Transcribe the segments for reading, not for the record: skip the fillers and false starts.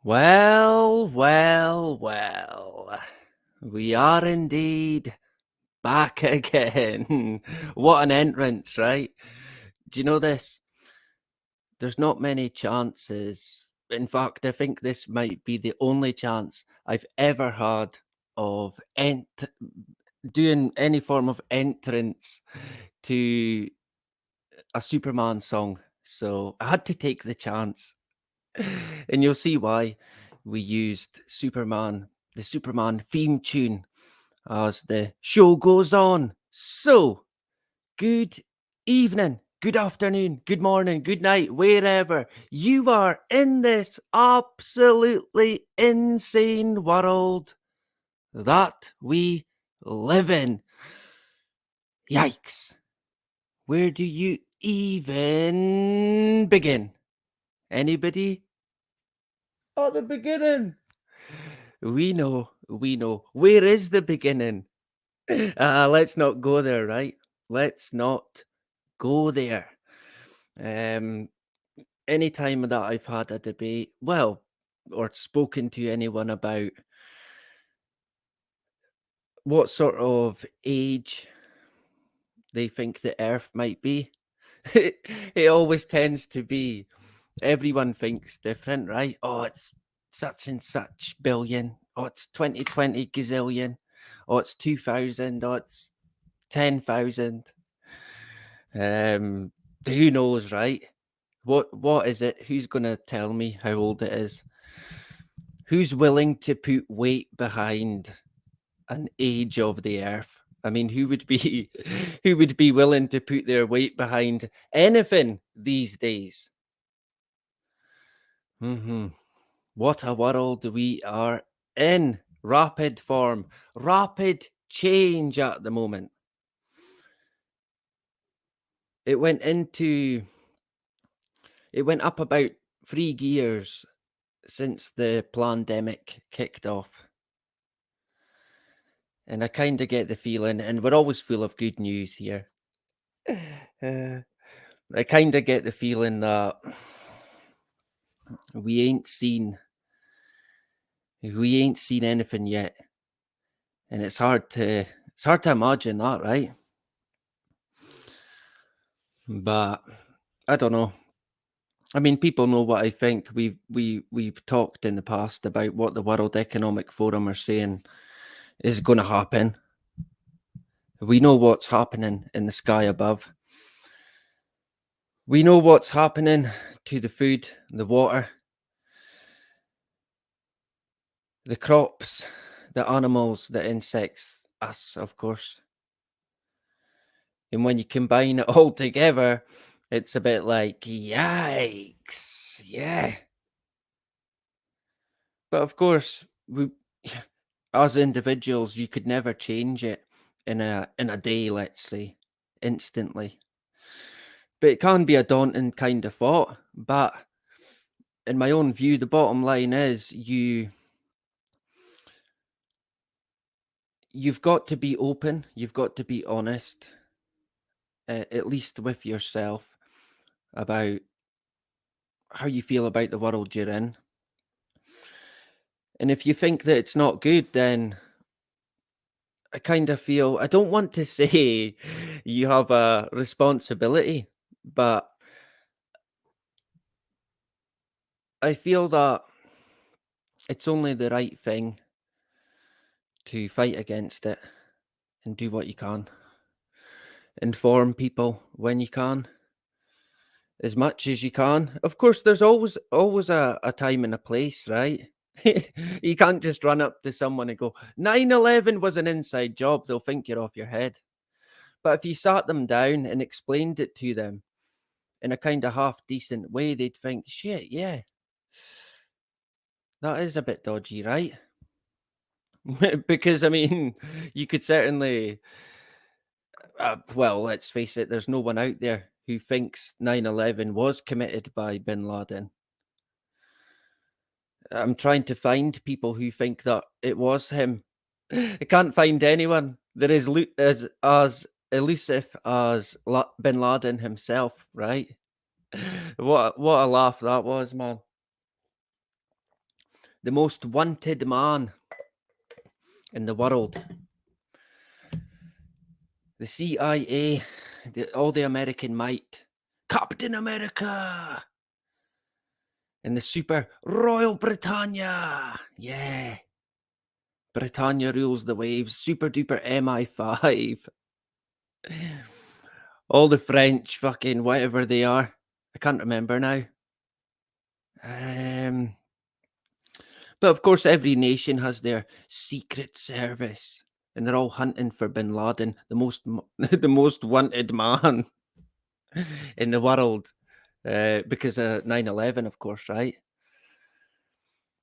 Well, well, well. We are indeed back again. What an entrance, right? Do you know this? There's not many chances. In fact, I think this might be the only chance I've ever had of doing any form of entrance to a Superman song. So I had to take the chance. And you'll see why we used the Superman theme tune as the show goes on. So, good evening, good afternoon, good morning, good night, wherever you are in this absolutely insane world that we live in. Yikes. Where do you even begin? Anybody? At the beginning. We know, we know. Where is the beginning? Let's not go there, right? Let's not go there. Um, any time that I've had a debate, well, or spoken to anyone about what sort of age they think the Earth might be, it always tends to be everyone thinks different, right? Oh, it's such and such billion. Oh, it's 2020 gazillion. Oh, it's 2000. Oh, it's 10,000. Who knows, right? What is it? Who's gonna tell me how old it is? Who's willing to put weight behind an age of the earth? I mean, who would be who would be willing to put their weight behind anything these days? What a world we are in. Rapid form, rapid change at the moment. It went into it went up about 3 gears since the pandemic kicked off. And I kind of get the feeling, and we're always full of good news here. Uh, I kind of get the feeling that we ain't seen we ain't seen anything yet, and it's hard to imagine that, right? But I don't know. I mean, people know what I think. We've talked in the past about what the World Economic Forum are saying is going to happen. We know what's happening in the sky above. We know what's happening to the food, the water, the crops, the animals, the insects, us, of course. And when you combine it all together, it's a bit like, yikes, yeah. But of course, as individuals, you could never change it in a day, let's say, instantly. But it can be a daunting kind of thought. But in my own view, the bottom line is you've got to be open, you've got to be honest, at least with yourself, about how you feel about the world you're in. And if you think that it's not good, then I kind of feel I don't want to say you have a responsibility, but I feel that it's only the right thing to fight against it and do what you can. Inform people when you can, as much as you can. Of course, there's always a time and a place, right? You can't just run up to someone and go, 9/11 was an inside job. They'll think you're off your head. But if you sat them down and explained it to them in a kind of half decent way, they'd think, shit, yeah, that is a bit dodgy, right? Because, I mean, you could certainly, well, let's face it, there's no one out there who thinks 9/11 was committed by bin Laden. I'm trying to find people who think that it was him. I can't find anyone that is as elusive as bin Laden himself, right? What a laugh that was, man. the most wanted man in the world. The CIA, all the American might. Captain America! And the super Royal Britannia! Yeah. Britannia rules the waves. Super duper MI5. All the French fucking whatever they are. I can't remember now. But of course, every nation has their secret service, and they're all hunting for Bin Laden, the most the most wanted man in the world, because of 9/11, of course, right?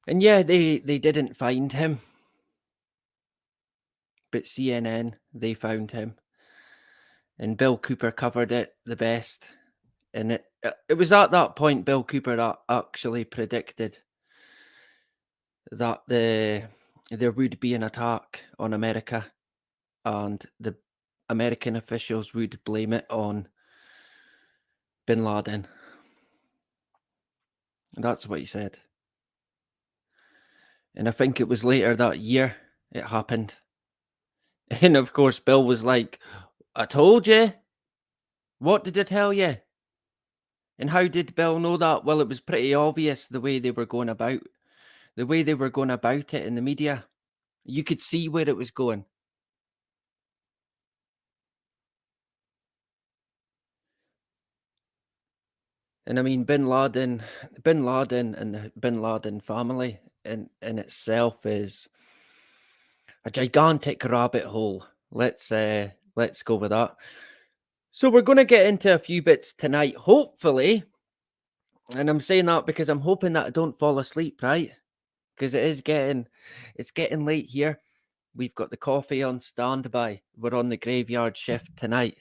And yeah, they didn't find him, but CNN they found him, and Bill Cooper covered it the best. And it was at that point Bill Cooper actually predicted that there would be an attack on America, and the American officials would blame it on Bin Laden. That's what he said. And I think it was later that year it happened. And of course, Bill was like, I told you. What did I tell you? And how did Bill know that? Well, it was pretty obvious the way they were going about it in the media. You could see where it was going. And I mean, Bin Laden and the Bin Laden family in itself is a gigantic rabbit hole. Let's go with that. So we're going to get into a few bits tonight, hopefully. And I'm saying that because I'm hoping that I don't fall asleep, right? Because it's getting late here. We've got the coffee on standby. We're on the graveyard shift tonight.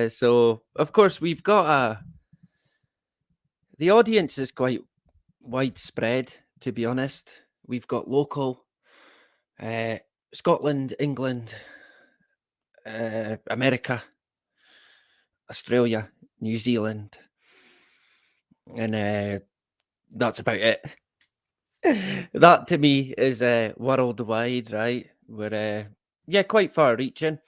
So of course we've got the audience is quite widespread, to be honest. We've got local, Scotland, England, America, Australia, New Zealand, and that's about it. That to me is worldwide, right? We're quite far reaching.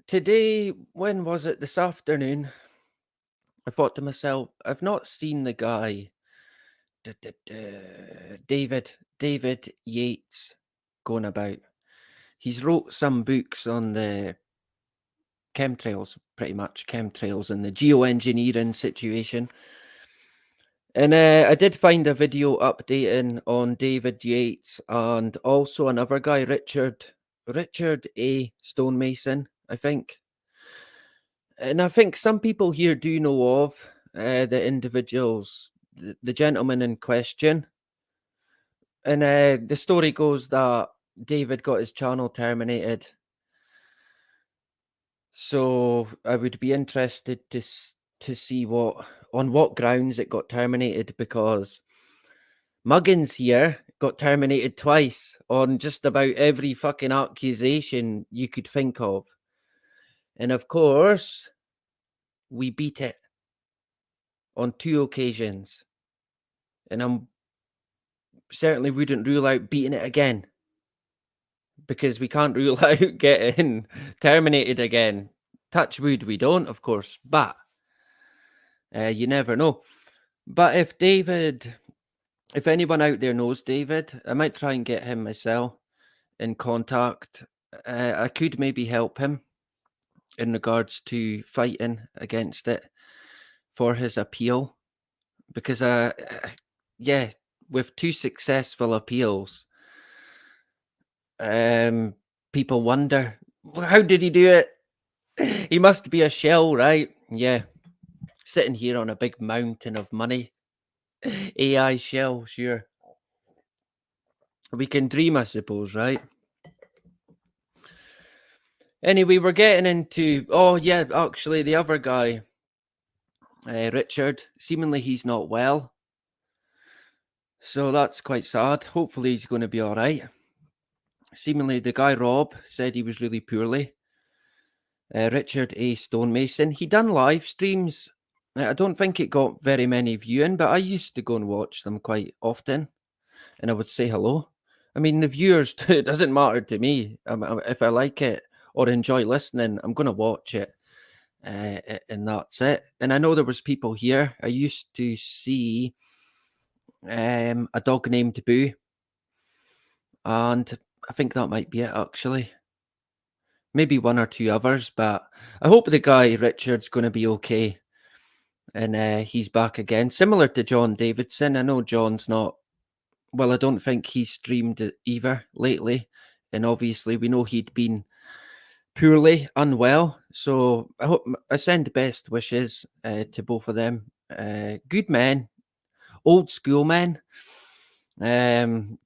Today, when was it? This afternoon, I thought to myself, I've not seen the guy, David Yates, going about. He's wrote some books on the chemtrails, pretty much chemtrails and the geoengineering situation. And I did find a video updating on David Yates and also another guy, Richard A. Stonemason, I think. And I think some people here do know of the individuals, the gentleman in question. And the story goes that David got his channel terminated. So I would be interested to see on what grounds it got terminated, because Muggins here got terminated twice on just about every fucking accusation you could think of. And of course, we beat it on 2 occasions. And I'm certainly wouldn't rule out beating it again, because we can't rule out getting terminated again. Touch wood, we don't, of course, but you never know. But if anyone out there knows David, I might try and get him myself in contact. I could maybe help him in regards to fighting against it for his appeal, because with 2 successful appeals, people wonder, well, how did he do it? He must be a shell, right? Yeah, sitting here on a big mountain of money. AI shell, sure. We can dream, I suppose, right? Anyway, we're getting into, actually, the other guy, Richard, seemingly he's not well. So that's quite sad. Hopefully he's going to be all right. Seemingly the guy Rob said he was really poorly. Richard A. Stonemason, he done live streams I don't think it got very many viewing, but I used to go and watch them quite often, and I would say hello. I mean, the viewers, it doesn't matter to me. If I like it or enjoy listening, I'm going to watch it, and that's it. And I know there was people here. I used to see a dog named Boo, and I think that might be it actually. Maybe one or two others, but I hope the guy Richard's going to be okay, and he's back again. Similar to John Davidson. I know John's not. Well, I don't think he's streamed it either lately, and obviously we know he'd been poorly, unwell. So I send best wishes to both of them. Good men, old school men,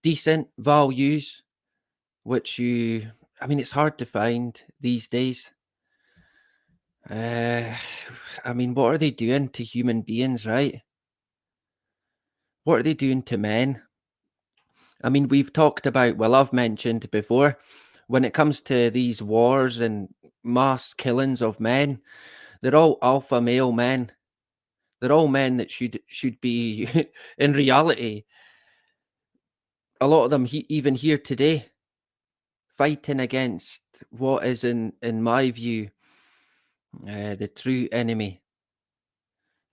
decent values, which I mean, it's hard to find these days. Uh, I mean, what are they doing to human beings, right? What are they doing to men? I mean, we've talked about, well, I've mentioned before, when it comes to these wars and mass killings of men, they're all alpha male men. They're all men that should be, in reality, a lot of them even here today, fighting against what is, in my view, the true enemy,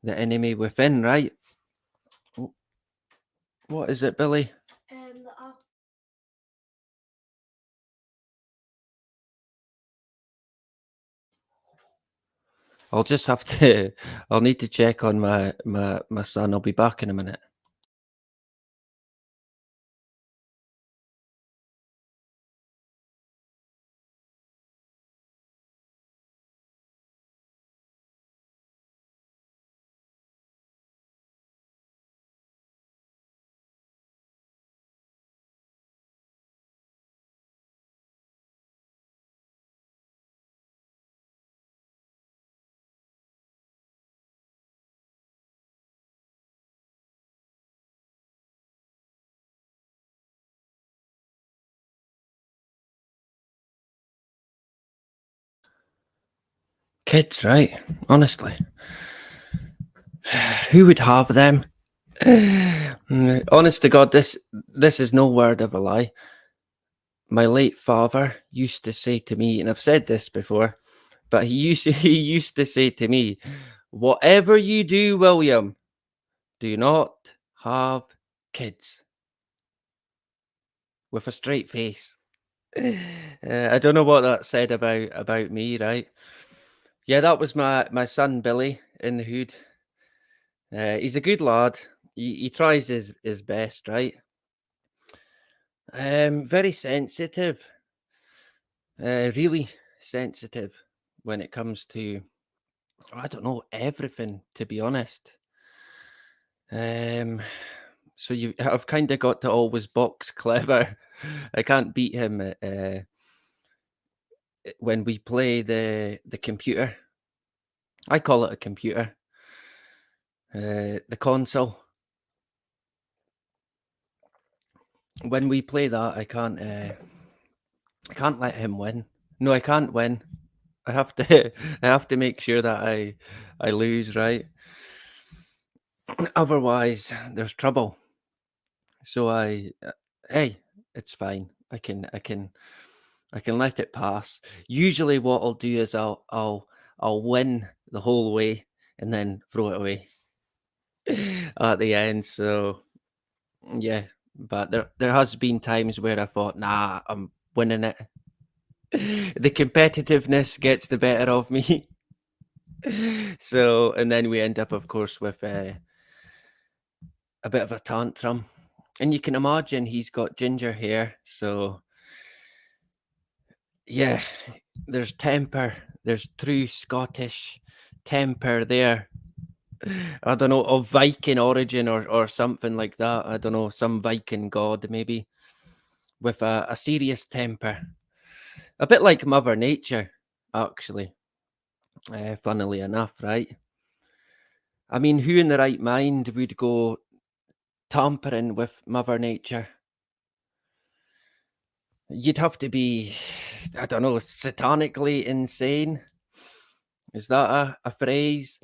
the enemy within, right? What is it, Billy? I'll just have to. I'll need to check on my son. I'll be back in a minute. Kids, right? Honestly, who would have them? Honest to God, this is no word of a lie. My late father used to say to me, and I've said this before, but he used to say to me, "Whatever you do, William, do not have kids," with a straight face. I don't know what that said about me, right? Yeah, that was my son Billy in the hood. He's a good lad. He tries his best, right? Very sensitive. Really sensitive when it comes to, I don't know, everything, to be honest. Um, so I've kind of got to always box clever. I can't beat him when we play the computer. I call it a computer. The console. When we play that, I can't let him win. No, I can't win. I have to I have to make sure that I lose, right? Otherwise, there's trouble. So hey, it's fine. I can let it pass. Usually, what I'll do is I'll win the whole way and then throw it away at the end. So yeah, but there has been times where I thought, nah, I'm winning it. The competitiveness gets the better of me. So, and then we end up, of course, with a bit of a tantrum. And you can imagine he's got ginger hair. So, yeah, there's temper. There's true Scottish temper there. I don't know, of Viking origin or something like that. I don't know, some Viking god maybe with a serious temper. A bit like Mother Nature, actually, funnily enough, right? I mean, who in the right mind would go tampering with Mother Nature? You'd have to be, I don't know, satanically insane. Is that a phrase?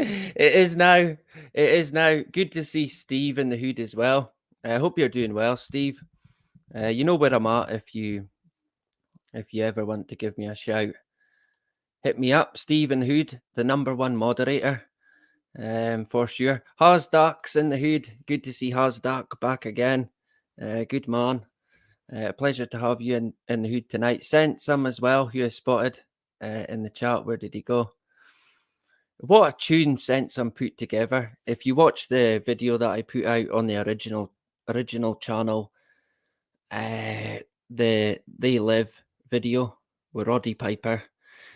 It is now. It is now. Good to see Steve in the hood as well. I hope you're doing well, Steve. You know where I'm at if you ever want to give me a shout. Hit me up, Steve in the hood, the number one moderator. For sure. Hasdak's in the hood. Good to see Hasdak back again. Good man. A pleasure to have you in the hood tonight. Sent some as well, who has spotted in the chat. Where did he go? What a tune Sent some put together. If you watch the video that I put out on the original channel, the They Live video with Roddy Piper,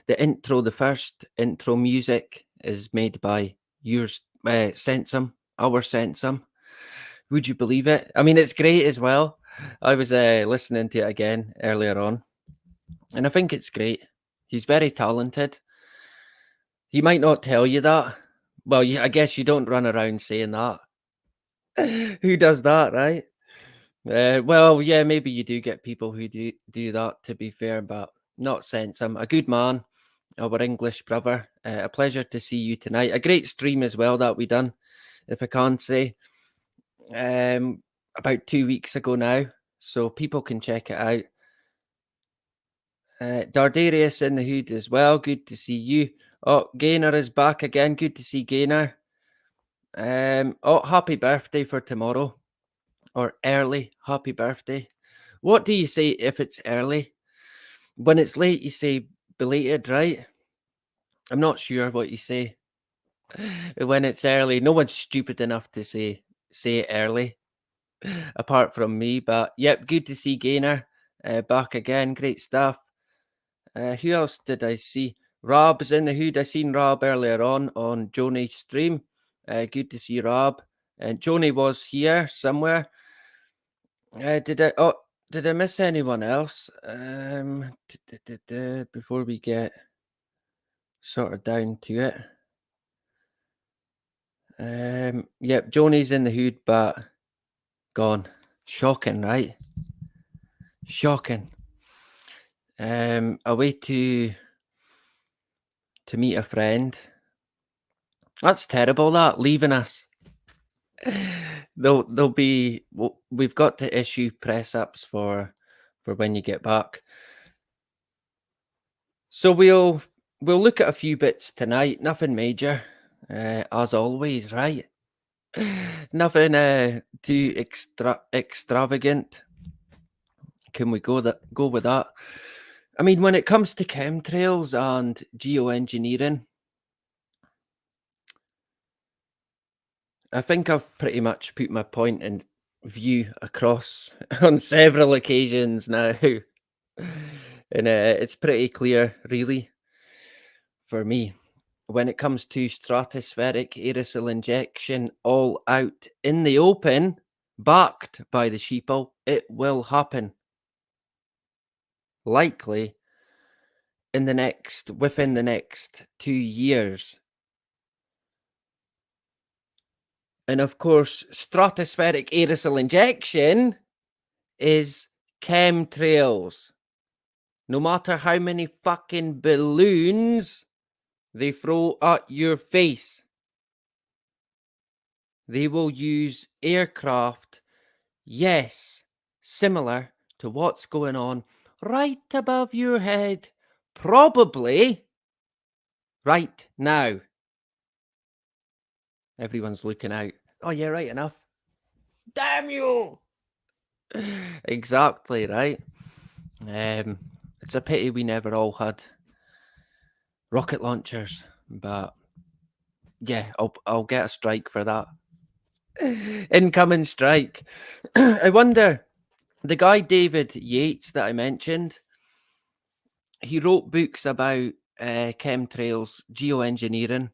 the first intro music is made by yours, Sensum, our Sensum. Would you believe it? I mean, it's great as well. I was listening to it again earlier on, and I think it's great. He's very talented. He might not tell you that. Well, I guess you don't run around saying that. Who does that, right? Well, yeah, maybe you do get people who do that, to be fair, but not Sensum. A good man, our English brother. A pleasure to see you tonight. A great stream as well that we done, if I can't say, about 2 weeks ago now, so people can check it out. Dardarius in the hood as well. Good to see you. Oh, Gaynor is back again. Good to see Gaynor. Oh, happy birthday for tomorrow, or early happy birthday. What do you say if it's early? When it's late, you say belated, right? I'm not sure what you say. When it's early, no one's stupid enough to say it early, apart from me. But yep, good to see Gaynor back again. Great stuff. Who else did I see? Rob's in the hood. I seen Rob earlier on Joni's stream. Good to see Rob. And Joni was here somewhere. Did I miss anyone else? Before we get sort of down to it. Yep, Joni's in the hood, but gone. Shocking, right? Shocking. Away to meet a friend. That's terrible. That leaving us. They'll be. We've got to issue press ups for when you get back. So we'll look at a few bits tonight. Nothing major, as always, right? Nothing too extravagant. Can we go with that? I mean, when it comes to chemtrails and geoengineering, I think I've pretty much put my point in view across on several occasions now. And it's pretty clear, really, for me. When it comes to stratospheric aerosol injection all out in the open, backed by the sheeple, it will happen. Likely within the next 2 years. And of course, stratospheric aerosol injection is chemtrails. No matter how many fucking balloons they throw at your face, they will use aircraft, yes, similar to what's going on right above your head, probably right now. Everyone's looking out. Oh, yeah, right enough. Damn you! Exactly, right? It's a pity we never all had rocket launchers, but yeah, I'll get a strike for that. Incoming strike. I wonder, the guy David Yates that I mentioned, he wrote books about chemtrails, geoengineering.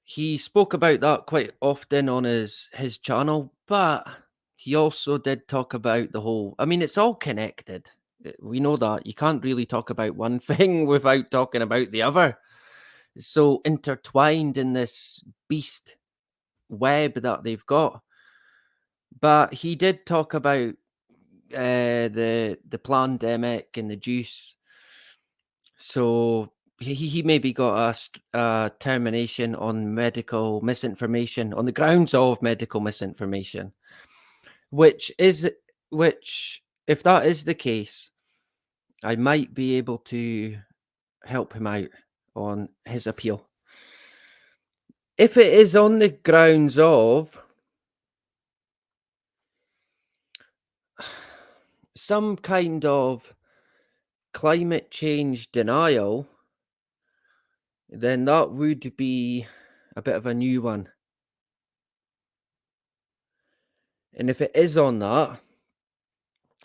He spoke about that quite often on his channel, but he also did talk about the whole. I mean, it's all connected. We know that you can't really talk about one thing without talking about the other. It's so intertwined in this beast web that they've got. But he did talk about the pandemic and the juice. So he maybe got a termination on medical misinformation, on the grounds of medical misinformation, which is which, if that is the case, I might be able to help him out on his appeal. If it is on the grounds of some kind of climate change denial, then that would be a bit of a new one. And if it is on that,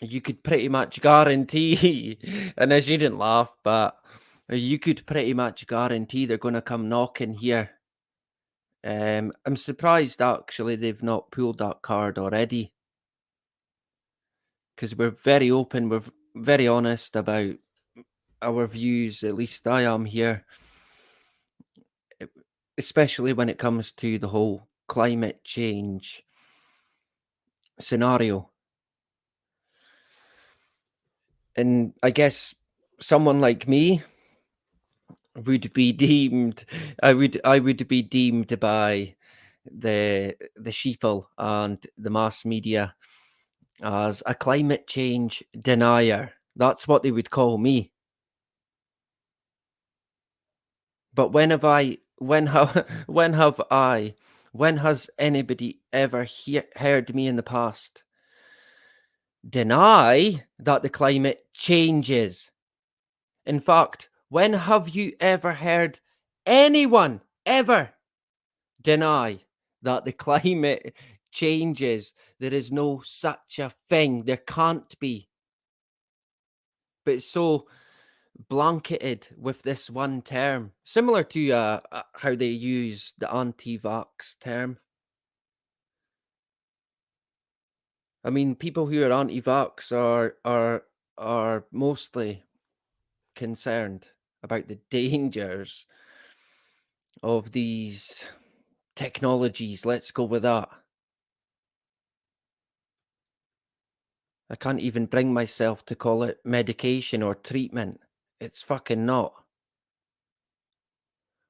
you could pretty much guarantee, and I shouldn't laugh, but you could pretty much guarantee they're going to come knocking here. I'm surprised actually they've not pulled that card already, because we're very open, very honest about our views. At least I am here, e- especially when it comes to the whole climate change scenario. And I guess someone like me would be deemed I would be deemed by the sheeple and the mass media as a climate change denier. That's what they would call me. But when have I when has anybody ever heard me in the past deny that the climate changes? In fact, when have you ever heard anyone ever deny that the climate changes? There is no such a thing. There can't be. But it's so blanketed with this one term, similar to how they use the anti-vax term. I mean, people who are anti-vax are mostly concerned about the dangers of these technologies. Let's go with that. I can't even bring myself to call it medication or treatment. It's fucking not.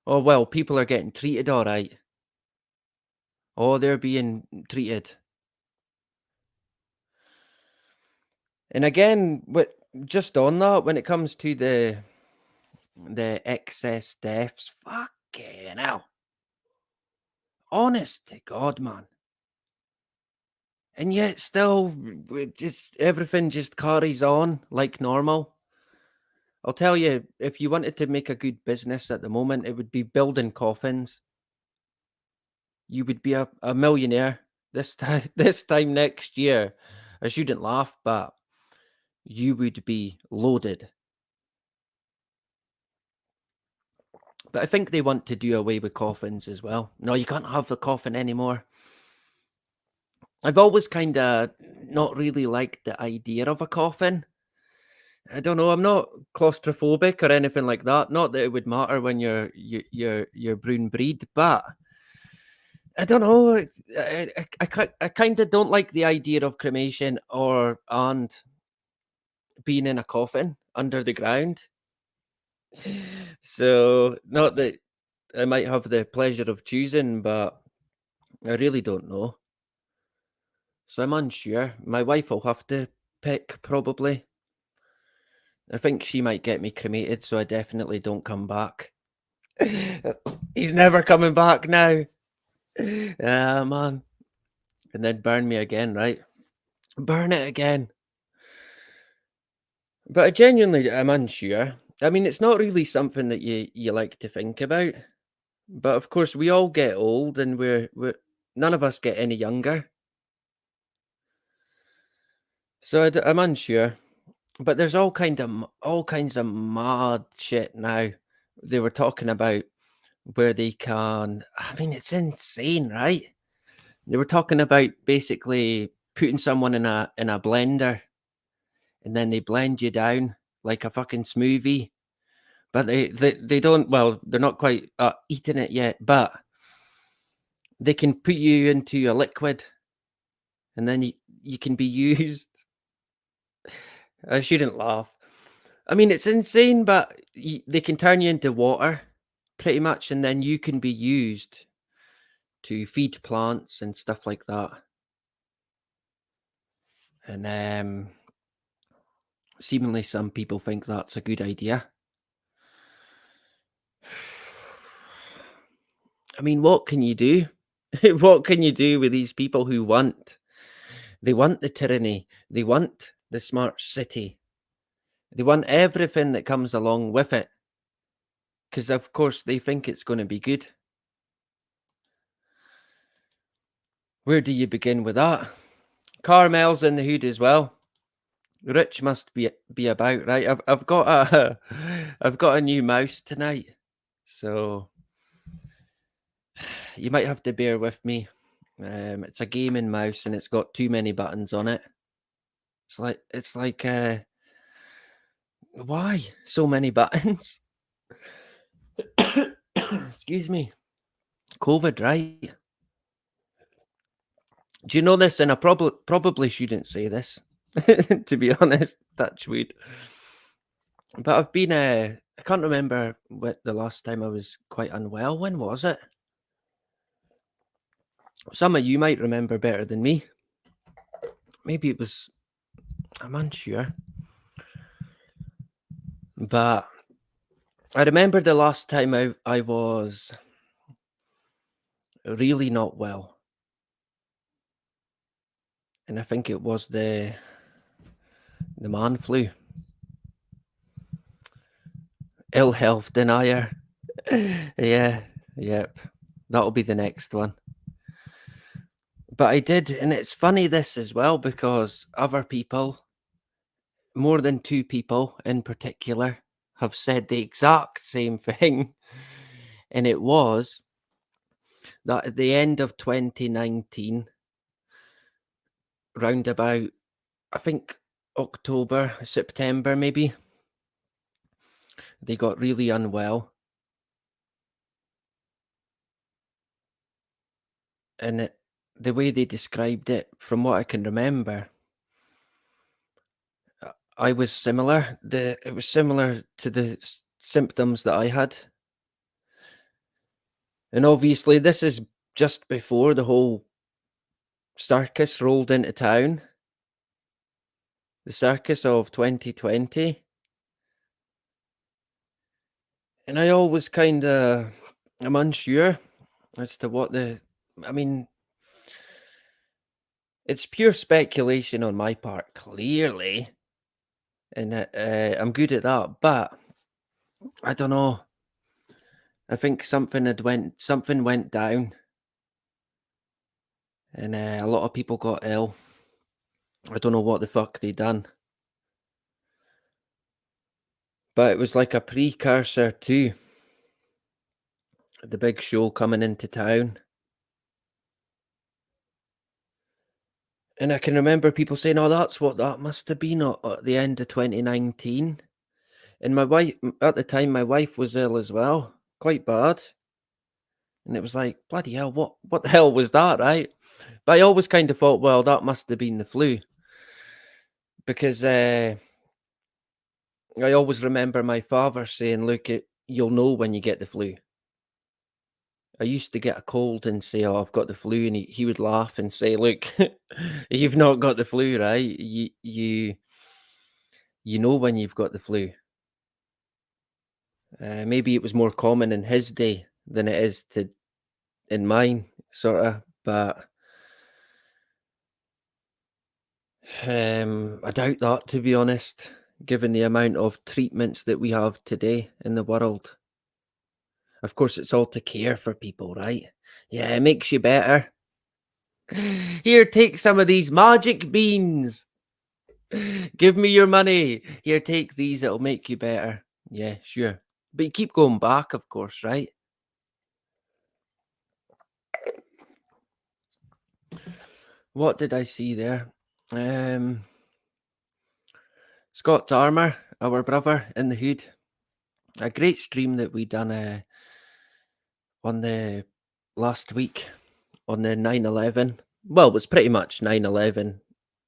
Oh well, people are getting treated all right. Oh, they're being treated. And again, just on that, when it comes to the excess deaths, fucking hell. Honest to God, man. And yet still, just everything just carries on like normal. I'll tell you, if you wanted to make a good business at the moment, it would be building coffins. You would be a millionaire this time this time next year. I shouldn't laugh, but you would be loaded. But I think they want to do away with coffins as well. No, you can't have the coffin anymore. I've always kind of not really liked the idea of a coffin. I don't know. I'm not claustrophobic or anything like that. Not that it would matter when you're brown breed, but I don't know. I kind of don't like the idea of cremation or and being in a coffin under the ground. So not that I might have the pleasure of choosing, but I really don't know. So I'm unsure. My wife will have to pick probably. I think she might get me cremated, so I definitely don't come back. He's never coming back now. Yeah, man. And then burn me again, right? Burn it again. But I genuinely am unsure. I mean, it's not really something that you like to think about. But of course, we all get old, and we're none of us get any younger. So I'm unsure. But there's all kinds of mad shit now. They were talking about where they can. I mean, it's insane, right? They were talking about basically putting someone in a blender, and then they blend you down like a fucking smoothie. But they don't. Well, they're not quite eating it yet, but they can put you into a liquid, and then you can be used. I shouldn't laugh. I mean, it's insane, but they can turn you into water pretty much, and then you can be used to feed plants and stuff like that. And seemingly some people think that's a good idea. I mean, what can you do? What can you do with these people who they want the tyranny, they want the smart city, they want everything that comes along with it, because of course they think it's going to be good. Where do you begin with that? Carmel's in the hood as well. Rich must be about, right? I've got a I've got a new mouse tonight, so you might have to bear with me. It's a gaming mouse and it's got too many buttons on it. It's like why so many buttons? Excuse me. COVID, right? Do you know this? And I probably shouldn't say this, to be honest. Touch wood. But I've been I can't remember what the last time I was quite unwell. When was it? Some of you might remember better than me. Maybe it was. I'm unsure. But I remember the last time I was really not well. And I think it was the man flu. Ill health denier. Yeah, yep. That'll be the next one. But I did, and it's funny this as well because other people, more than two people in particular, have said the exact same thing. And it was that at the end of 2019, round about, I think October, September maybe, they got really unwell. And the way they described it, from what I can remember, I was similar. It was similar to the symptoms that I had. And obviously, this is just before the whole circus rolled into town. The circus of 2020. And I always I'm unsure as to I mean, it's pure speculation on my part, clearly. And I'm good at that, but I don't know. I think something went down, and a lot of people got ill. I don't know what the fuck they done, but it was like a precursor to the big show coming into town. And I can remember people saying, "Oh, that's what that must have been at the end of 2019." And my wife, at the time, my wife was ill as well, quite bad. And it was like, bloody hell, what the hell was that, right? But I always kind of thought, well, that must have been the flu, because I always remember my father saying, "Look, you'll know when you get the flu." I used to get a cold and say, "Oh, I've got the flu," and he would laugh and say, "Look, you've not got the flu, right? You know when you've got the flu." Maybe it was more common in his day than it is in mine, sort of. But I doubt that, to be honest, given the amount of treatments that we have today in the world. Of course, it's all to care for people, right? Yeah, it makes you better. Here, take some of these magic beans. Give me your money. Here, take these. It'll make you better. Yeah, sure. But you keep going back, of course, right? What did I see there? Scott's Armour, our brother in the hood. A great stream that we done on the last week on the 9/11. Well, it was pretty much 9/11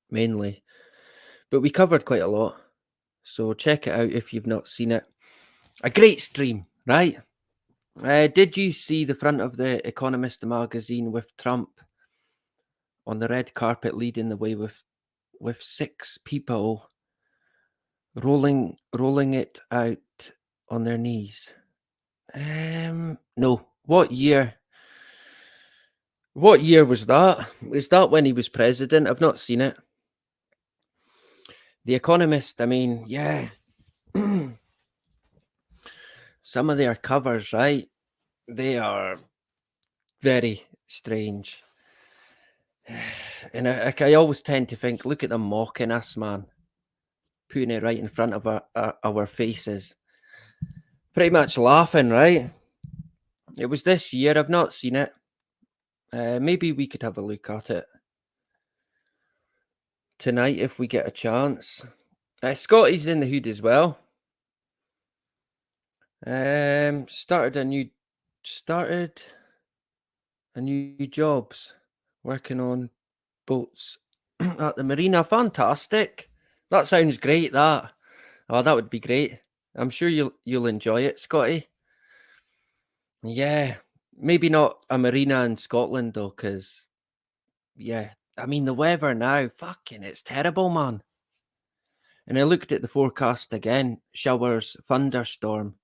mainly, but we covered quite a lot. So check it out if you've not seen it. A great stream, right? Did you see the front of the Economist magazine with Trump on the red carpet leading the way with 6 people rolling it out on their knees? No. What year? What year was that? Was that when he was president? I've not seen it. The Economist, I mean, yeah. Some of their covers, right? They are very strange. And I always tend to think, look at them mocking us, man. Putting it right in front of our faces. Pretty much laughing, right? It was this year. I've not seen it. Maybe we could have a look at it tonight if we get a chance. Scotty's in the hood as well. Started a new jobs, working on boats at the marina. Fantastic. That sounds great. That. Oh, that would be great. I'm sure you'll enjoy it, Scotty. Yeah, maybe not a marina in Scotland though, because yeah, I mean the weather now, fucking, it's terrible, man. And I looked at the forecast again: showers, thunderstorm,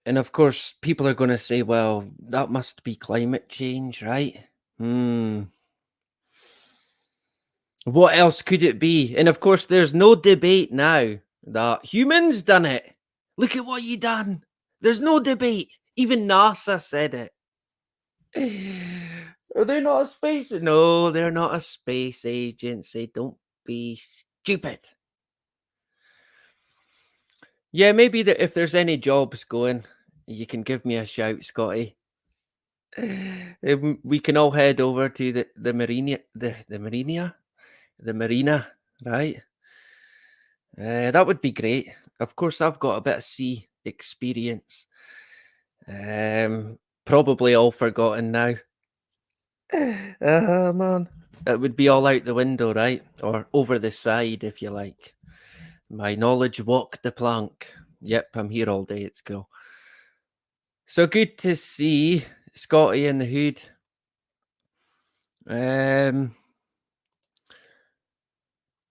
and of course, people are going to say, "Well, that must be climate change, right?" Hmm. What else could it be? And of course, there's no debate now that humans done it. Look at what you done. There's no debate. Even NASA said it. Are they not a space? No, they're not a space agency. Don't be stupid. Yeah, maybe if there's any jobs going, you can give me a shout, Scotty. We can all head over to the marina, right? That would be great. Of course, I've got a bit of sea experience. Probably all forgotten now. Man. It would be all out the window, right? Or over the side, if you like. My knowledge walked the plank. Yep, I'm here all day at school. So good to see Scotty in the hood.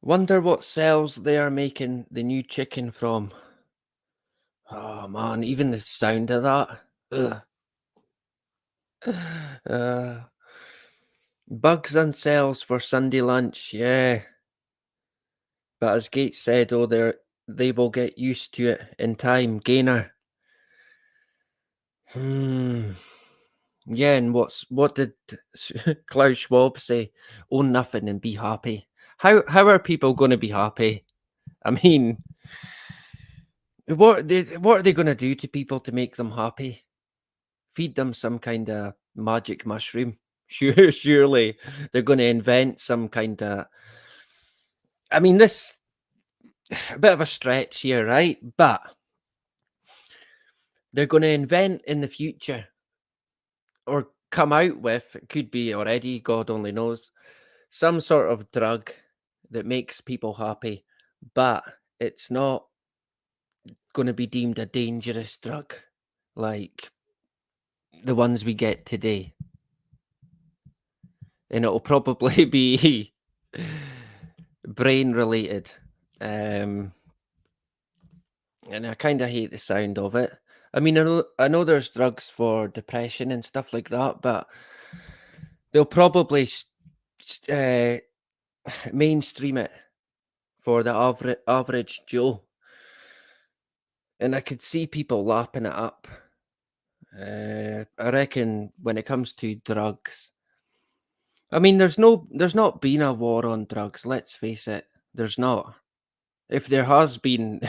Wonder what cells they are making the new chicken from. Oh man, even the sound of that. Ugh. Bugs and cells for Sunday lunch, yeah. But as Gates said, oh, they will get used to it in time. Gainer. Yeah, and what did Klaus Schwab say? Own nothing and be happy. How are people going to be happy? I mean, what are they going to do to people to make them happy? Feed them some kind of magic mushroom? Surely they're going to invent some kind of. I mean, this a bit of a stretch here, right? But they're going to invent in the future or come out with, it could be already, God only knows, some sort of drug that makes people happy, but it's not going to be deemed a dangerous drug like the ones we get today. And it'll probably be brain related. And I kind of hate the sound of it. I mean, I know there's drugs for depression and stuff like that, but they'll probably mainstream it for the average Joe. And I could see people lapping it up. I reckon when it comes to drugs, I mean, there's not been a war on drugs. Let's face it, there's not. If there has been,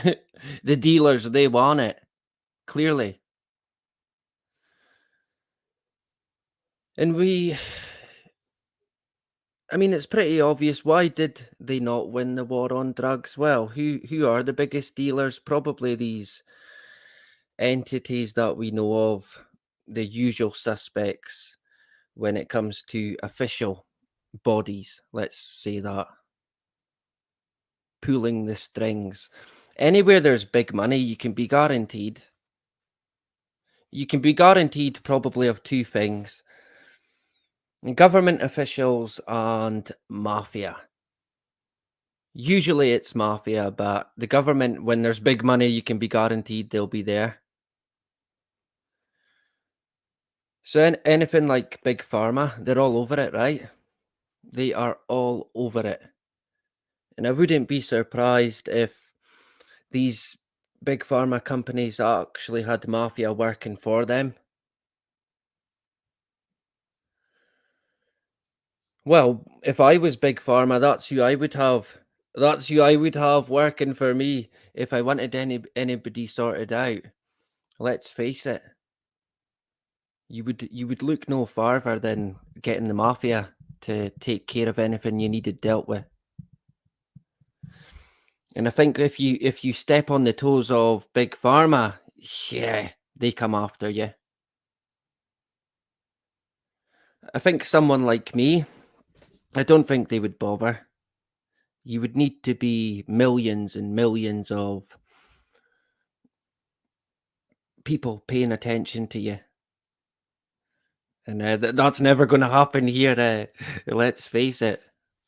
the dealers they want it clearly, and I mean, it's pretty obvious. Why did they not win the war on drugs? Well, who are the biggest dealers? Probably these entities that we know of, the usual suspects when it comes to official bodies. Let's say that pulling the strings. Anywhere there's big money, you can be guaranteed probably of two things: government officials and mafia. Usually it's mafia, but the government, when there's big money, you can be guaranteed they'll be there. So anything like big pharma, they're all over it, right? They are all over it. And I wouldn't be surprised if these big pharma companies actually had mafia working for them. Well, if I was big pharma, that's who I would have. That's who I would have working for me if I wanted anybody sorted out. Let's face it, you would look no farther than getting the mafia to take care of anything you needed dealt with. And I think if you step on the toes of big pharma, yeah, they come after you. I think someone like me, I don't think they would bother. You would need to be millions and millions of people paying attention to you. And that's never going to happen here. Let's face it,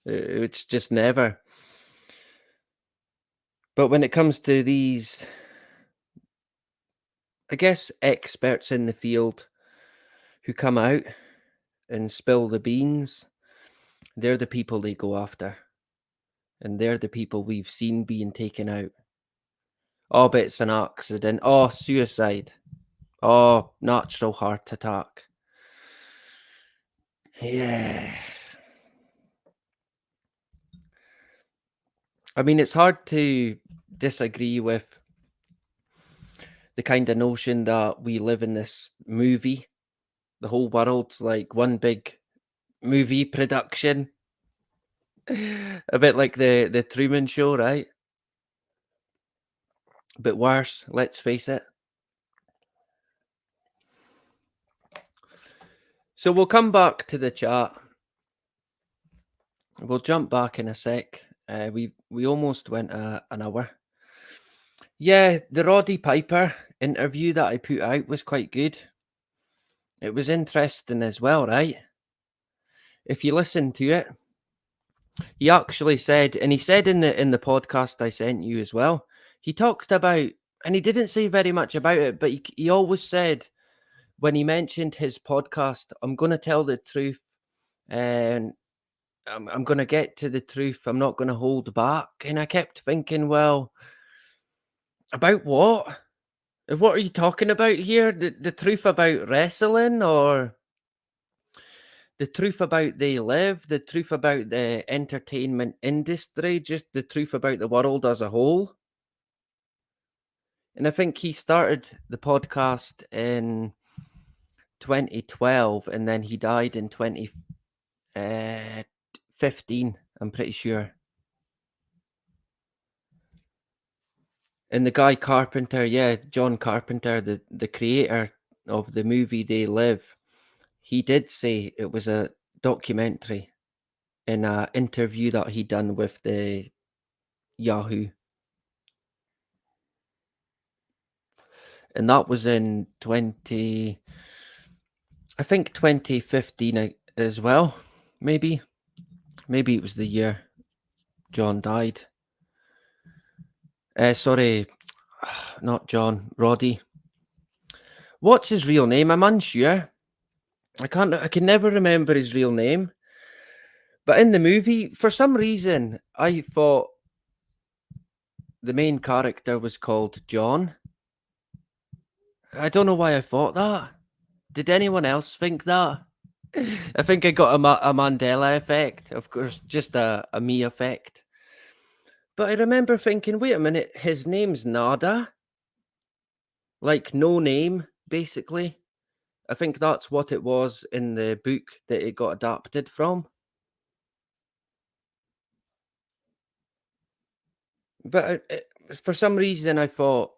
it's just never. But when it comes to these, I guess, experts in the field who come out and spill the beans, they're the people they go after. And they're the people we've seen being taken out. Oh, but it's an accident. Oh, suicide. Oh, natural heart attack. Yeah. I mean, it's hard to disagree with the kind of notion that we live in this movie. The whole world's like one big movie production. A bit like the Truman Show, right? But worse, let's face it. So we'll come back to the chat. We'll jump back in a sec. We almost went an hour. Yeah, the Roddy Piper interview that I put out was quite good. It was interesting as well, right? If you listen to it, he actually said, and he said in the podcast I sent you as well, he talked about, and he didn't say very much about it, but he always said when he mentioned his podcast, I'm going to tell the truth, and I'm going to get to the truth. I'm not going to hold back. And I kept thinking, well, about what? What are you talking about here? The truth about wrestling, or the truth about they live, the truth about the entertainment industry, just the truth about the world as a whole? And I think he started the podcast in 2012 and then he died in 2015, I'm pretty sure. And the guy Carpenter, yeah, John Carpenter, the creator of the movie They Live, he did say it was a documentary in an interview that he done with the Yahoo. And that was in I think 2015 as well. Maybe it was the year John died. Sorry, not John, Roddy. What's his real name? I'm unsure. I can never remember his real name. But in the movie, for some reason, I thought the main character was called John. I don't know why I thought that. Did anyone else think that? I think I got a Mandela effect, of course, just a me effect. But I remember thinking, wait a minute, his name's Nada? Like no name, basically. I think that's what it was in the book that it got adapted from. But for some reason, I thought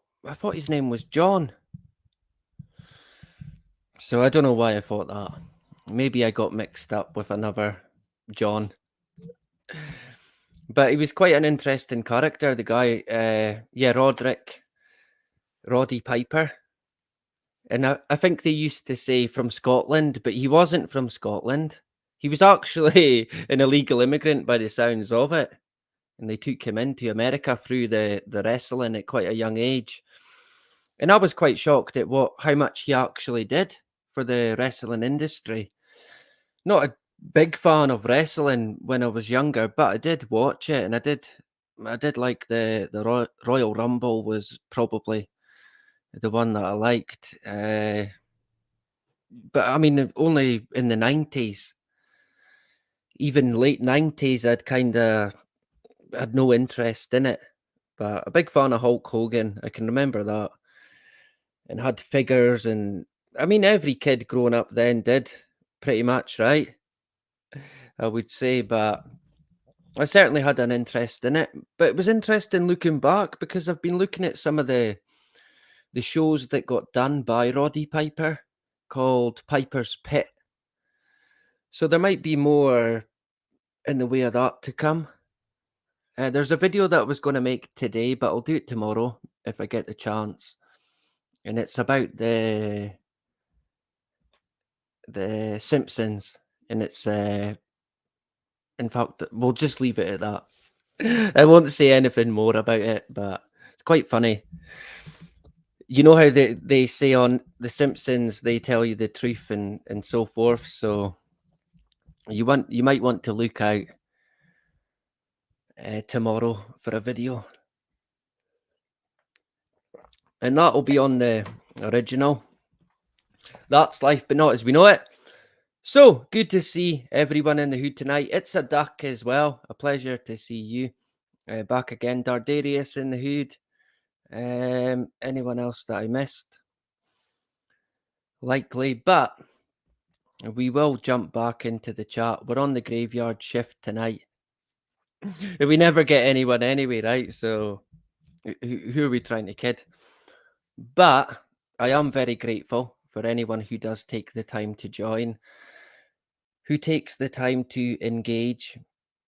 his name was John. So I don't know why I thought that. Maybe I got mixed up with another John. But he was quite an interesting character, the guy. Yeah, Roddy Piper. And I think they used to say from Scotland, but he wasn't from Scotland. He was actually an illegal immigrant by the sounds of it. And they took him into America through the wrestling at quite a young age. And I was quite shocked at how much he actually did for the wrestling industry. Not a big fan of wrestling when I was younger, but I did watch it, and I did like the Royal Rumble was probably the one that I liked. But I mean, only in the 90s, even late 90s, I'd kind of had no interest in it. But a big fan of Hulk Hogan, I can remember that, and had figures, and I mean, every kid growing up then did pretty much, right? I would say, but I certainly had an interest in it. But it was interesting looking back because I've been looking at some of the shows that got done by Roddy Piper called Piper's Pit. So there might be more in the way of that to come. There's a video that I was going to make today, but I'll do it tomorrow if I get the chance. And it's about the Simpsons, and it's in fact we'll just leave it at that. I won't say anything more about it, but it's quite funny. You know how they say on The Simpsons they tell you the truth and so forth. So you might want to look out tomorrow for a video, and that will be on the original. That's life, but not as we know it. So good to see everyone in the hood tonight. It's a duck as well. A pleasure to see you back again. Dardarius in the hood. Anyone else that I missed? Likely, but we will jump back into the chat. We're on the graveyard shift tonight. We never get anyone anyway, right? So who are we trying to kid? But I am very grateful for anyone who does take the time to join, who takes the time to engage,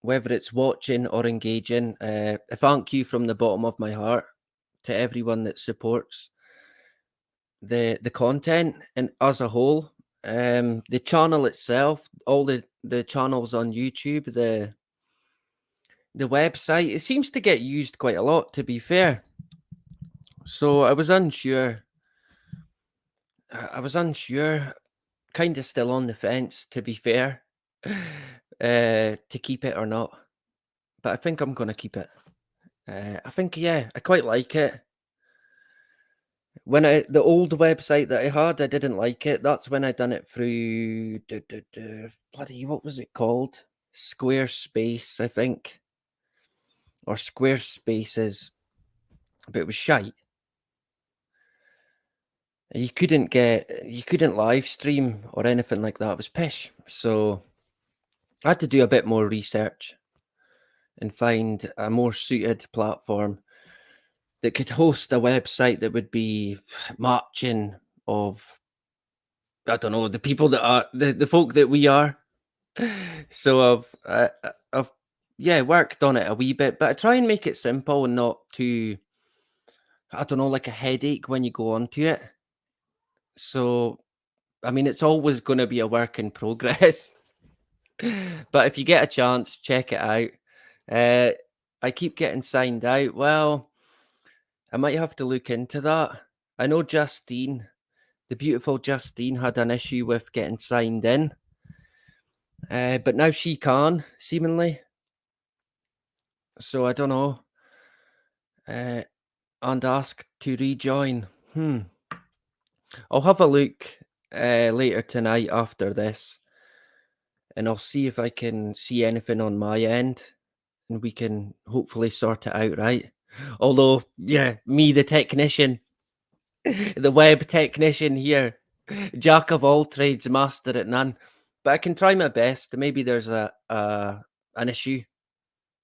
whether it's watching or engaging. A thank you from the bottom of my heart to everyone that supports the content and as a whole. The channel itself, all the channels on YouTube, the website, it seems to get used quite a lot, to be fair. So I was unsure. I was unsure, kind of still on the fence, to be fair, to keep it or not. But I think I'm gonna keep it. I think, yeah, I quite like it. When the old website that I had, I didn't like it. That's when I done it through bloody, what was it called? Squarespace, I think, or Squarespaces, but it was shite. You couldn't live stream or anything like that. It was pish. So I had to do a bit more research and find a more suited platform that could host a website that would be matching of, I don't know, the people that are the folk that we are. So I've yeah, worked on it a wee bit, but I try and make it simple and not too, I don't know, like a headache when you go onto it. So I mean, it's always going to be a work in progress. But if you get a chance, check it out. Uh, I keep getting signed out. Well, I might have to look into that. I know Justine, the beautiful Justine, had an issue with getting signed in, but now she can, seemingly. So I don't know. And ask to rejoin. I'll have a look later tonight after this, and I'll see if I can see anything on my end, and we can hopefully sort it out, right? Although, yeah, me, the technician, the web technician here, jack of all trades, master at none. But I can try my best. Maybe there's an issue,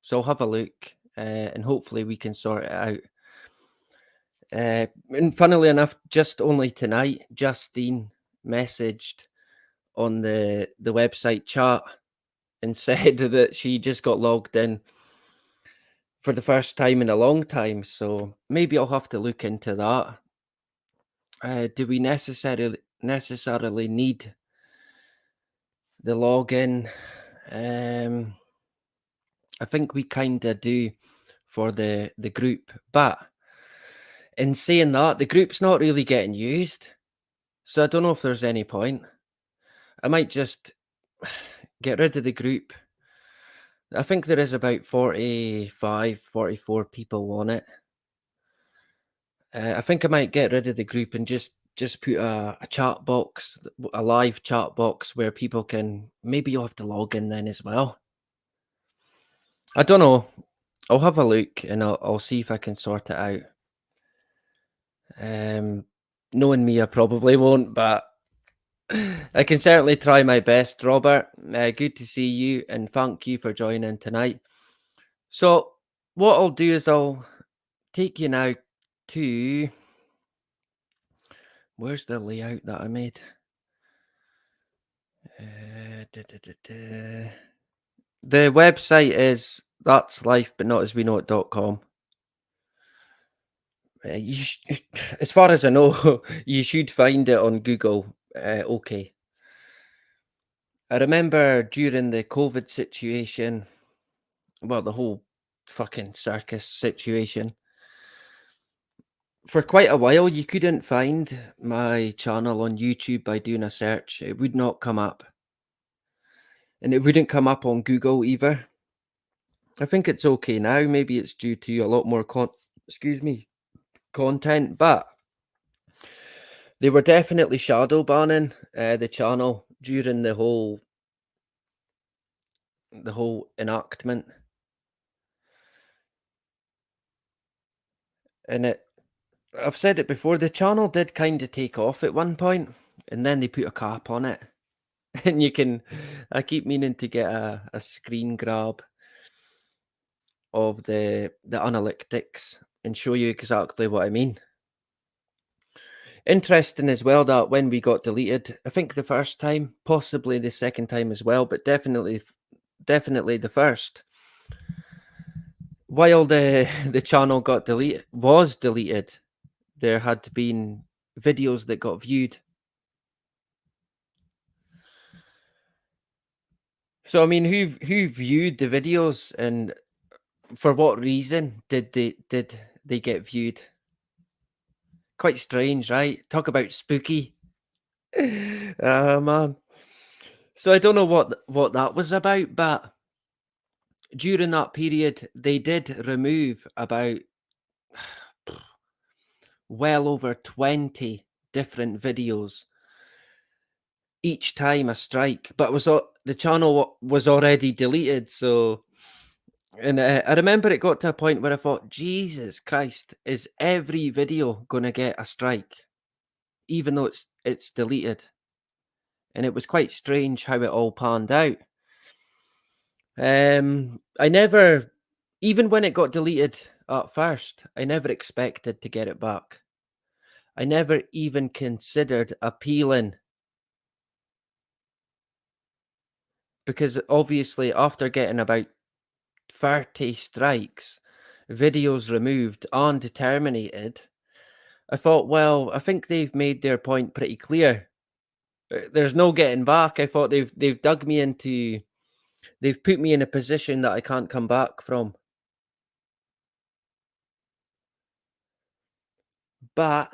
so I'll have a look, and hopefully we can sort it out. And funnily enough, just only tonight, Justine messaged on the website chat and said that she just got logged in for the first time in a long time, so maybe I'll have to look into that. Do we necessarily need the login? Um, I think we kind of do for the group, but in saying that, the group's not really getting used, so I don't know if there's any point. I might just get rid of the group. I think there is about 45, 44 people on it. I think I might get rid of the group and just put a chat box, a live chat box where people can. Maybe you'll have to log in then as well. I don't know. I'll have a look and I'll see if I can sort it out. Um, Knowing me, I probably won't, but I can certainly try my best, Robert. Good to see you and thank you for joining tonight. So, what I'll do is I'll take you now to where's the layout that I made? Da, da, da, da. The website is that's life but not as we know it.com. As far as I know, you should find it on Google. Okay. I remember during the COVID situation, well, the whole fucking circus situation, for quite a while, you couldn't find my channel on YouTube by doing a search. It would not come up. And it wouldn't come up on Google either. I think it's okay now. Maybe it's due to a lot more content, but they were definitely shadow banning the channel during the whole enactment. And I've said it before, the channel did kind of take off at one point, and then they put a cap on it. And I keep meaning to get a screen grab of the analytics and show you exactly what I mean. Interesting as well that when we got deleted, I think the first time, possibly the second time as well, but definitely the first. While the channel was deleted, there had been videos that got viewed. So I mean, who viewed the videos and for what reason did they get viewed? Quite strange, right? Talk about spooky. Man. So I don't know what that was about, but during that period, they did remove about well over 20 different videos each time a strike, but the channel was already deleted. So, and I remember it got to a point where I thought, Jesus Christ, is every video going to get a strike, even though it's deleted? And it was quite strange how it all panned out. I never, even when it got deleted at first, I never expected to get it back. I never even considered appealing, because obviously after getting about 30 strikes, videos removed and terminated, I thought, well, I think they've made their point pretty clear. There's no getting back. I thought they've dug me into, they've put me in a position that I can't come back from. But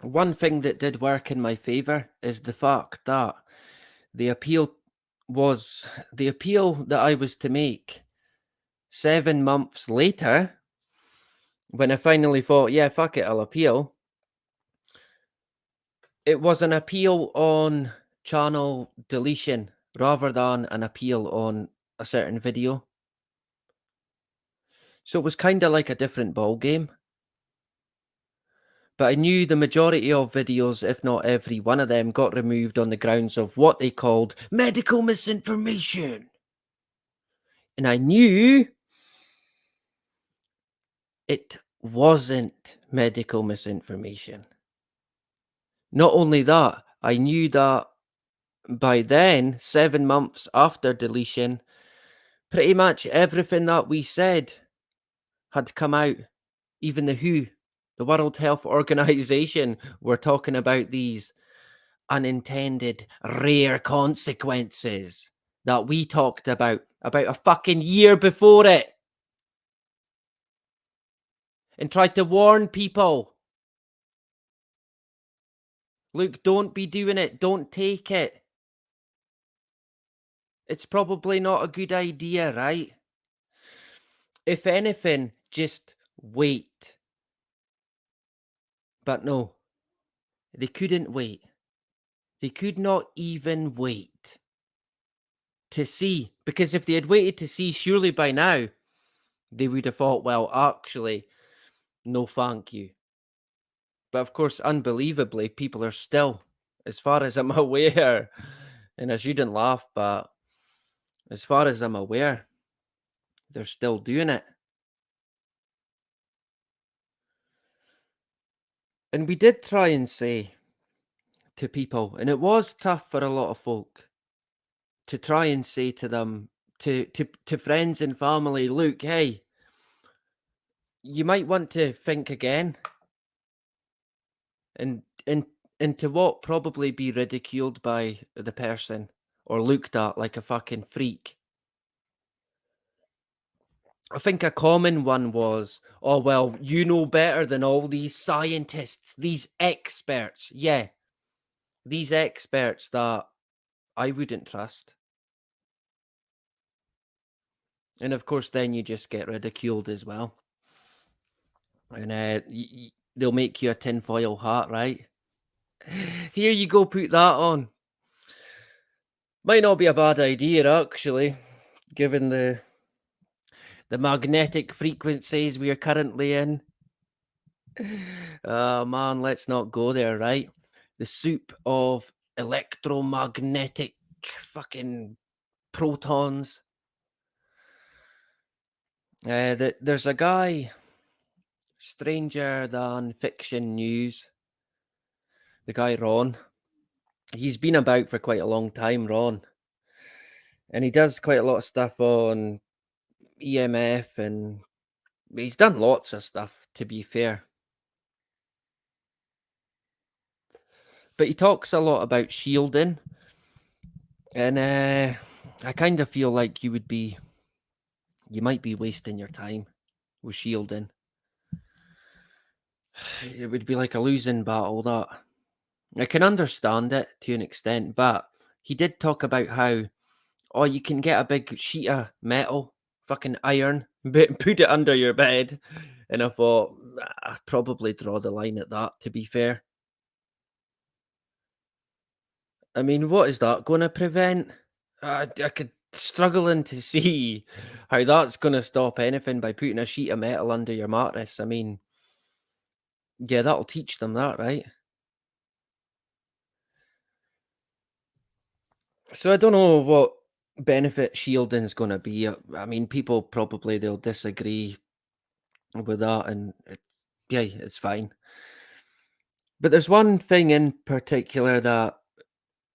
one thing that did work in my favor is the fact that the appeal the appeal that I was to make 7 months later, when I finally thought, yeah, fuck it, I'll appeal. It was an appeal on channel deletion rather than an appeal on a certain video. So it was kind of like a different ball game. But I knew the majority of videos, if not every one of them, got removed on the grounds of what they called medical misinformation. And I knew it wasn't medical misinformation. Not only that, I knew that by then, 7 months after deletion, pretty much everything that we said had come out. Even the WHO, the World Health Organization, were talking about these unintended rare consequences that we talked about a fucking year before it and tried to warn people. Look, don't be doing it. Don't take it. It's probably not a good idea, right? If anything, just wait. But no, they couldn't wait. They could not even wait to see. Because if they had waited to see, surely by now, they would have thought, well, actually, no thank you. But of course, unbelievably, people are still, as far as I'm aware, and I shouldn't laugh, but as far as I'm aware, they're still doing it. And we did try and say to people, and it was tough for a lot of folk to try and say to them, to friends and family, look, hey, you might want to think again, and and to what probably be ridiculed by the person or looked at like a fucking freak. I think a common one was, oh, well, you know better than all these scientists, these experts. Yeah, these experts that I wouldn't trust. And of course, then you just get ridiculed as well. And they'll make you a tinfoil hat, right? Here you go, put that on. Might not be a bad idea, actually, given the magnetic frequencies we are currently in. Oh man, let's not go there, right? The soup of electromagnetic fucking protons. There's a guy, stranger than fiction news, the guy Ron. He's been about for quite a long time, Ron. And he does quite a lot of stuff on EMF and he's done lots of stuff, to be fair. But he talks a lot about shielding. And I kind of feel like you might be wasting your time with shielding. It would be like a losing battle, that. I can understand it to an extent, but he did talk about how, oh, you can get a big sheet of metal, fucking iron, but put it under your bed. And I thought, I'd probably draw the line at that, to be fair. I mean, what is that going to prevent? I could struggling to see how that's going to stop anything by putting a sheet of metal under your mattress. I mean, yeah, that'll teach them that, right? So I don't know what benefit shielding's going to be. I mean, people probably they'll disagree with that, and yeah, it's fine. But there's one thing in particular that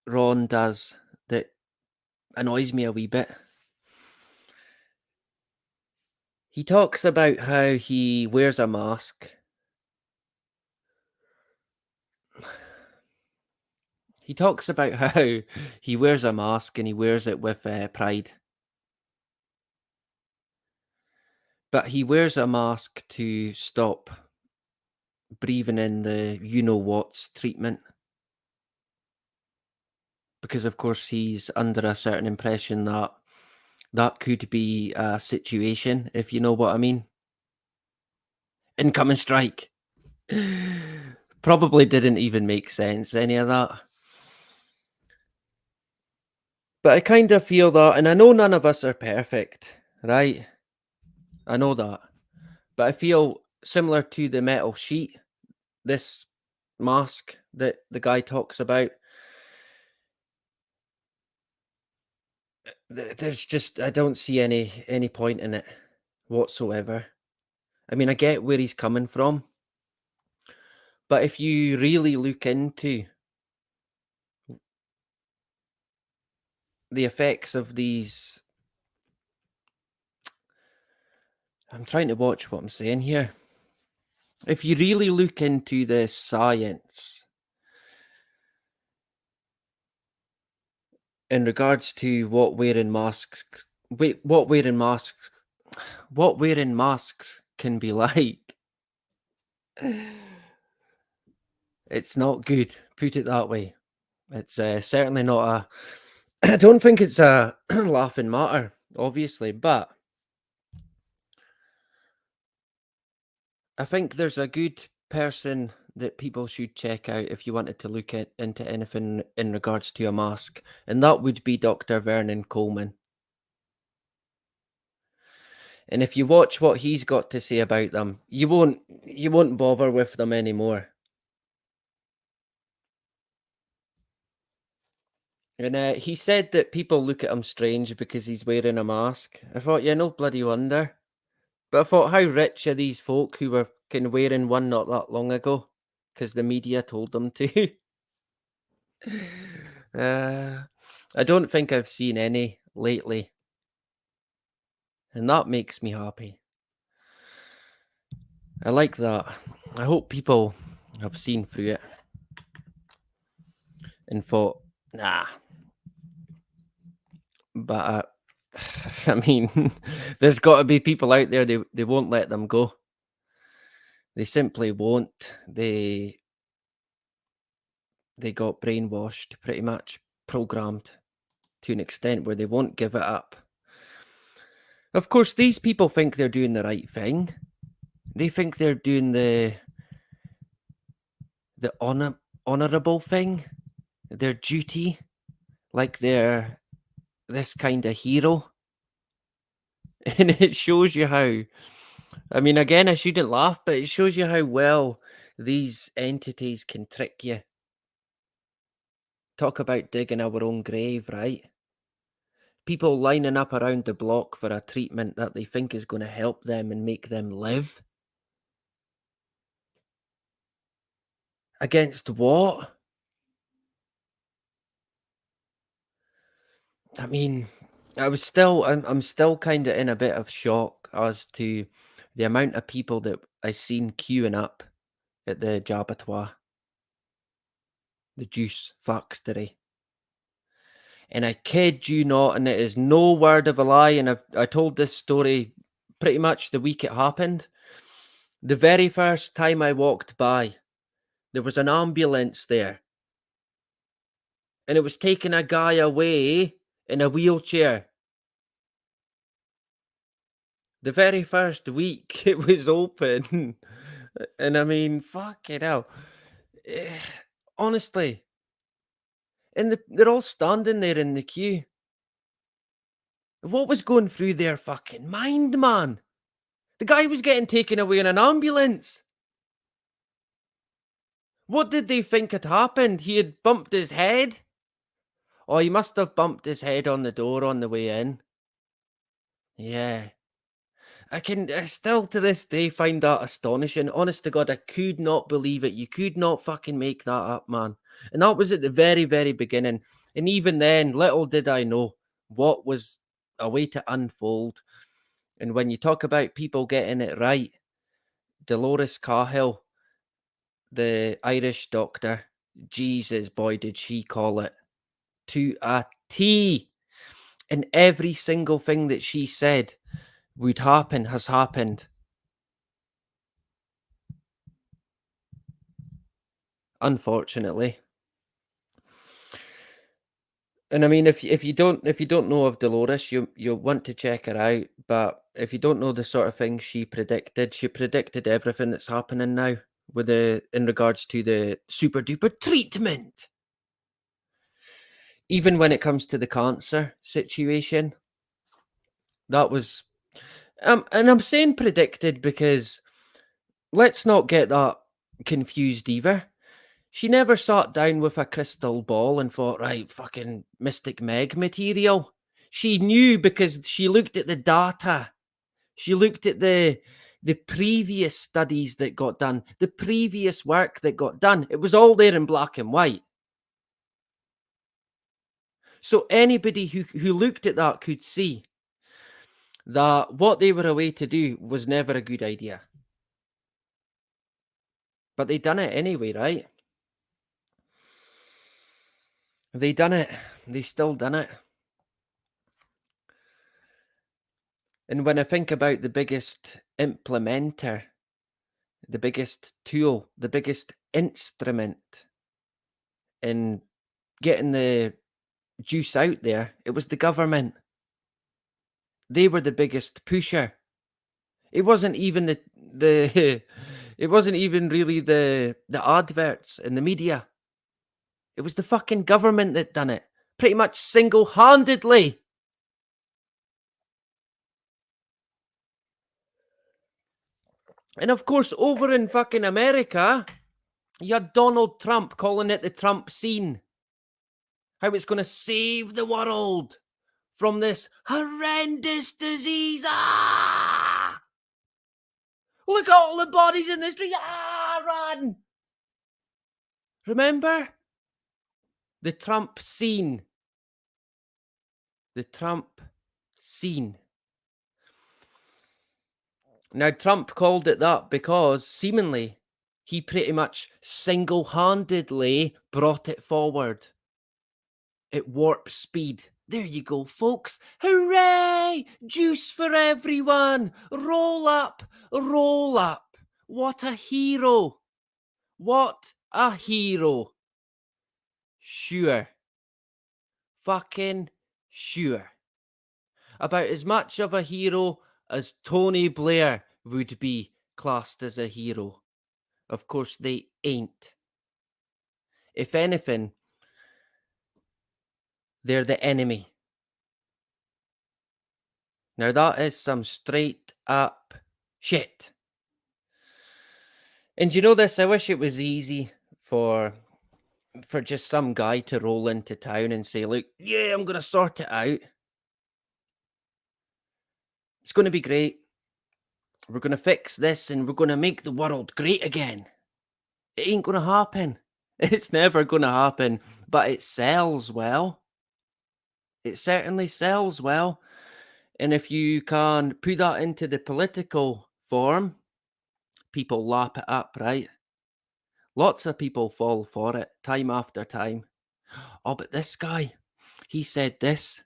Ron does that annoys me a wee bit. He talks about how he wears a mask. He talks about how he wears a mask and he wears it with pride. But he wears a mask to stop breathing in the you know what's treatment. Because, of course, he's under a certain impression that that could be a situation, if you know what I mean. Incoming strike. Probably didn't even make sense, any of that. But I kind of feel that, and I know none of us are perfect, right? I know that. But I feel similar to the metal sheet, this mask that the guy talks about, there's just, I don't see any point in it whatsoever. I mean, I get where he's coming from, but if you really look into the effects of these I'm trying to watch what I'm saying here. If you really look into the science in regards to what wearing masks can be like, it's not good. Put it that way. It's certainly not a. I don't think it's a laughing matter, obviously, but I think there's a good person that people should check out if you wanted to look into anything in regards to a mask, and that would be Dr. Vernon Coleman. And if you watch what he's got to say about them, you won't bother with them anymore. And he said that people look at him strange because he's wearing a mask. I thought, yeah, no bloody wonder. But I thought, how rich are these folk who were wearing one not that long ago? Because the media told them to. uh, I don't think I've seen any lately, and that makes me happy. I like that. I hope people have seen through it and thought, nah. But I mean, there's got to be people out there, they won't let them go. They simply won't. They got brainwashed, pretty much programmed to an extent where they won't give it up. Of course, these people think they're doing the right thing. They think they're doing the honorable thing, their duty, like they're this kind of hero. And it shows you how, I mean, again, I shouldn't laugh, but it shows you how well these entities can trick you. Talk about digging our own grave, right? People lining up around the block for a treatment that they think is going to help them and make them live. Against what? I mean, I'm still kind of in a bit of shock as to the amount of people that I seen queuing up at the Jabatoir, the juice factory. And I kid you not, and it is no word of a lie, and I told this story pretty much the week it happened. The very first time I walked by, there was an ambulance there, and it was taking a guy away in a wheelchair. The very first week it was open. And I mean, fucking hell. Eh, honestly, they're all standing there in the queue. What was going through their fucking mind, man? The guy was getting taken away in an ambulance. What did they think had happened? He had bumped his head? Oh, he must have bumped his head on the door on the way in. Yeah. I still to this day find that astonishing. Honest to God, I could not believe it. You could not fucking make that up, man. And that was at the very, very beginning. And even then, little did I know what was a way to unfold. And when you talk about people getting it right, Dolores Cahill, the Irish doctor, Jesus, boy, did she call it to a T. And every single thing that she said would happen has happened. Unfortunately. And I mean, if you don't know of Dolores, you'll want to check her out. But if you don't know the sort of things she predicted everything that's happening now with the in regards to the super duper treatment. Even when it comes to the cancer situation, that was and I'm saying predicted because let's not get that confused either. She never sat down with a crystal ball and thought, right, fucking Mystic Meg material. She knew because she looked at the data. She looked at the previous studies that got done, the previous work that got done. It was all there in black and white. So anybody who looked at that could see that what they were away to do was never a good idea. But they done it anyway, right? They done it. They still done it. And when I think about the biggest implementer, the biggest tool, the biggest instrument in getting the juice out there, it was the government. They were the biggest pusher. It wasn't even the it wasn't even really the adverts in the media. It was the fucking government that done it. Pretty much single-handedly. And of course, over in fucking America, you had Donald Trump calling it the Trump scene. How it's going to save the world from this horrendous disease. Ah! Look at all the bodies in the street. Ah, run! Remember? The Trump scene. The Trump scene. Now, Trump called it that because, seemingly, he pretty much single-handedly brought it forward at warp speed. There you go, folks. Hooray! Juice for everyone. Roll up, roll up. What a hero. What a hero. Sure. Fucking sure. About as much of a hero as Tony Blair would be classed as a hero. Of course, they ain't. If anything, they're the enemy. Now that is some straight up shit. And you know this, I wish it was easy for just some guy to roll into town and say, look, yeah, I'm gonna sort it out. It's gonna be great. We're gonna fix this and we're gonna make the world great again. It ain't gonna happen. It's never gonna happen, but it sells well. It certainly sells well. And if you can put that into the political form, people lap it up, right? Lots of people fall for it time after time. Oh, but this guy, he said this.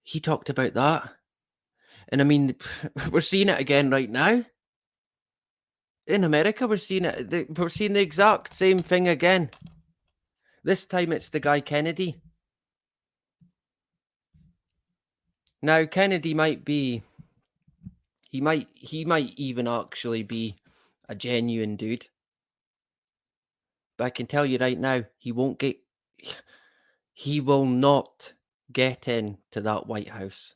He talked about that. And I mean, we're seeing it again right now. In America, we're seeing it. We're seeing the exact same thing again. This time it's the guy Kennedy. Now, Kennedy might be, he might even actually be a genuine dude. But I can tell you right now, he will not get into that White House.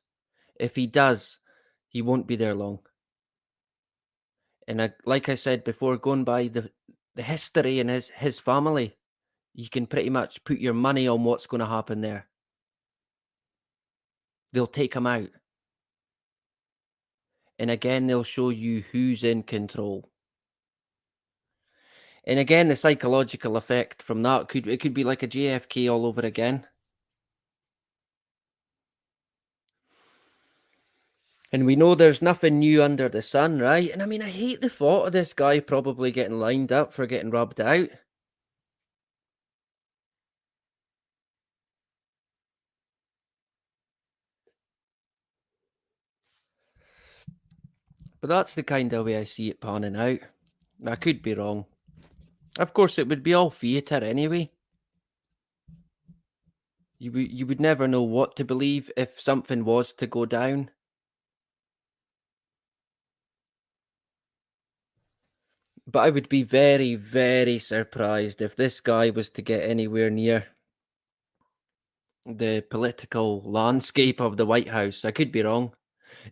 If he does, he won't be there long. And like I said before, going by the history and his family, you can pretty much put your money on what's going to happen there. They'll take him out. And again, they'll show you who's in control. And again, the psychological effect from that could be like a JFK all over again. And we know there's nothing new under the sun, right? And I mean, I hate the thought of this guy probably getting lined up for getting rubbed out. But that's the kind of way I see it panning out. I could be wrong. Of course, it would be all theatre anyway. You would never know what to believe if something was to go down. But I would be very, very surprised if this guy was to get anywhere near the political landscape of the White House. I could be wrong.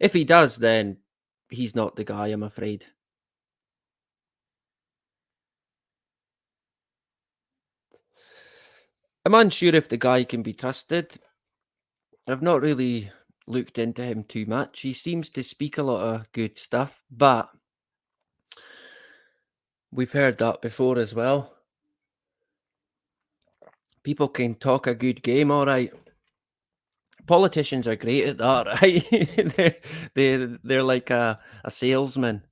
If he does, then he's not the guy, I'm afraid. I'm unsure if the guy can be trusted. I've not really looked into him too much. He seems to speak a lot of good stuff, but we've heard that before as well. People can talk a good game, all right, Politicians are great at that, right? They're like a salesman.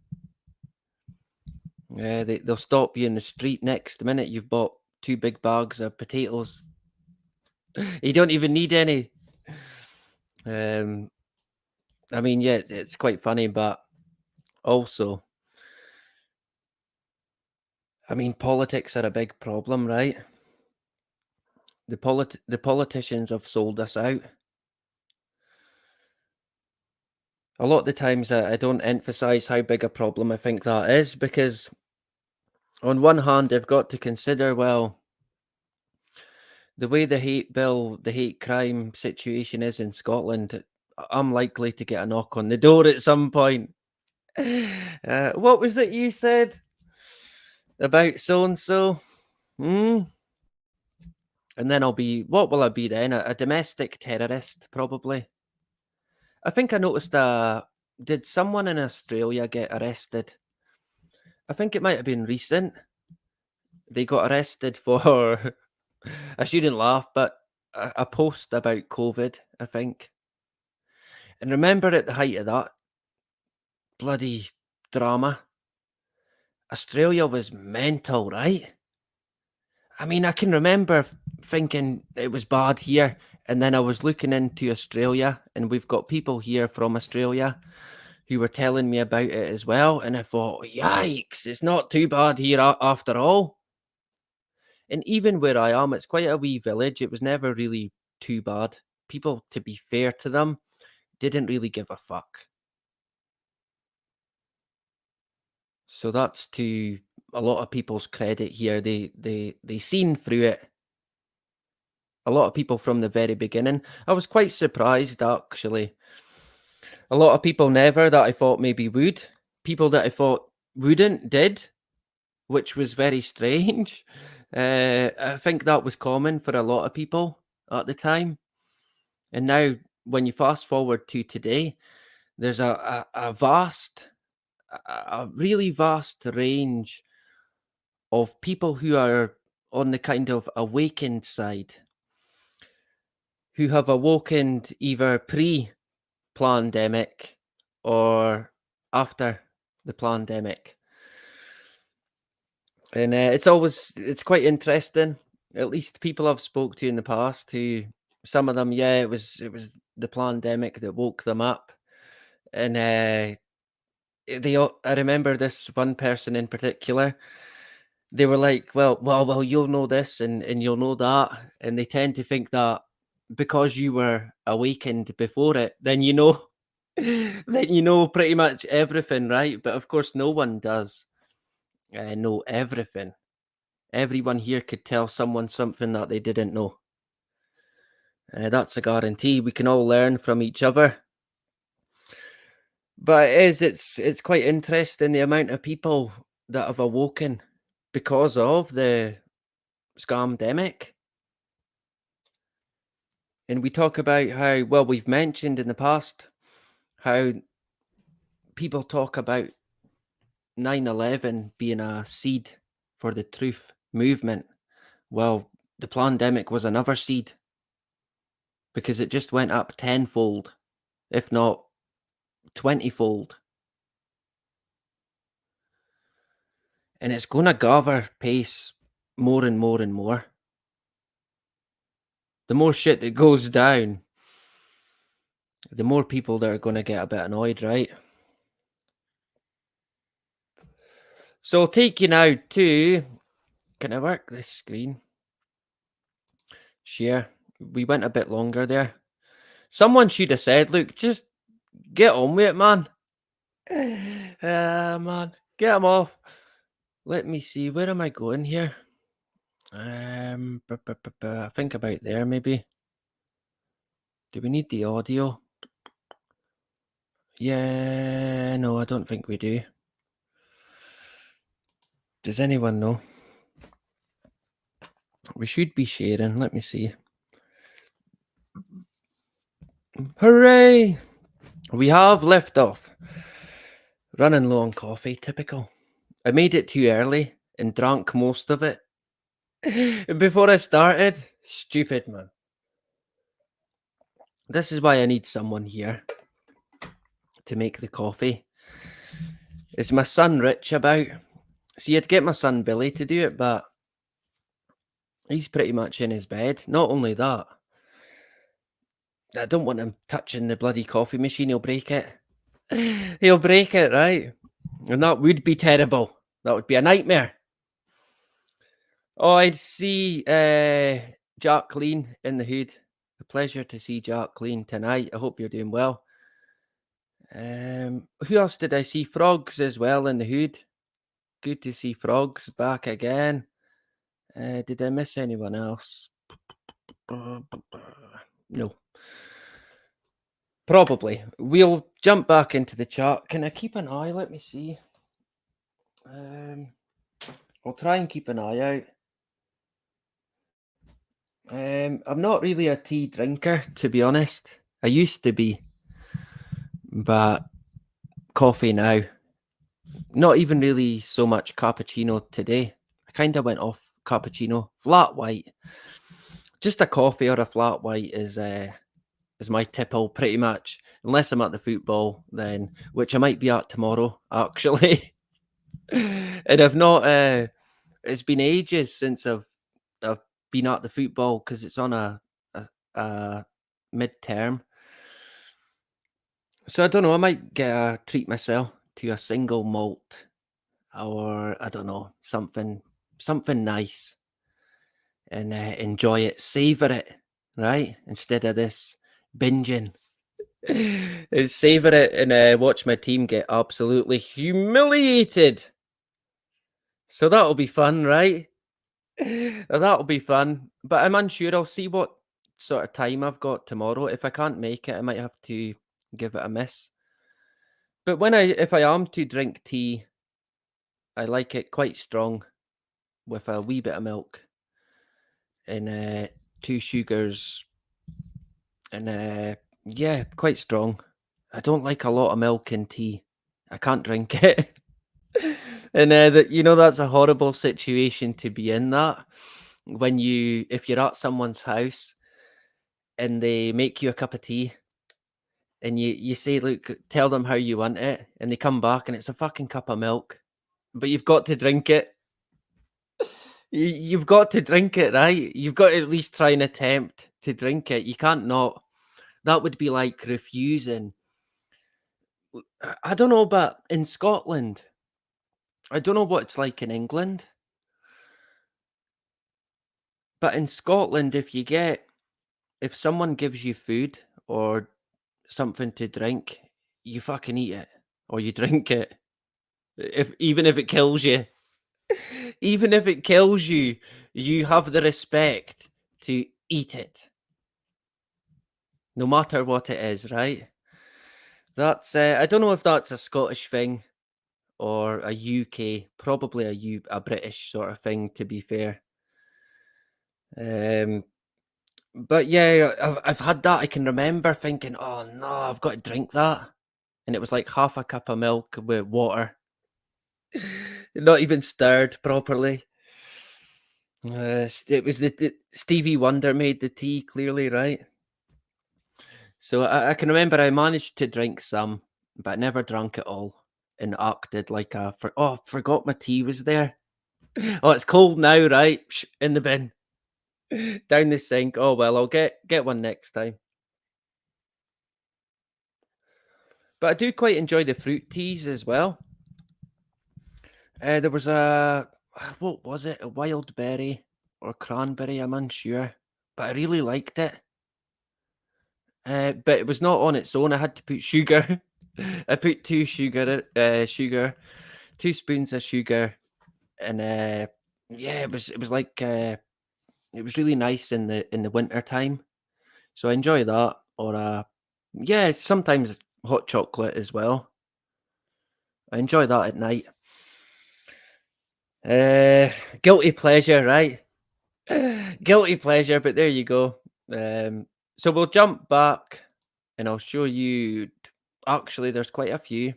Yeah, they'll stop you in the street next minute you've bought 2 big bags of potatoes. You don't even need any. Um, I mean, yeah, it's quite funny, but also, I mean, politics are a big problem, right? The politicians have sold us out. A lot of the times I don't emphasize how big a problem I think that is because on one hand, I've got to consider, well, the way the hate crime situation is in Scotland, I'm likely to get a knock on the door at some point. What was it you said about so and so? Hmm. And then what will I be then? A domestic terrorist, probably. I think I noticed, did someone in Australia get arrested? I think it might have been recent. They got arrested for, I shouldn't laugh, but a post about COVID, I think. And remember at the height of that bloody drama, Australia was mental, right? I mean, I can remember thinking it was bad here, and then I was looking into Australia, and we've got people here from Australia who were telling me about it as well, and I thought, yikes, it's not too bad here after all. And even where I am, it's quite a wee village. It was never really too bad. People, to be fair to them, didn't really give a fuck. So that's to a lot of people's credit here. They seen through it. A lot of people from the very beginning. I was quite surprised actually. A lot of people never that I thought maybe would. People that I thought wouldn't did, which was very strange. I think that was common for a lot of people at the time. And now, when you fast forward to today, there's a vast, a really vast range of people who are on the kind of awakened side, who have awakened either pre-pandemic or after the pandemic. And it's quite interesting. At least people I've spoke to in the past who some of them, yeah, it was the pandemic that woke them up. And I remember this one person in particular. They were like, well, you'll know this and you'll know that, and they tend to think that because you were awakened before it, then you know, then you know pretty much everything, right? But of course, no one does know everything. Everyone here could tell someone something that they didn't know. That's a guarantee. We can all learn from each other. But it's quite interesting the amount of people that have awoken because of the scamdemic. And we talk about how, well, we've mentioned in the past how people talk about 9/11 being a seed for the truth movement. Well, the pandemic was another seed because it just went up tenfold, if not 20-fold. And it's going to gather pace more and more and more. The more shit that goes down, the more people that are going to get a bit annoyed, right? So I'll take you now to. Can I work this screen? Share. We went a bit longer there. Someone should have said, look, just get on with it, man. Man, get them off. Let me see, where am I going here? Think about there, maybe. Do we need the audio? Yeah, no, I don't think we do. Does anyone know? We should be sharing. Let me see. Hooray! We have left off. Running low on coffee, typical. I made it too early and drank most of it before I started. Stupid, man. This is why I need someone here to make the coffee. Is my son Rich about? See, I'd get my son Billy to do it, but he's pretty much in his bed. Not only that, I don't want him touching the bloody coffee machine. He'll break it. He'll break it, right? And that would be terrible. That would be a nightmare. Oh, I'd see Jack Clean in the hood. A pleasure to see Jack Clean tonight. I hope you're doing well. Who else did I see? Frogs as well in the hood. Good to see Frogs back again. Did I miss anyone else? No. Probably. We'll jump back into the chat. Can I keep an eye? Let me see. I'll try and keep an eye out. I'm not really a tea drinker, to be honest. I used to be, but coffee now. Not even really so much cappuccino today. I kind of went off cappuccino. Flat white. Just a coffee or a flat white is my tipple pretty much. Unless I'm at the football, then which I might be at tomorrow, actually. And I've not. It's been ages since I've been at the football because it's on a mid-term. So I don't know. I might treat myself to a single malt, or I don't know, something nice, and enjoy it, savor it, right? Instead of this binging. Savor it and watch my team get absolutely humiliated. So that'll be fun, right? That'll be fun. But I'm unsure. I'll see what sort of time I've got tomorrow. If I can't make it, I might have to give it a miss. But if I am to drink tea, I like it quite strong with a wee bit of milk and 2 sugars and yeah, quite strong. I don't like a lot of milk in tea. I can't drink it. And that's a horrible situation to be in, that when if you're at someone's house and they make you a cup of tea and you say, look, tell them how you want it, and they come back and it's a fucking cup of milk, but you've got to drink it. You've got to drink it, right? You've got to at least try and attempt to drink it. You can't not. That would be like refusing. I don't know, but in Scotland, I don't know what it's like in England, but in Scotland, if someone gives you food or something to drink, you fucking eat it or you drink it. Even if it kills you, even if it kills you, you have the respect to eat it, no matter what it is, right? That's I don't know if that's a Scottish thing or a UK, probably a British sort of thing, to be fair. But yeah, I've had that. I can remember thinking, "Oh no, I've got to drink that," and it was like half a cup of milk with water, not even stirred properly. It was the Stevie Wonder made the tea, clearly, right? So I can remember I managed to drink some, but I never drank it all and acted like forgot my tea was there. Oh, it's cold now, right? Psh, in the bin, down the sink. Oh well, I'll get one next time. But I do quite enjoy the fruit teas as well. There was what was it? A wild berry or cranberry? I'm unsure, but I really liked it. But it was not on its own. I had to put sugar. I put sugar, 2 spoons of sugar, and yeah, it was like it was really nice in the winter time. So I enjoy that. Or yeah, sometimes hot chocolate as well. I enjoy that at night. Uh, Guilty pleasure, right? Guilty pleasure, but there you go. So we'll jump back and I'll show you. Actually, there's quite a few.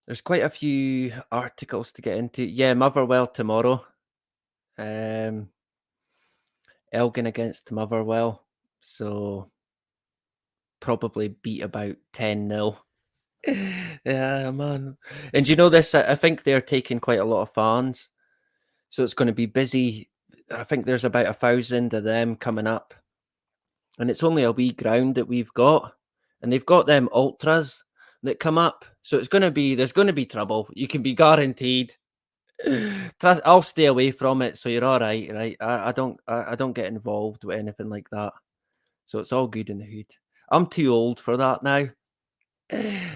There's quite a few articles to get into. Yeah, Motherwell tomorrow. Um, Elgin against Motherwell. So probably beat about 10-0. Yeah, man. And you know this? I think they're taking quite a lot of fans, so it's going to be busy. I think there's about 1,000 of them coming up, and it's only a wee ground that we've got, and they've got them ultras that come up, so there's going to be trouble. You can be guaranteed. Trust, I'll stay away from it, so you're all right, right? I don't get involved with anything like that, so it's all good in the hood. I'm too old for that now.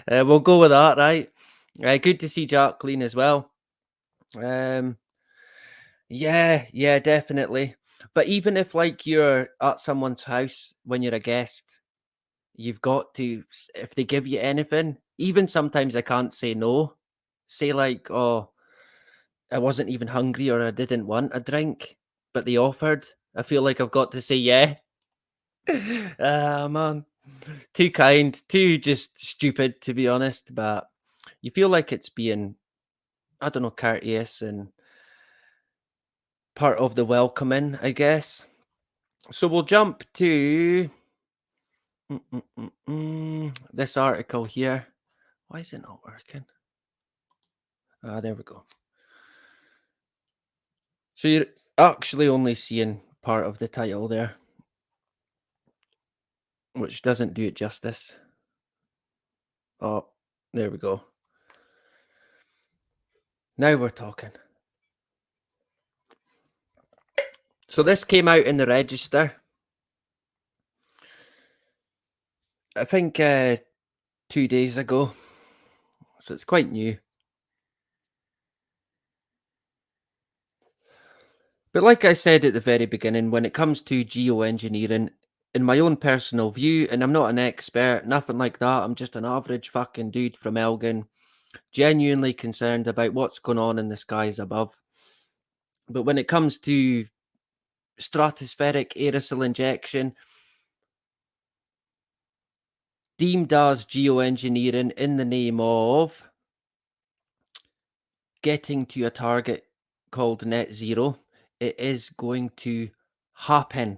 We'll go with that, right? Good to see Jacqueline as well. Um, yeah, definitely. But even if like you're at someone's house when you're a guest, you've got to if they give you anything, even sometimes I can't say no. Say like, oh, I wasn't even hungry or I didn't want a drink, but they offered. I feel like I've got to say yeah. Ah, man. Too kind, too just stupid, to be honest. But you feel like it's being, I don't know, courteous and part of the welcoming, I guess. So we'll jump to this article here. Why is it not working? Ah, there we go. So you're actually only seeing part of the title there, which doesn't do it justice. Oh, there we go. Now we're talking. So this came out in the Register. I think 2 days ago. So it's quite new. But like I said at the very beginning, when it comes to geoengineering, in my own personal view, and I'm not an expert, nothing like that, I'm just an average fucking dude from Elgin, genuinely concerned about what's going on in the skies above. But when it comes to stratospheric aerosol injection, deemed as geoengineering in the name of getting to a target called net zero, it is going to happen.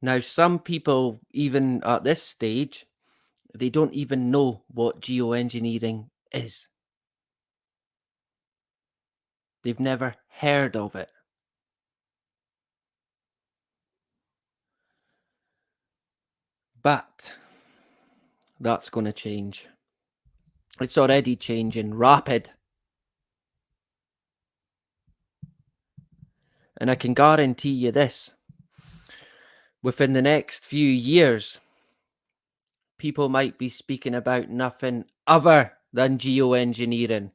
Now, some people, even at this stage, they don't even know what geoengineering is. They've never heard of it. But that's going to change. It's already changing rapid. And I can guarantee you this, within the next few years, people might be speaking about nothing other than geoengineering.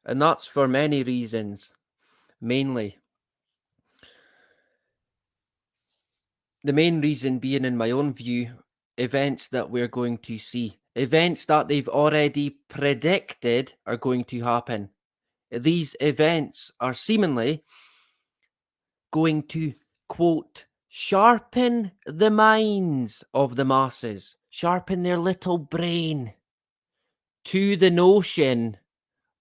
And that's for many reasons. Mainly, the main reason being, in my own view, events that we're going to see, events that they've already predicted are going to happen. These events are seemingly going to, quote, sharpen the minds of the masses, sharpen their little brain to the notion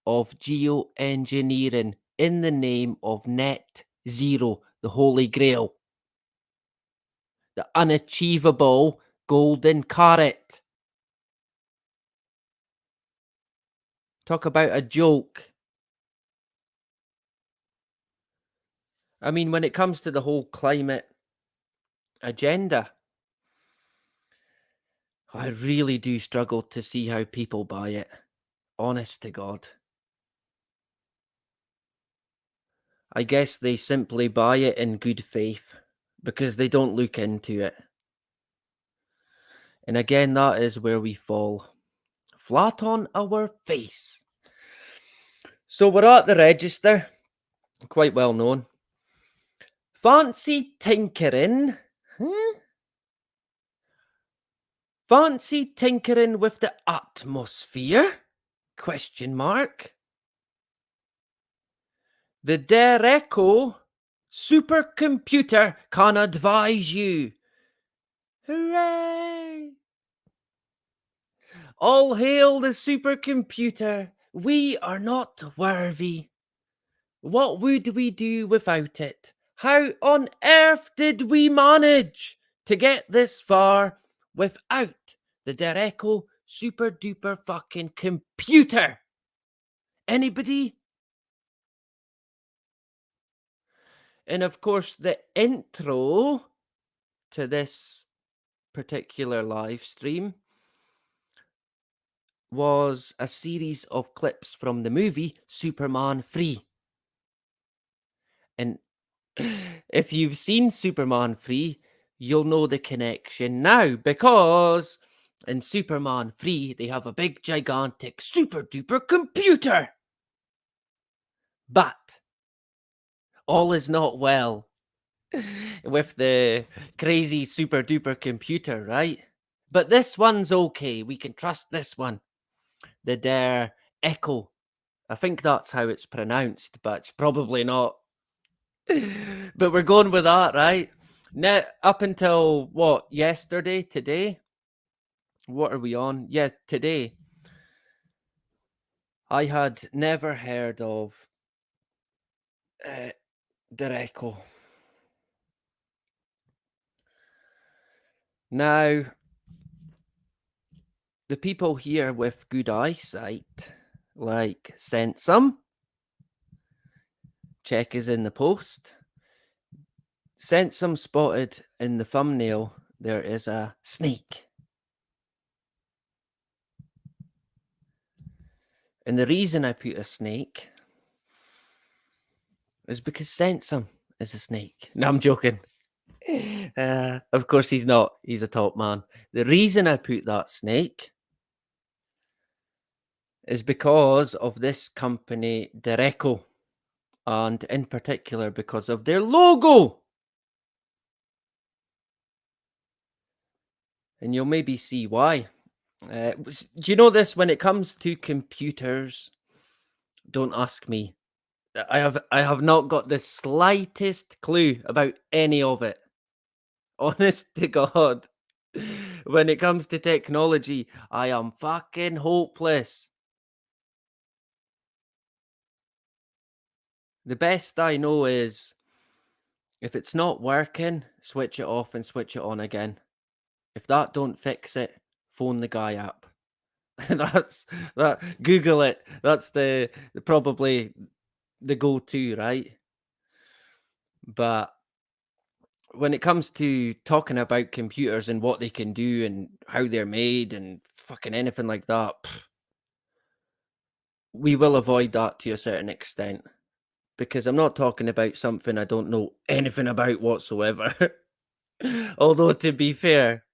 of geoengineering in the name of net zero, the holy grail, the unachievable golden carrot. Talk about a joke. I mean, when it comes to the whole climate agenda, I really do struggle to see how people buy it. Honest to God. I guess they simply buy it in good faith because they don't look into it. And again, that is where we fall flat on our face. So we're at the Register, quite well known. Fancy tinkering? Huh? Fancy tinkering with the atmosphere? Question mark. The Dereco supercomputer can advise you. Hooray! All hail the supercomputer. We are not worthy. What would we do without it? How on earth did we manage to get this far without the Dereco super duper fucking computer? Anybody? And of course, the intro to this particular live stream was a series of clips from the movie Superman 3. And if you've seen Superman 3, you'll know the connection now because in Superman 3, they have a big, gigantic, super duper computer. But all is not well with the crazy super duper computer, right? But this one's okay. We can trust this one. The Der Echo. I think that's how it's pronounced, but it's probably not. But we're going with that, right? Now, up until what? Yesterday? Today? What are we on? Yeah, today. I had never heard of Der Echo. Now, the people here with good eyesight, like, sent some. Check is in the post. Sent some spotted in the thumbnail. There is a snake. And the reason I put a snake is because Sensum is a snake. No, I'm joking. Of course he's not. He's a top man. The reason I put that snake is because of this company, Dereco, and in particular because of their logo. And you'll maybe see why. Do you know this? When it comes to computers, don't ask me. I have not got the slightest clue about any of it. Honest to God. When it comes to technology, I am fucking hopeless. The best I know is if it's not working, switch it off and switch it on again. If that don't fix it, phone the guy up. That's that. Google it. That's the probably the go-to, right? But when it comes to talking about computers and what they can do and how they're made and fucking anything like that, we will avoid that to a certain extent because I'm not talking about something I don't know anything about whatsoever. Although to be fair,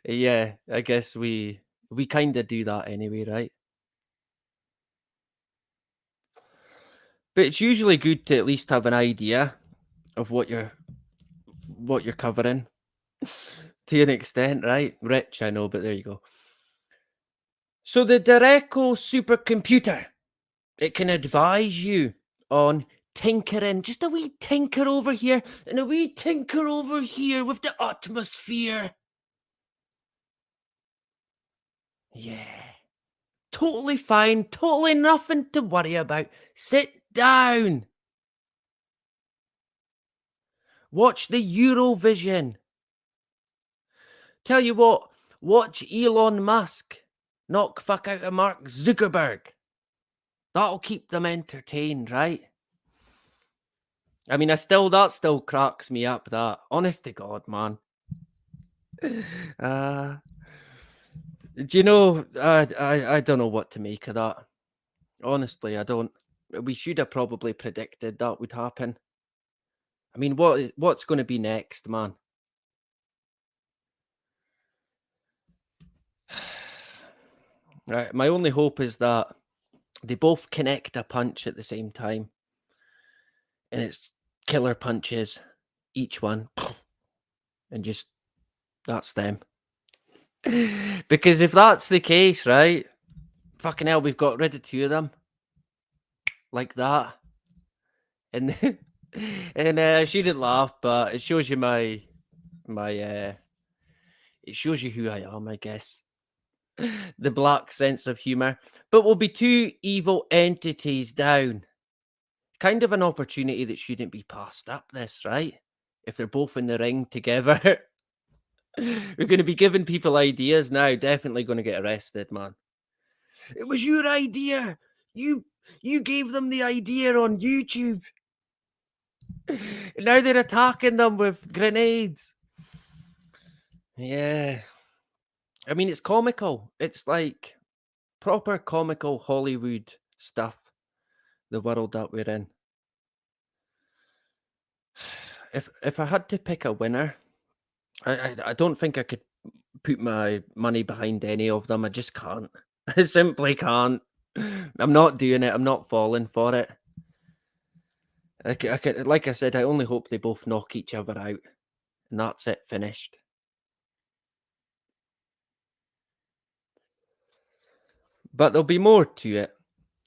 yeah, I guess we kind of do that anyway, right? But it's usually good to at least have an idea of what you're covering to an extent, right? Rich, I know, but there you go. So the Dereco supercomputer, it can advise you on tinkering, just a wee tinker over here and a wee tinker over here with the atmosphere. Yeah. Totally fine, totally nothing to worry about. Sit down. Watch the Eurovision. Tell you what, watch Elon Musk knock fuck out of Mark Zuckerberg. That'll keep them entertained, right? I mean, that still cracks me up, that. Honest to God, man. Uh, do you know, I don't know what to make of that. Honestly, I don't. We should have probably predicted that would happen. I mean, what's going to be next, man? Right, my only hope is that they both connect a punch at the same time, and it's killer punches, each one, and just that's them. Because if that's the case, right? Fucking hell, we've got rid of two of them like that, and and she didn't laugh, but it shows you my it shows you who I am, I guess. The black sense of humor. But we'll be two evil entities down. kind of an opportunity that shouldn't be passed up, this, right? If they're both in the ring together. We're gonna be giving people ideas now, definitely gonna get arrested, man. It was your idea! You you gave them the idea on YouTube. Now they're attacking them with grenades. Yeah. I mean, it's comical. It's like proper comical Hollywood stuff, the world that we're in. If I had to pick a winner, I don't think I could put my money behind any of them. I just can't. I simply can't. I'm not doing it. I'm not falling for it. Like I said, I only hope they both knock each other out, and that's it, finished. But there'll be more to it.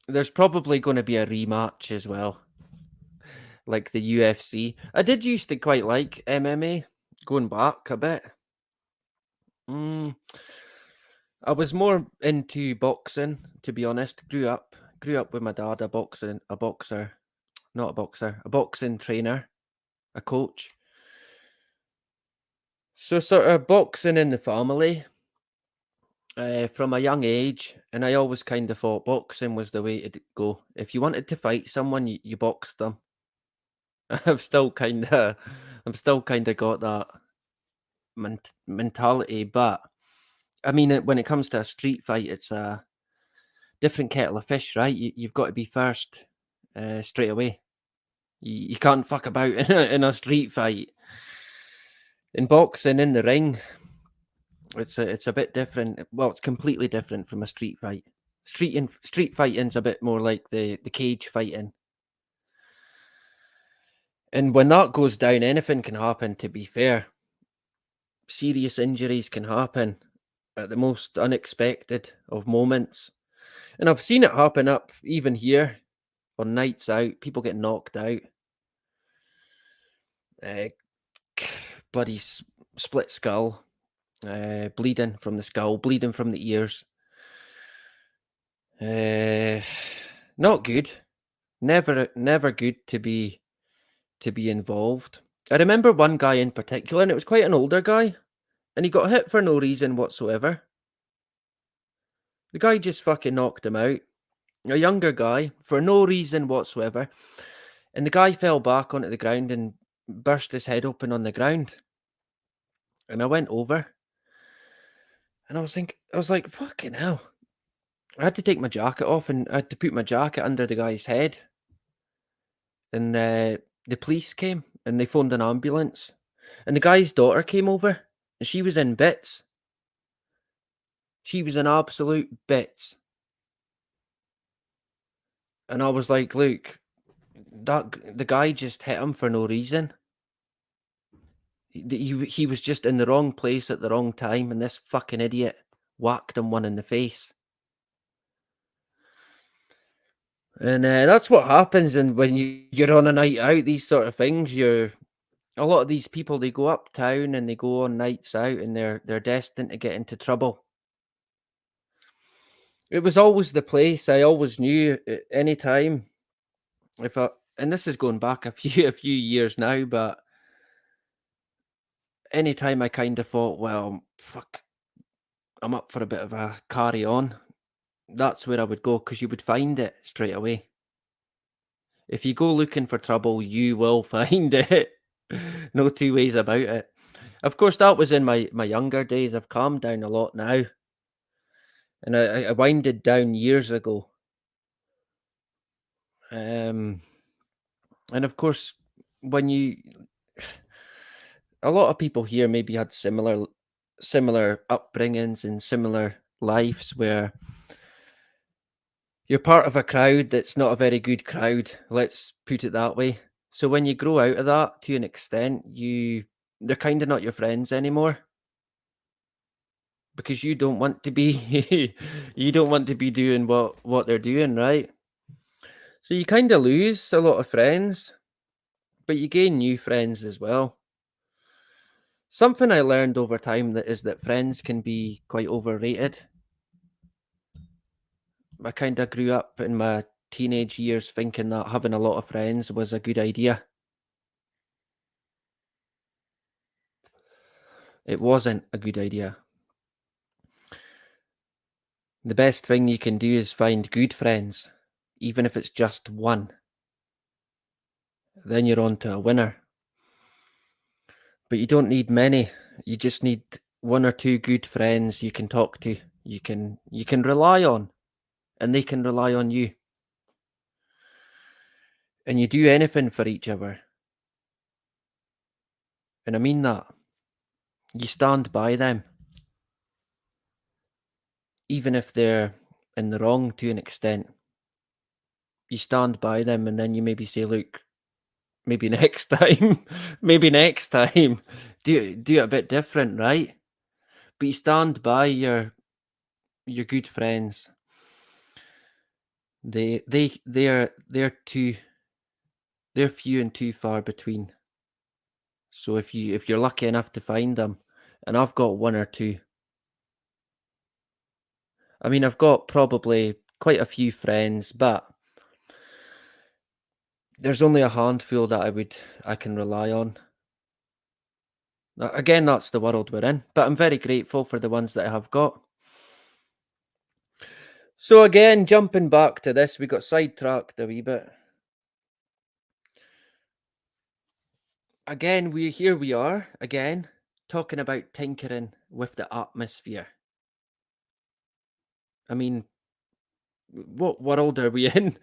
There's probably going to be a rematch as well, like the UFC. I did used to quite like MMA, going back a bit. Mm, I was more into boxing, to be honest. Grew up with my dad, a boxer, not a boxer, a boxing trainer, a coach. So sort of boxing in the family from a young age, and I always kind of thought boxing was the way to go. If you wanted to fight someone, you boxed them. I've still kind of, I'm still kind of got that mentality, but I mean, when it comes to a street fight, it's a different kettle of fish, right? You've got to be first straight away. You can't fuck about in a street fight. In boxing, in the ring, it's a bit different. Well, it's completely different from a street fight. Street fighting's a bit more like the cage fighting. And when that goes down, anything can happen, to be fair. Serious injuries can happen at the most unexpected of moments. And I've seen it happen up even here on nights out. People get knocked out. Uh, bloody split skull, bleeding from the skull, bleeding from the ears. Uh, not good. Never good to be involved. I remember one guy in particular, and it was quite an older guy, and he got hit for no reason whatsoever. The guy just fucking knocked him out. A younger guy for no reason whatsoever, and the guy fell back onto the ground and burst his head open on the ground. And I went over, and I was like, fucking hell. I had to take my jacket off, and I had to put my jacket under the guy's head. And the police came, and they phoned an ambulance. And the guy's daughter came over, and she was in bits. She was in absolute bits. And I was like, look, the guy just hit him for no reason. He was just in the wrong place at the wrong time, and this fucking idiot whacked him one in the face. And that's what happens. And when you're on a night out, these sort of things, a lot of these people, they go uptown and they go on nights out, and they're destined to get into trouble. It was always the place. I always knew any time if I, and this is going back a few years now, but anytime I kind of thought, well, fuck, I'm up for a bit of a carry on, that's where I would go, because you would find it straight away. If you go looking for trouble, you will find it. No two ways about it. Of course, that was in my younger days. I've calmed down a lot now, and I winded down years ago. Um, and of course, when you, a lot of people here maybe had similar upbringings and similar lives where you're part of a crowd that's not a very good crowd, let's put it that way. So when you grow out of that to an extent, they're kind of not your friends anymore, because you don't want to be you don't want to be doing what they're doing, right? So you kind of lose a lot of friends, but you gain new friends as well. Something I learned over time that is that friends can be quite overrated. I kind of grew up in my teenage years thinking that having a lot of friends was a good idea. It wasn't a good idea. The best thing you can do is find good friends, even if it's just one. Then you're on to a winner. But you don't need many. You just need one or two good friends you can talk to. You can rely on, and they can rely on you. And you do anything for each other. And I mean that. You stand by them, even if they're in the wrong to an extent. You stand by them, and then you maybe say, "Look, maybe next time, maybe next time, do it a bit different, right?" But you stand by your good friends. They're few and too far between. So if you're lucky enough to find them, and I've got one or two. I mean, I've got probably quite a few friends, but there's only a handful that I can rely on. Again, that's the world we're in, but I'm very grateful for the ones that I have got. So again, jumping back to this, we got sidetracked a wee bit. Again, we are again talking about tinkering with the atmosphere. I mean, what world are we in?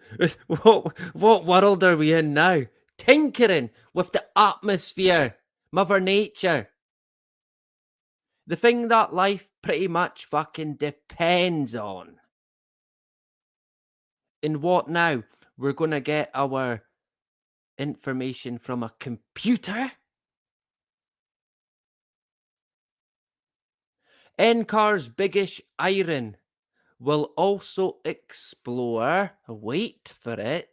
what world are we in now? Tinkering with the atmosphere, Mother Nature, the thing that life pretty much fucking depends on. In what now? We're gonna get our information from a computer? NCAR's Biggish Iron will also explore, wait for it,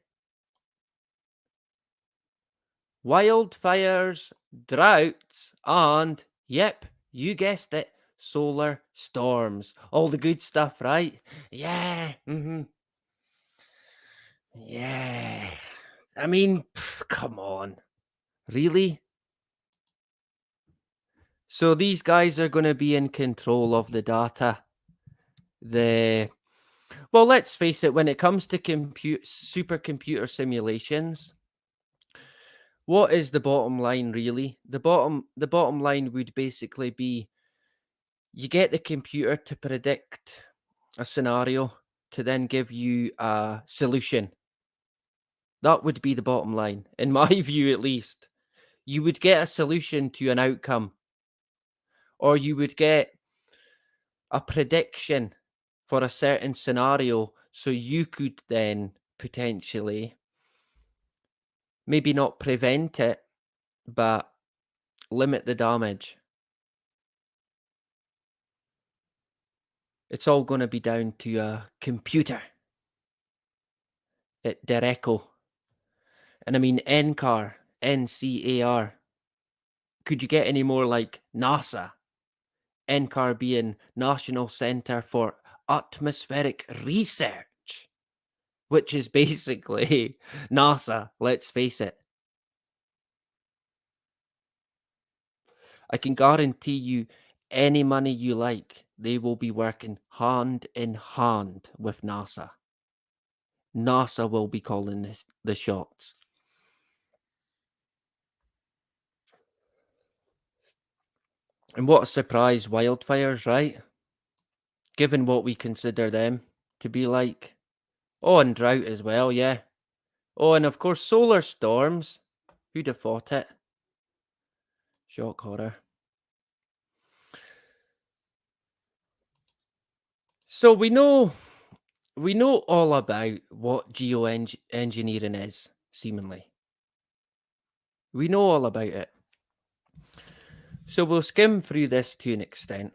wildfires, droughts, and, yep, you guessed it, solar storms. All the good stuff, right? Yeah, yeah. I mean, come on. Really? So these guys are going to be in control of the data. Well, let's face it, when it comes to supercomputer simulations, what is the bottom line really? The bottom line would basically be you get the computer to predict a scenario to then give you a solution. That would be the bottom line, in my view at least. You would get a solution to an outcome, or you would get a prediction for a certain scenario so you could then potentially maybe not prevent it, but limit the damage. It's all going to be down to a computer at Dereco. And I mean NCAR, NCAR. Could you get any more like NASA? NCAR being National Centre for Atmospheric Research, which is basically NASA, let's face it. I can guarantee you any money you like, they will be working hand in hand with NASA. NASA will be calling the shots. And what a surprise, wildfires, right? Given what we consider them to be like. Oh, and drought as well, yeah. Oh, and of course, solar storms. Who'd have thought it? Shock horror. So we know all about what geoengineering is, seemingly. We know all about it. So we'll skim through this to an extent.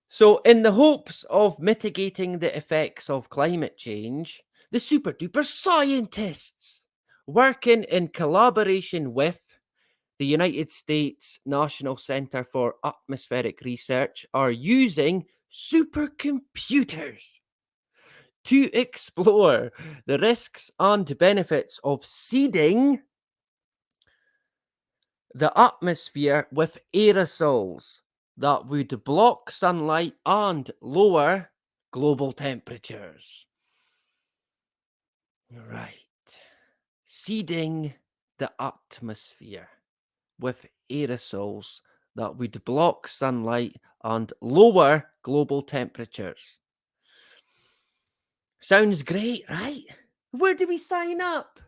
So, in the hopes of mitigating the effects of climate change, the super duper scientists, working in collaboration with the United States National Center for Atmospheric Research, are using supercomputers to explore the risks and benefits of seeding the atmosphere with aerosols that would block sunlight and lower global temperatures. Right. Seeding the atmosphere with aerosols that would block sunlight and lower global temperatures. Sounds great, right? Where do we sign up?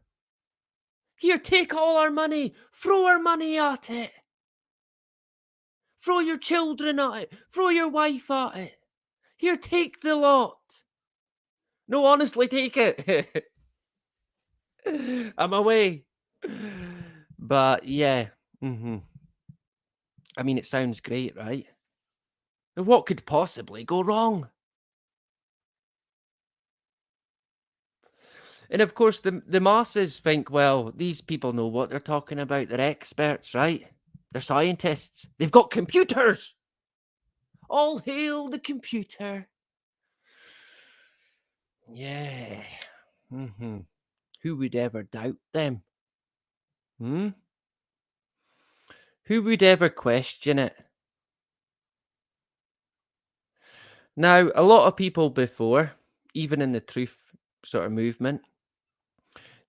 Here, take all our money, throw our money at it. Throw your children at it, throw your wife at it. Here, take the lot. No, honestly, take it. I'm away. But yeah, I mean, it sounds great, right? What could possibly go wrong? And of course, the masses think, well, these people know what they're talking about. They're experts, right? They're scientists. They've got computers. All hail the computer. Yeah. Who would ever doubt them? Hmm? Who would ever question it? Now, a lot of people before, even in the truth sort of movement,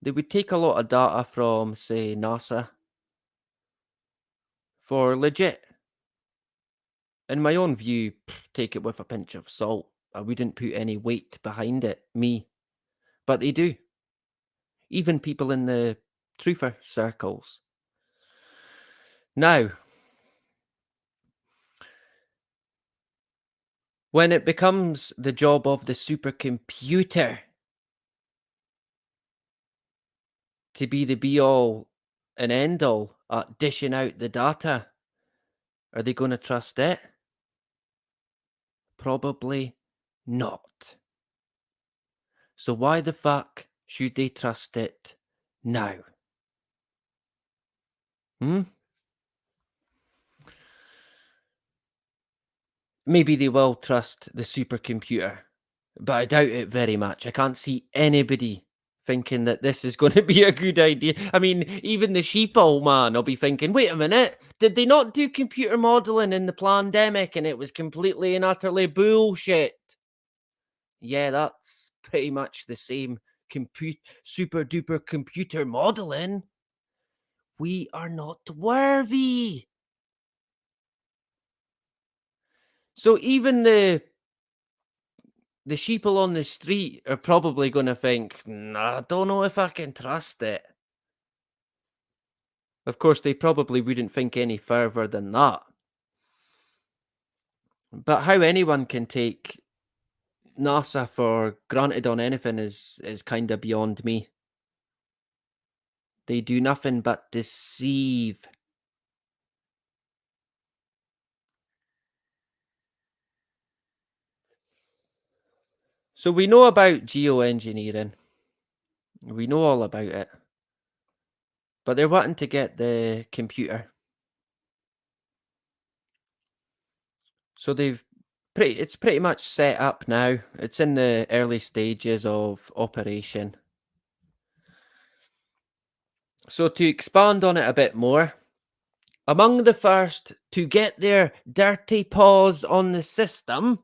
they would take a lot of data from, say, NASA for legit. In my own view, take it with a pinch of salt. I wouldn't put any weight behind it, me. But they do. Even people in the truther circles. Now, when it becomes the job of the supercomputer to be the be all and end all at dishing out the data, are they going to trust it? Probably not. So why the fuck should they trust it now? Maybe they will trust the supercomputer, but I doubt it very much. I can't see anybody thinking that this is going to be a good idea. I mean, even the sheeple man will be thinking, wait a minute, did they not do computer modeling in the pandemic and it was completely and utterly bullshit? Yeah, that's pretty much the same super duper computer modeling. We are not worthy. So even the sheeple on the street are probably going to think, nah, I don't know if I can trust it. Of course, they probably wouldn't think any further than that. But how anyone can take NASA for granted on anything is kind of beyond me. They do nothing but deceive. So we know about geoengineering. We know all about it. But they're wanting to get the computer. So it's pretty much set up now. It's in the early stages of operation. So to expand on it a bit more, among the first to get their dirty paws on the system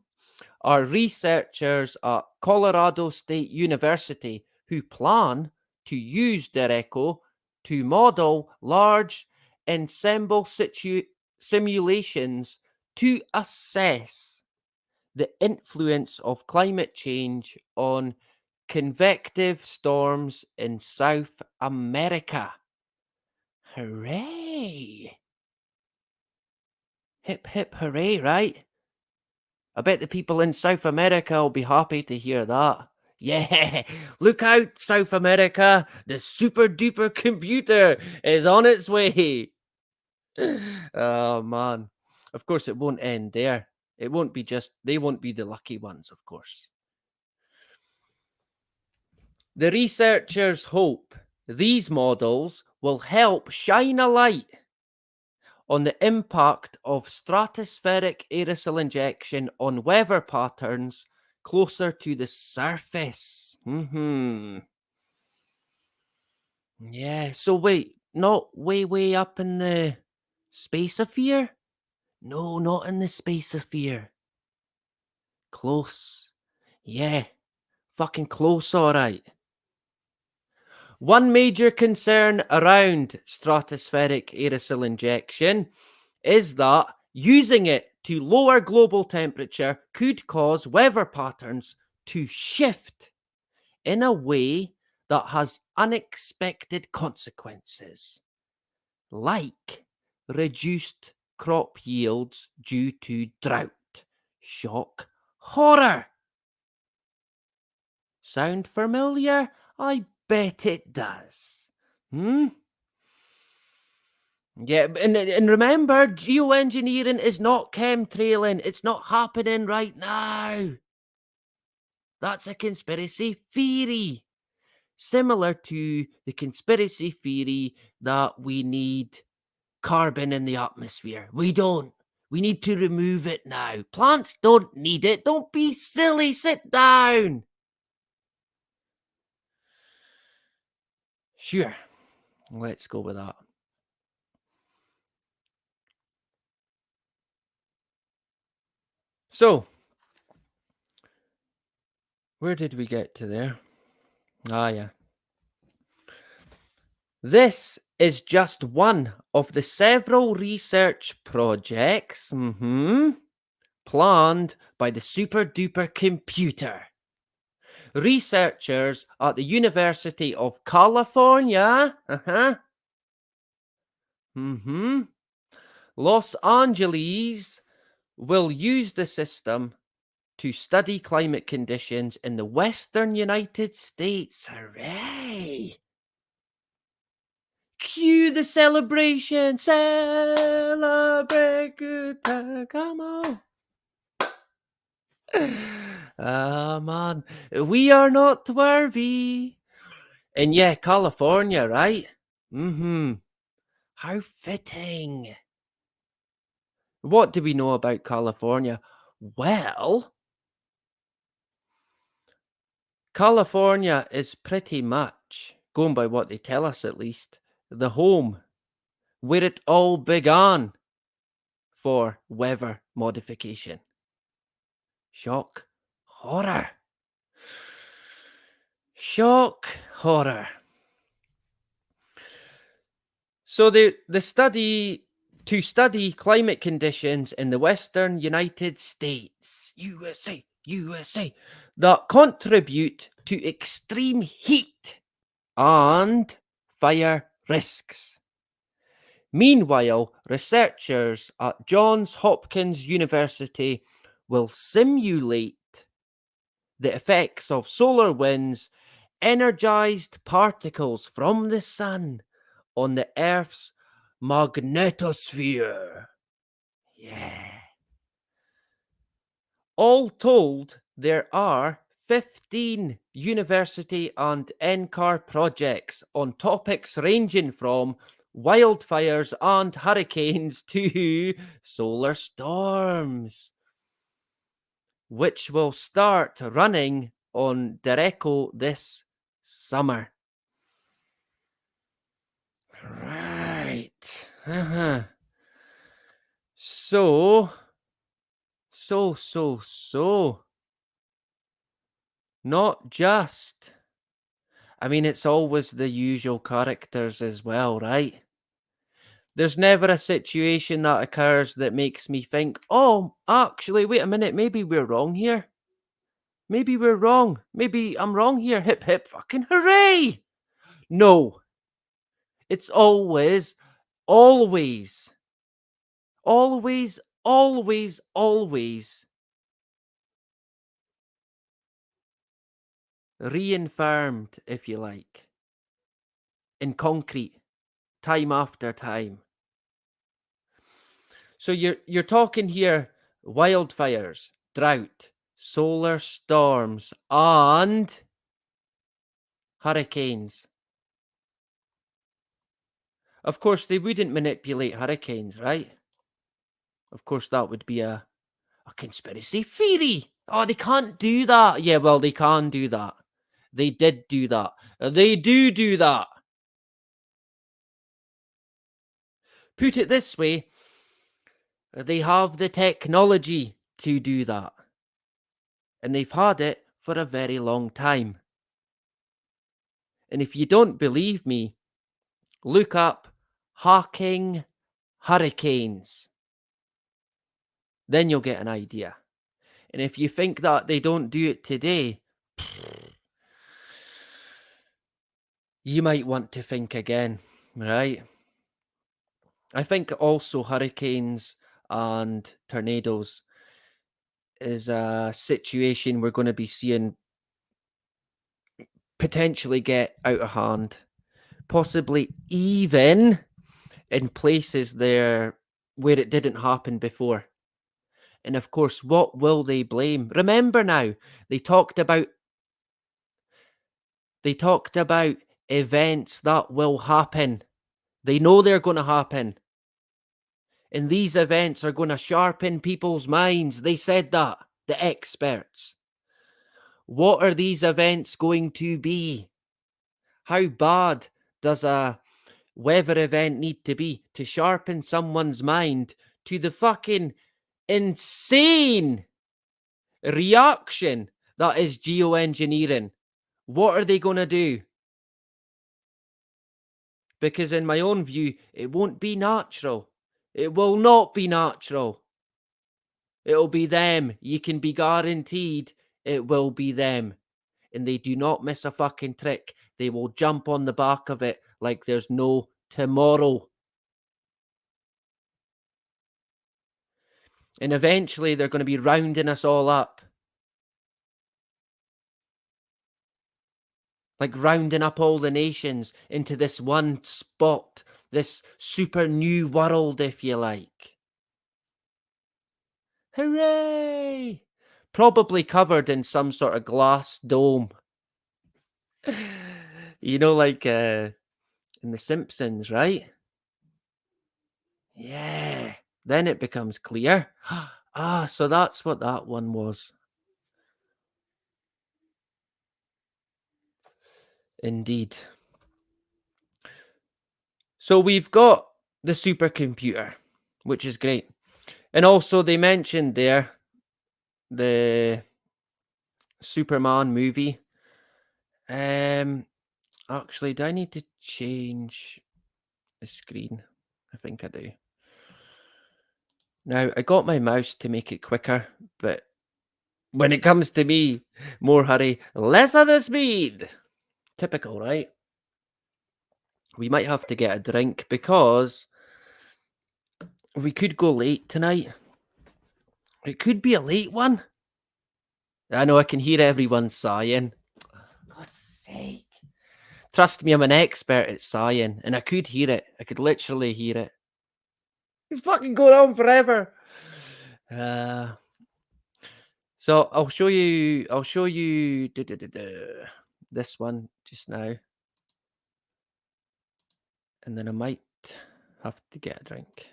are researchers at Colorado State University who plan to use their Echo to model large ensemble simulations to assess the influence of climate change on convective storms in South America. Hooray! Hip hip hooray, right? I bet the people in South America will be happy to hear that. Yeah, look out, South America. The super duper computer is on its way. Oh, man. Of course, it won't end there. It won't be they won't be the lucky ones, of course. The researchers hope these models will help shine a light on the impact of stratospheric aerosol injection on weather patterns closer to the surface. Yeah, so wait, not way up in the space-sphere? No, not in the space-sphere. Close. Yeah, fucking close, alright. One major concern around stratospheric aerosol injection is that using it to lower global temperature could cause weather patterns to shift in a way that has unexpected consequences, like reduced crop yields due to drought. Shock horror. Sound familiar? I bet it does. Hmm? Yeah, and remember, geoengineering is not chemtrailing. It's not happening right now. That's a conspiracy theory. Similar to the conspiracy theory that we need carbon in the atmosphere. We don't. We need to remove it now. Plants don't need it. Don't be silly. Sit down. Sure. Let's go with that. So, where did we get to there? Ah, yeah. This is just one of the several research projects planned by the super duper computer. Researchers at the University of California, Los Angeles, will use the system to study climate conditions in the western United States. Hooray! Cue the celebration! Celebrate good time! Come on! Ah, man. We are not worthy. And yeah, California, right? How fitting. What do we know about California? Well, California is pretty much, going by what they tell us at least, the home where it all began for weather modification. Shock horror. Shock horror. So the study to study climate conditions in the western United States, USA, that contribute to extreme heat and fire risks. Meanwhile, researchers at Johns Hopkins University will simulate the effects of solar winds, energized particles from the sun on the Earth's magnetosphere. Yeah. All told, there are 15 university and NCAR projects on topics ranging from wildfires and hurricanes to solar storms, which will start running on Derecho this summer. Right. So. Not just. I mean, it's always the usual characters as well, right? There's never a situation that occurs that makes me think, oh, actually, wait a minute, maybe we're wrong here. Maybe we're wrong. Maybe I'm wrong here. Hip, hip, fucking hooray! No. It's always, always, always, always, always reaffirmed, if you like, in concrete, time after time. So you're talking here wildfires, drought, solar storms, and hurricanes. Of course, they wouldn't manipulate hurricanes, right? Of course, that would be a conspiracy theory. Oh, they can't do that. Yeah, well, they can do that. They did do that. They do that. Put it this way, they have the technology to do that. And they've had it for a very long time. And if you don't believe me, look up hacking hurricanes. Then you'll get an idea. And if you think that they don't do it today, you might want to think again, right? I think also hurricanes and tornadoes is a situation we're going to be seeing potentially get out of hand, possibly even in places there where it didn't happen before. And of course, what will they blame? Remember now, they talked about events that will happen. They know they're going to happen. And these events are going to sharpen people's minds. They said that, the experts. What are these events going to be? How bad does a weather event need to be to sharpen someone's mind to the fucking insane reaction that is geoengineering? What are they going to do? Because in my own view, it won't be natural. It will not be natural. It'll be them. You can be guaranteed it will be them. And they do not miss a fucking trick. They will jump on the back of it like there's no tomorrow. And eventually they're going to be rounding us all up. Like rounding up all the nations into this one spot. This super new world, if you like. Hooray! Probably covered in some sort of glass dome. You know, like in The Simpsons, right? Yeah. Then it becomes clear. Ah, so that's what that one was. Indeed. So we've got the supercomputer, which is great. And also they mentioned there the Superman movie. Actually, do I need to change the screen? I think I do. Now, I got my mouse to make it quicker, but when it comes to me, more hurry, less of the speed. Typical, right? We might have to get a drink because we could go late tonight. It could be a late one. I know I can hear everyone sighing. God's sake. Trust me, I'm an expert at sighing, and I could hear it. I could literally hear it. It's fucking going on forever. So I'll show you this one just now. And then I might have to get a drink.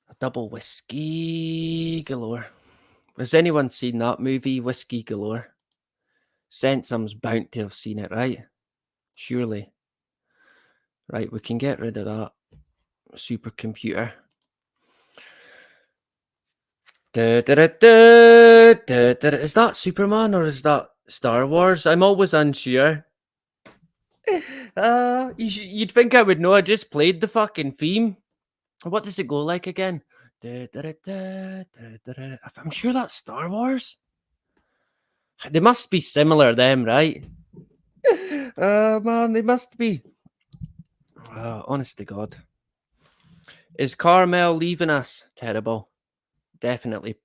A double whiskey galore. Has anyone seen that movie, Whiskey Galore? Sensem's bound to have seen it, right? Surely. Right, we can get rid of that supercomputer. Is that Superman or is that Star Wars? I'm always unsure. You'd think I would know. I just played the fucking theme. What does it go like again? I'm sure that's Star Wars. They must be similar, them, right? Man, they must be. Honest to God. Is Carmel leaving us? Terrible. Definitely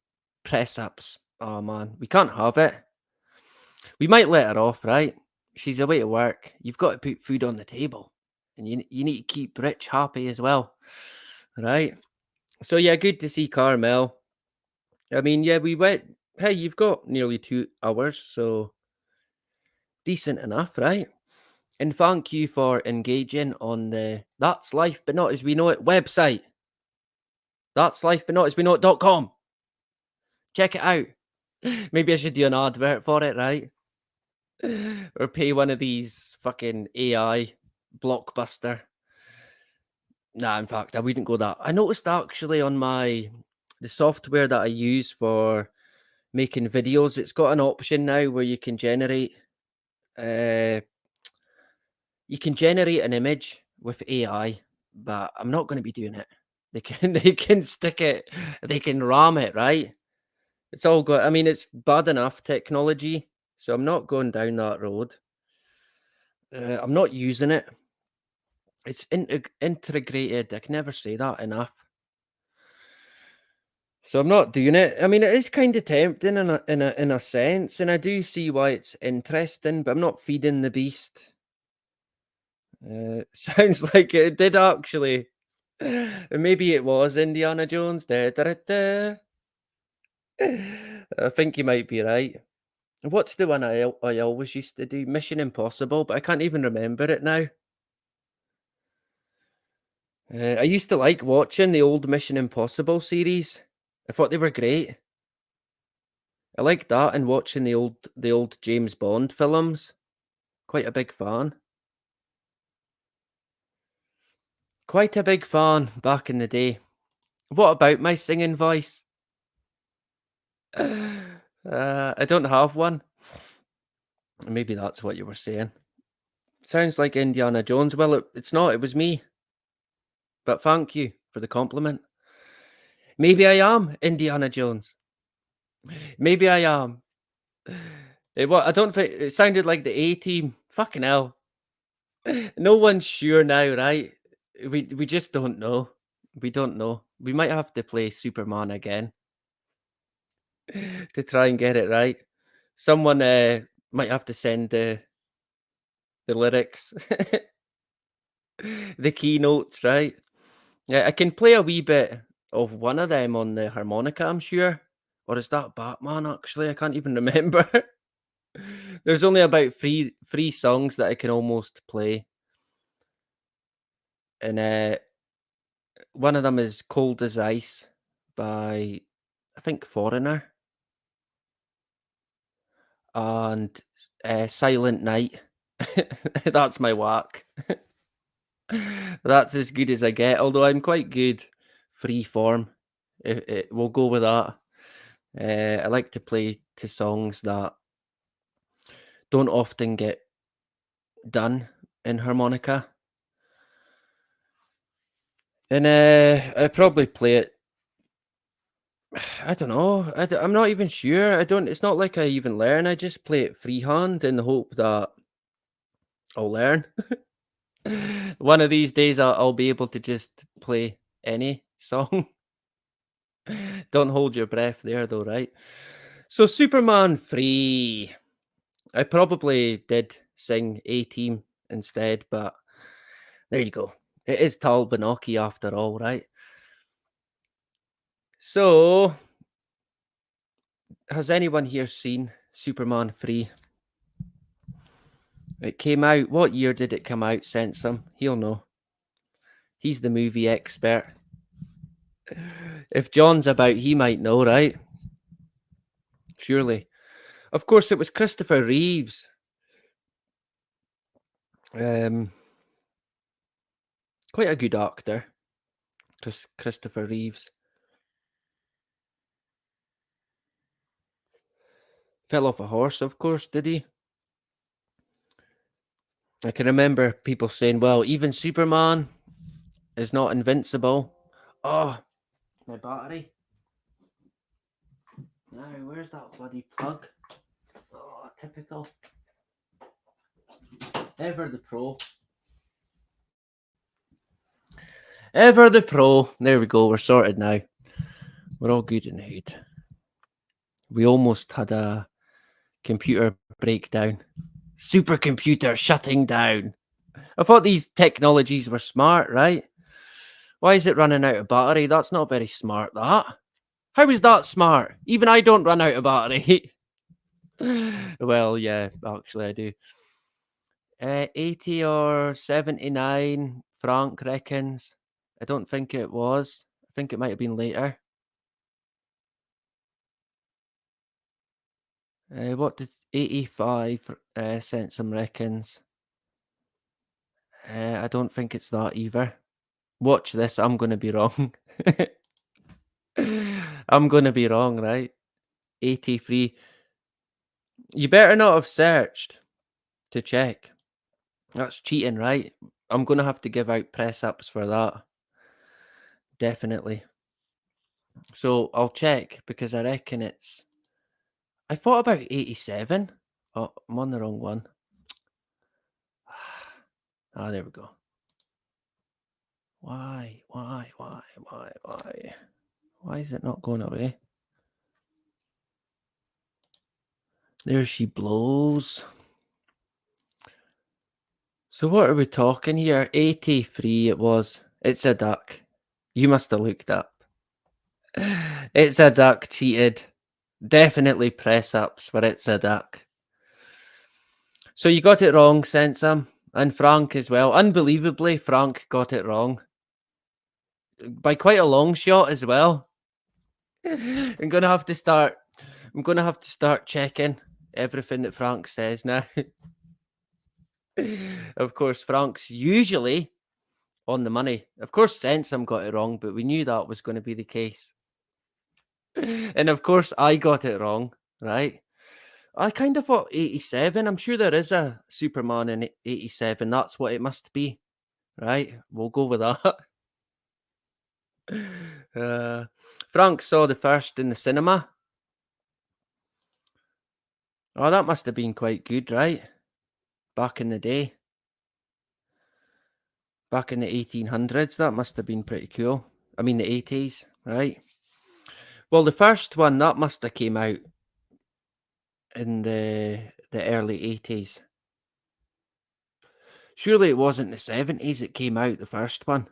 press ups. Oh man, we can't have it. We might let her off, right? She's away to work. You've got to put food on the table. And you need to keep Rich happy as well. Right? So yeah, good to see Carmel. I mean, yeah, we went. Hey, you've got nearly 2 hours, so decent enough, right? And thank you for engaging on the That's Life But Not As We Know It website. That's Life But Not As We Know It.com. Check it out. Maybe I should do an advert for it, right? Or pay one of these fucking AI blockbuster. Nah, in fact, I wouldn't go that. I noticed actually on the software that I use for making videos, it's got an option now where uh you can generate an image with AI, but I'm not going to be doing it. They can they can stick it, they can ram it, right? It's all good. I mean, it's bad enough technology, so I'm not going down that road. I'm not using it. It's integrated. I can never say that enough. So I'm not doing it. I mean, it is kind of tempting in a sense, and I do see why it's interesting, but I'm not feeding the beast. Sounds like it did actually. Maybe it was Indiana Jones. Da, da, da, da. I think you might be right. What's the one I always used to do? Mission Impossible, but I can't even remember it now. I used to like watching the old Mission Impossible series. I thought they were great. I liked that and watching the old James Bond films. Quite a big fan. Quite a big fan back in the day. What about my singing voice? I don't have one. Maybe that's what you were saying. Sounds like Indiana Jones. Well, it's not. It was me. But thank you for the compliment. Maybe I am Indiana Jones. Maybe I am. I don't think it sounded like the A team. Fucking hell. No one's sure now, right? We just don't know. We don't know. We might have to play Superman again to try and get it right. Someone might have to send the lyrics, the keynotes, right? Yeah, I can play a wee bit of one of them on the harmonica, I'm sure. Or is that Batman actually? I can't even remember. There's only about three songs that I can almost play. And one of them is Cold as Ice by I think Foreigner and Silent Night. That's my whack. That's as good as I get, although I'm quite good free form. We'll go with that. I like to play to songs that don't often get done in harmonica. And I probably play it. I don't know. I'm not even sure. I don't. It's not like I even learn. I just play it freehand in the hope that I'll learn. One of these days, I'll be able to just play any song. Don't hold your breath there, though, right? So, Superman 3. I probably did sing A Team instead, but there you go. It is Tal Banoki after all, right? So, has anyone here seen Superman 3? It came out. What year did it come out? Sensum. He'll know. He's the movie expert. If John's about, he might know, right? Surely. Of course, it was Christopher Reeves. Quite a good actor. Christopher Reeves. Fell off a horse, of course, did he? I can remember people saying, well, even Superman is not invincible. Oh, my battery. Now, where's that bloody plug? Oh, typical. Ever the pro. Ever the pro. There we go. We're sorted now. We're all good in the hood. We almost had a computer breakdown. Supercomputer shutting down. I thought these technologies were smart, right? Why is it running out of battery? That's not very smart, that. How is that smart? Even I don't run out of battery. Well, yeah, actually I do. 80 or 79, Frank reckons. I don't think it was. I think it might have been later. What did 85 centum reckons? I don't think it's that either. Watch this, I'm gonna be wrong. I'm gonna be wrong, right? 83. You better not have searched to check. That's cheating, right? I'm gonna have to give out press ups for that. Definitely. So I'll check because I reckon it's. I thought about 87. Oh, I'm on the wrong one. Ah, there we go. Why? Why is it not going away? There she blows. So what are we talking here? 83 it was. It's a duck. You must have looked up. It's a duck, cheated. Definitely press ups for it's a duck. So you got it wrong, Sensum. And Frank as well. Unbelievably, Frank got it wrong. By quite a long shot as well. I'm gonna have to start checking everything that Frank says now. Of course, Frank's usually on the money. Of course, Sensum got it wrong, but we knew that was going to be the case. And of course, I got it wrong, right? I kind of thought 87. I'm sure there is a Superman in 87. That's what it must be, right? We'll go with that. Uh, Frank saw the first in the cinema. Oh, that must have been quite good, right? Back in the day. Back in the 1800s, that must have been pretty cool. I mean, the 80s, right? Well, the first one, that must have came out in the early 80s. Surely it wasn't the 70s it came out, the first one.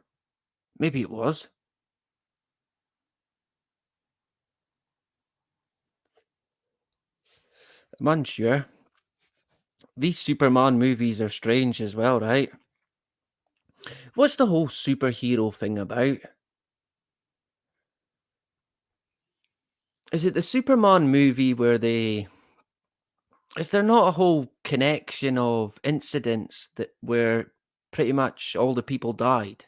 Maybe it was. I'm unsure. These Superman movies are strange as well, right? What's the whole superhero thing about? Is it the Superman movie where they. Is there not a whole connection of incidents that where pretty much all the people died?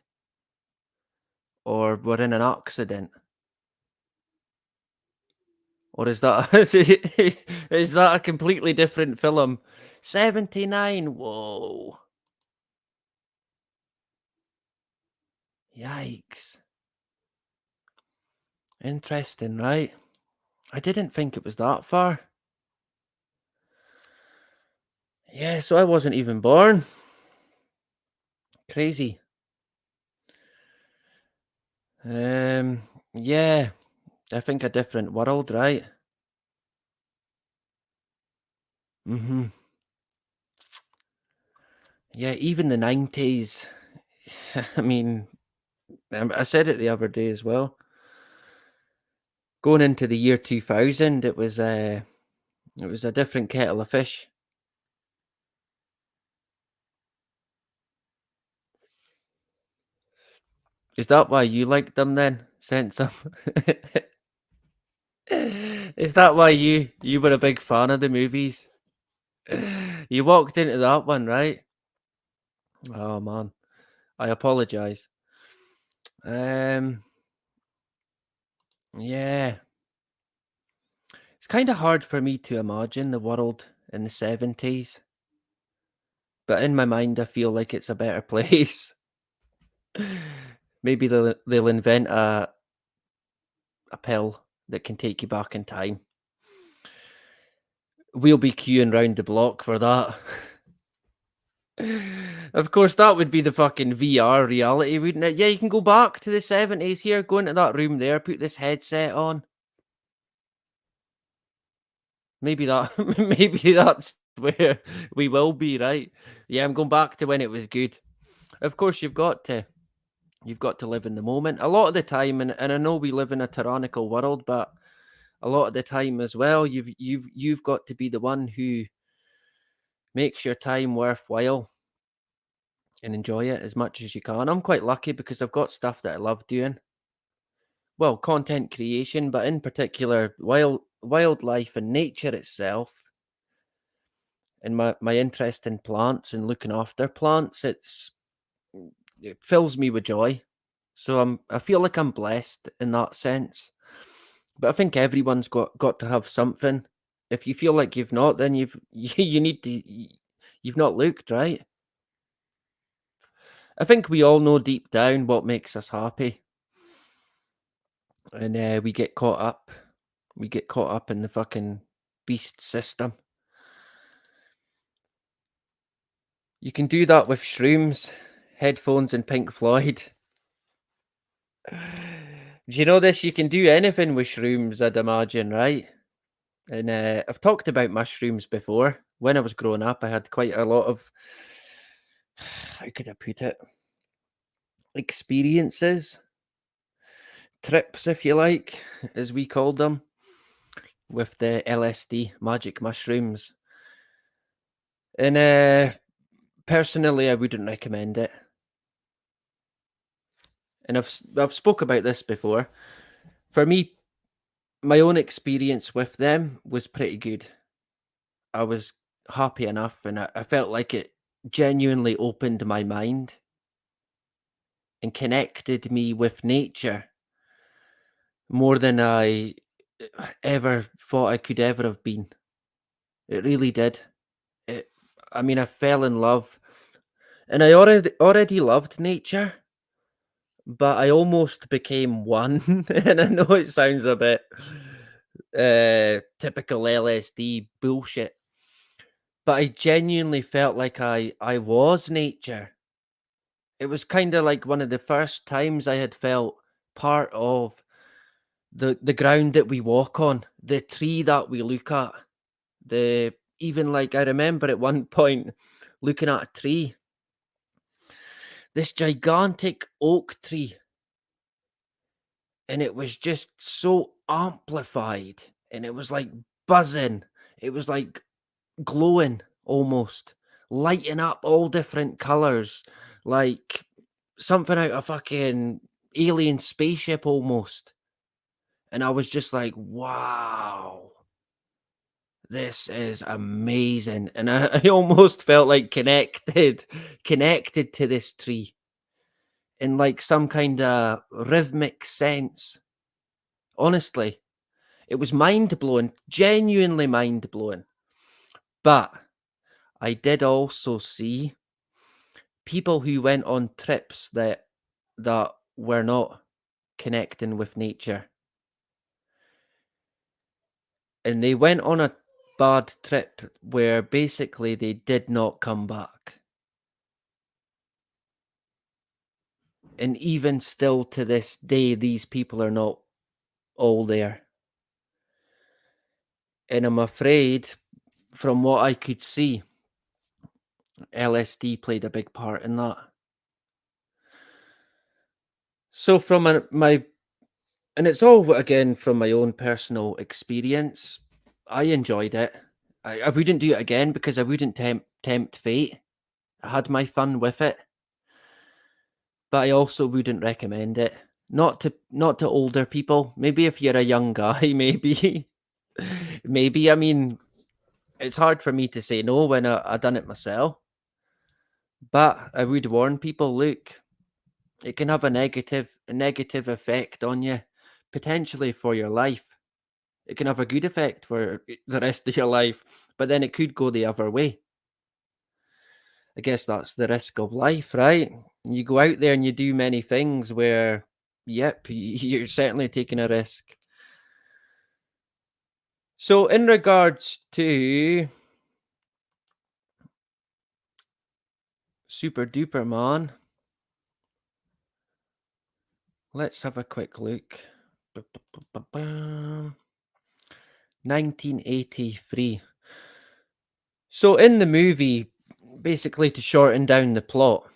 Or were in an accident? Or is that is that a completely different film? 79. Whoa. Yikes. Interesting, right? I didn't think it was that far. Yeah, so I wasn't even born. Crazy. Yeah, I think a different world, right? Mm-hmm. Yeah, even the 90s. I mean, I said it the other day as well. Going into the year 2000, it was a different kettle of fish. Is that why you liked them then? Sent some. Is that why you were a big fan of the movies? You walked into that one, right? Oh man, I apologize. Um, yeah, it's kind of hard for me to imagine the world in the 70s, but in my mind, I feel like it's a better place. Maybe they'll invent a pill that can take you back in time. We'll be queuing round the block for that. Of course, that would be the fucking VR reality, wouldn't it? Yeah, you can go back to the 70s here, go into that room there, put this headset on. Maybe that maybe that's where we will be, right? Yeah, I'm going back to when it was good. Of course, you've got to live in the moment. A lot of the time, and I know we live in a tyrannical world, but a lot of the time as well, you've got to be the one who makes your time worthwhile and enjoy it as much as you can. I'm quite lucky because I've got stuff that I love doing. Well, content creation, but in particular, wildlife and nature itself and my interest in plants and looking after plants, it fills me with joy. So I feel like I'm blessed in that sense. But I think everyone's got to have something. If you feel like you've not, then you need to you've not looked, right? I think we all know deep down what makes us happy, and we get caught up. We get caught up in the fucking beast system. You can do that with shrooms, headphones, and Pink Floyd. Do you know this? You can do anything with shrooms, I'd imagine, right? And I've talked about mushrooms before. When I was growing up, I had quite a lot of, how could I put it, experiences, trips, if you like, as we called them, with the LSD, magic mushrooms. And personally, I wouldn't recommend it. And I've spoke about this before. For me, my own experience with them was pretty good. I was happy enough, and I felt like it genuinely opened my mind and connected me with nature more than I ever thought I could ever have been. It really did. It, I mean, I fell in love, and I already loved nature, but I almost became one. And I know it sounds a bit typical LSD bullshit, but I genuinely felt like I was nature. It was kind of like one of the first times I had felt part of the ground that we walk on, the tree that we look at, the even like I remember at one point looking at a tree, this gigantic oak tree, and it was just so amplified, and it was like buzzing, it was like glowing almost, lighting up all different colors, like something out of fucking alien spaceship almost. And I was just like, wow, this is amazing. And I almost felt like connected to this tree in like some kind of rhythmic sense. Honestly, it was mind blowing, genuinely mind blowing. But I did also see people who went on trips that were not connecting with nature, and they went on a bad trip where basically they did not come back. And even still to this day, these people are not all there. And I'm afraid, from what I could see, LSD played a big part in that. So my and it's all again from my own personal experience. I enjoyed it. I wouldn't do it again because I wouldn't tempt fate. I had my fun with it, but I also wouldn't recommend it. Not to older people. Maybe if you're a young guy, maybe. Maybe. I mean, it's hard for me to say no when I done it myself. But I would warn people, look, it can have a negative effect on you, potentially for your life. It can have a good effect for the rest of your life, but then it could go the other way. I guess that's the risk of life, right? You go out there and you do many things where, yep, you're certainly taking a risk. So, in regards to Super Duper Man, let's have a quick look. 1983. So, in the movie, basically to shorten down the plot,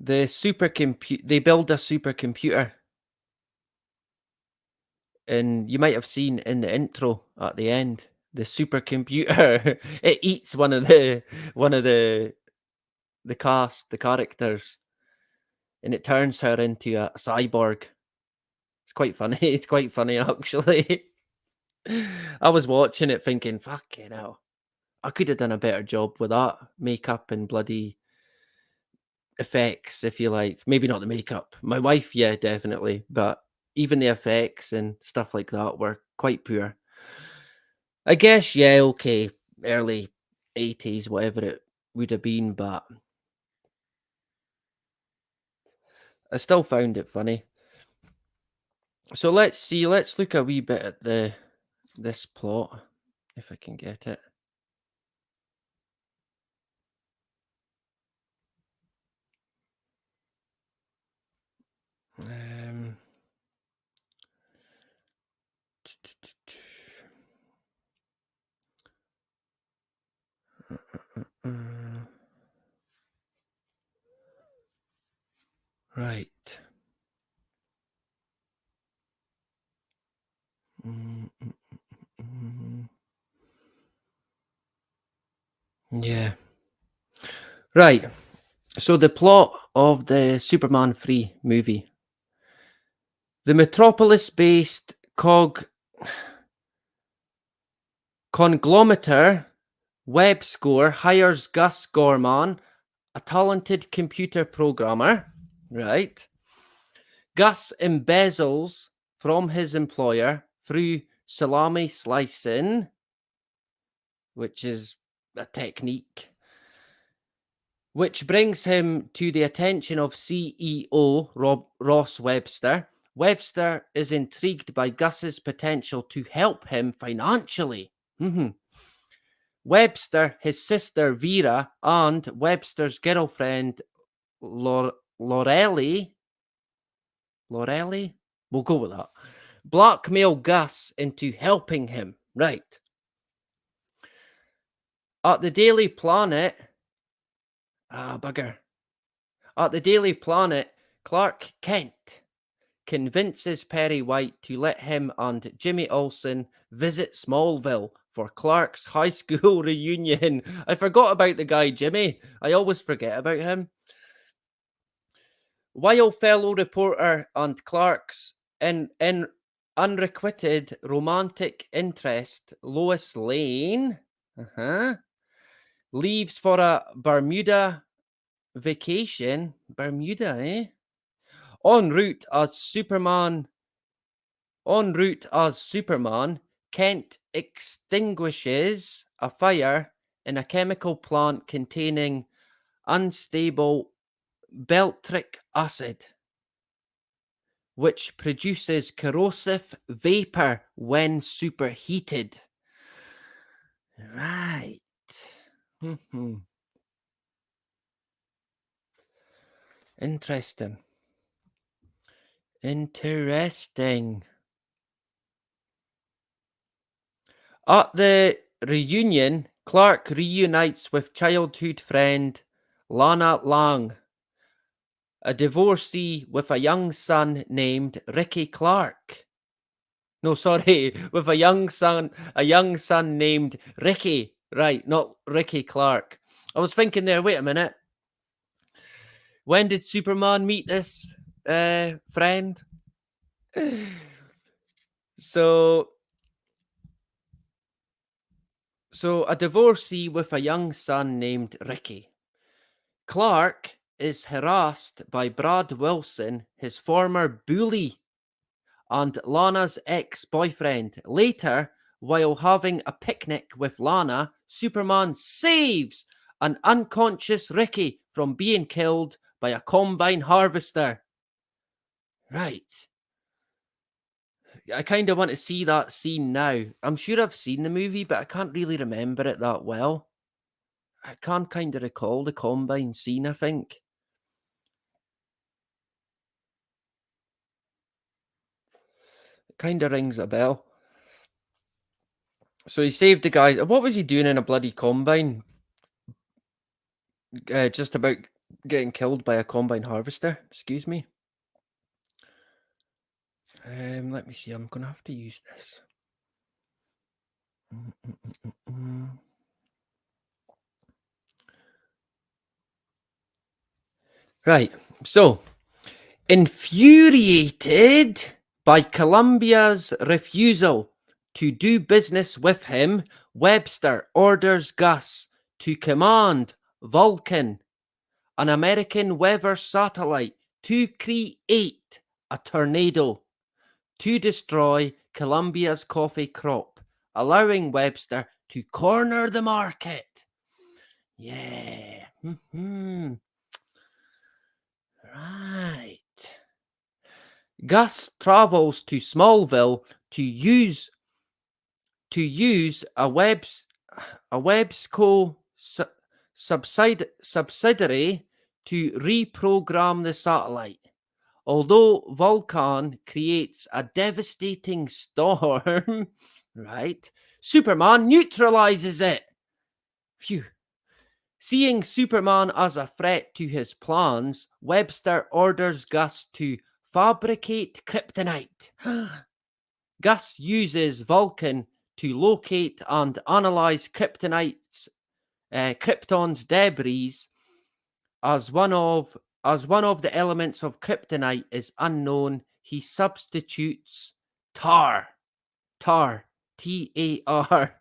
they build a supercomputer, and you might have seen in the intro at the end, the supercomputer it eats one of the cast, the characters, and it turns her into a cyborg. It's quite funny. It's quite funny actually. I was watching it thinking, fucking hell, I could have done a better job with that makeup and bloody effects, if you like. Maybe not the makeup. My wife, yeah, definitely. But even the effects and stuff like that were quite poor. I guess, yeah, okay, early 80s, whatever it would have been, but I still found it funny. So let's see, let's look a wee bit at this plot, if I can get it. Um, mm, right. Mm, mm, mm, yeah. Right. So the plot of the Superman 3 movie. The Metropolis-based conglomerate WebScore hires Gus Gorman, a talented computer programmer. Right. Gus embezzles from his employer through salami slicing, which is a technique, which brings him to the attention of CEO Ross Webster. Webster is intrigued by Gus's potential to help him financially. Webster, his sister Vera, and Webster's girlfriend Lorelli, we'll go with that, blackmail Gus into helping him. Right. At the Daily Planet, bugger. At the Daily Planet, Clark Kent convinces Perry White to let him and Jimmy Olsen visit Smallville for Clark's high school reunion. I forgot about the guy Jimmy. I always forget about him. While fellow reporter and Clark's in unrequited romantic interest, Lois Lane, leaves for a Bermuda vacation. Bermuda, eh? En route as Superman, Kent extinguishes a fire in a chemical plant containing unstable beltric acid, which produces corrosive vapor when superheated. Right. Interesting. Interesting. At the reunion, Clark reunites with childhood friend Lana Lang, a divorcee with a young son named Ricky Clark. No, sorry, with a young son named Ricky. Right, not Ricky Clark. I was thinking there, wait a minute. When did Superman meet this friend? So a divorcee with a young son named Ricky. Clark is harassed by Brad Wilson, his former bully, and Lana's ex-boyfriend. Later, while having a picnic with Lana, Superman saves an unconscious Ricky from being killed by a combine harvester. Right. I kind of want to see that scene now. I'm sure I've seen the movie, but I can't really remember it that well. I can't kind of recall the combine scene, I think. It kind of rings a bell. So he saved the guy. What was he doing in a bloody combine? Just about getting killed by a combine harvester. Excuse me. Let me see. I'm going to have to use this. Right. So, infuriated by Columbia's refusal To do business with him, Webster orders Gus to command Vulcan, an American weather satellite, to create a tornado to destroy Colombia's coffee crop, allowing Webster to corner the market. Yeah. Right. Gus travels to Smallville to use a Websco subsidiary to reprogram the satellite. Although Vulcan creates a devastating storm, right, Superman neutralizes it. Phew. Seeing Superman as a threat to his plans, Webster orders Gus to fabricate kryptonite. Gus uses Vulcan to locate and analyze Krypton's debris. As one of the elements of kryptonite is unknown, he substitutes tar, T-A-R.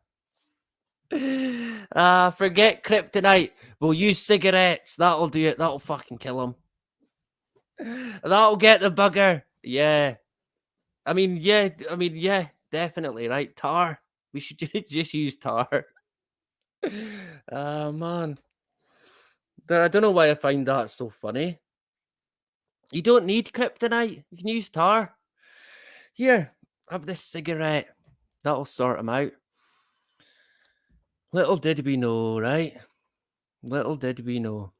Forget kryptonite. We'll use cigarettes. That'll do it. That'll fucking kill him. That'll get the bugger. Yeah. I mean, yeah, definitely, right? Tar. We should just use tar. Man. I don't know why I find that so funny. You don't need kryptonite. You can use tar. Here, have this cigarette. That'll sort him out. Little did we know, right? Little did we know.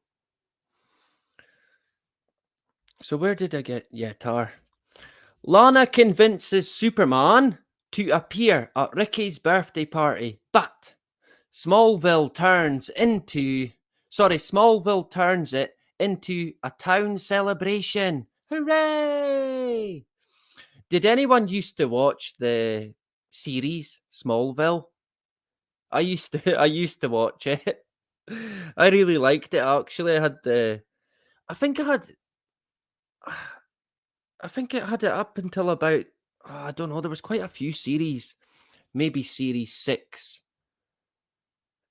So where did I get... Yeah, tar. Lana convinces Superman to appear at Ricky's birthday party, but Smallville turns it into a town celebration. Hooray! Did anyone used to watch the series Smallville? I used to watch it. I really liked it actually. I think it had it up until about I don't know, there was quite a few series. Maybe series 6.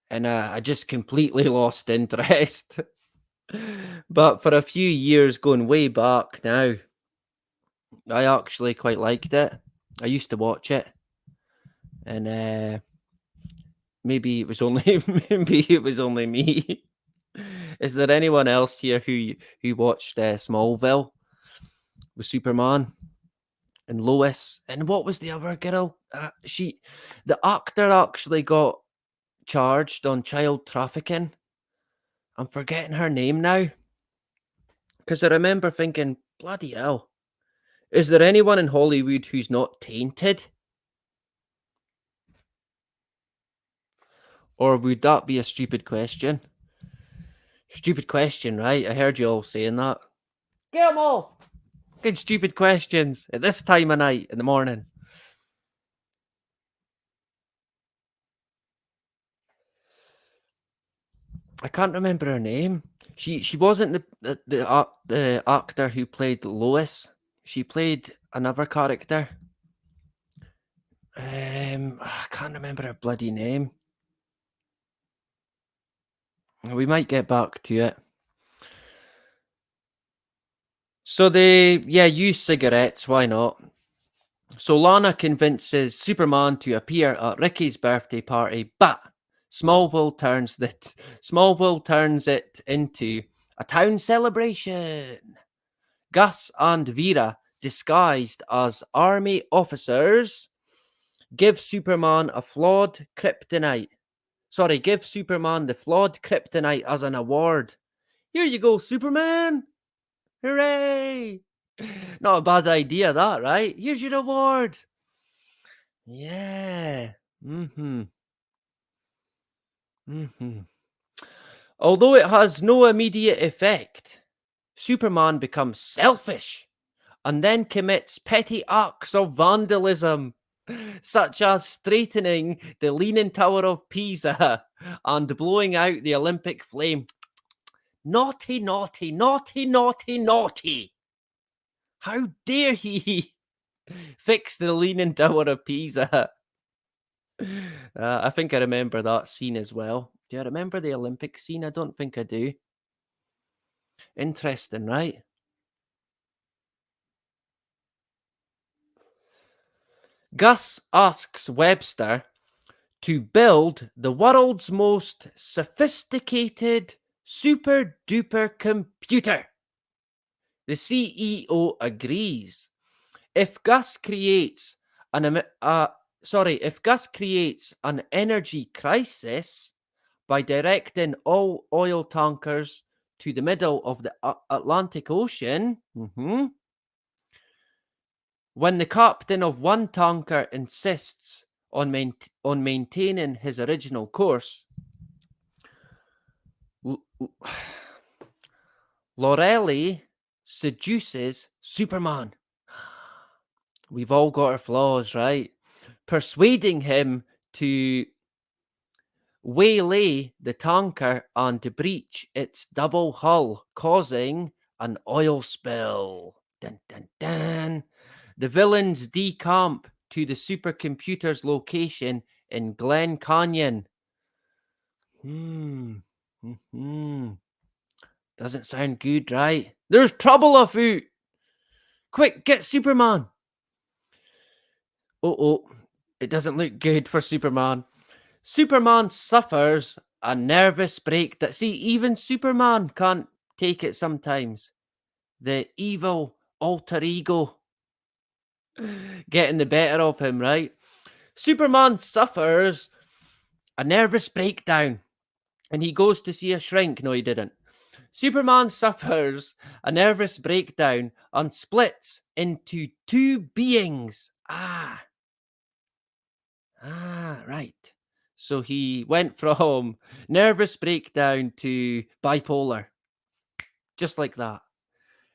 And I just completely lost interest. But for a few years going way back now, I actually quite liked it. I used to watch it. And maybe it was only me. Is there anyone else here who watched Smallville with Superman and Lois? And what was the other girl? The actor actually got charged on child trafficking. I'm forgetting her name now. Because I remember thinking, bloody hell. Is there anyone in Hollywood who's not tainted? Or would that be a stupid question? Stupid question, right? I heard you all saying that. Get them all! Fucking stupid questions at this time of night in the morning. I can't remember her name. She wasn't the actor who played Lois. She played another character. I can't remember her bloody name. We might get back to it. So they use cigarettes. Why not? So Lana convinces Superman to appear at Ricky's birthday party, but Smallville turns it into a town celebration. Gus and Vera, disguised as army officers, give Superman the flawed kryptonite as an award. Here you go, Superman! Hooray! Not a bad idea, that, right? Here's your award. Yeah. Although it has no immediate effect, Superman becomes selfish and then commits petty acts of vandalism, such as straightening the Leaning Tower of Pisa and blowing out the Olympic flame. Naughty, naughty, naughty, naughty, naughty. How dare he fix the Leaning Tower of Pisa? I think I remember that scene as well. Do I remember the Olympic scene? I don't think I do. Interesting, right? Gus asks Webster to build the world's most sophisticated super duper computer. The CEO agrees. If Gus creates if Gus creates an energy crisis by directing all oil tankers to the middle of the Atlantic Ocean, when the captain of one tanker insists on maintaining his original course, Lorelei seduces Superman. We've all got our flaws, right? Persuading him to waylay the tanker and to breach its double hull, causing an oil spill. Dun, dun, dun. The villains decamp to the supercomputer's location in Glen Canyon. Doesn't sound good, right? There's trouble afoot. Quick, get Superman. Oh, it doesn't look good for Superman. Superman suffers a nervous break. See, even Superman can't take it sometimes. The evil alter ego getting the better of him, right? Superman suffers a nervous breakdown and he goes to see a shrink. No, he didn't. Superman suffers a nervous breakdown and splits into two beings. Right. So he went from nervous breakdown to bipolar. Just like that.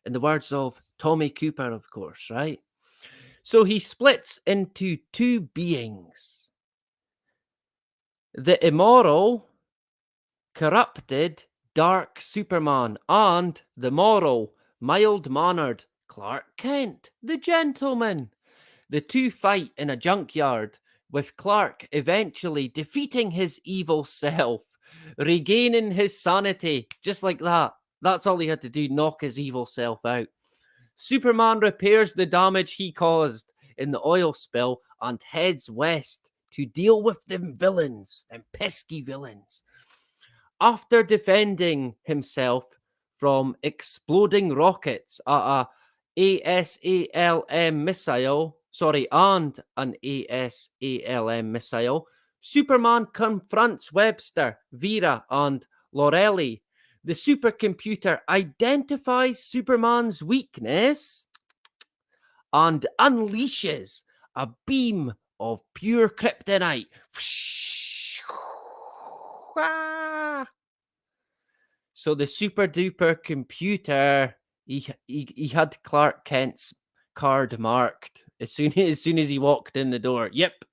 In the words of Tommy Cooper, of course, right? So he splits into two beings. The immoral, corrupted, dark Superman and the moral, mild-mannered Clark Kent, the gentleman. The two fight in a junkyard, with Clark eventually defeating his evil self, regaining his sanity, just like that. That's all he had to do, knock his evil self out. Superman repairs the damage he caused in the oil spill and heads west to deal with them villains, them pesky villains. After defending himself from exploding rockets at a ASALM missile, and an ASALM missile, Superman confronts Webster, Vera, and Lorelei. The supercomputer identifies Superman's weakness and unleashes a beam of pure kryptonite. So the super duper computer, he had Clark Kent's card marked as soon as he walked in the door. Yep,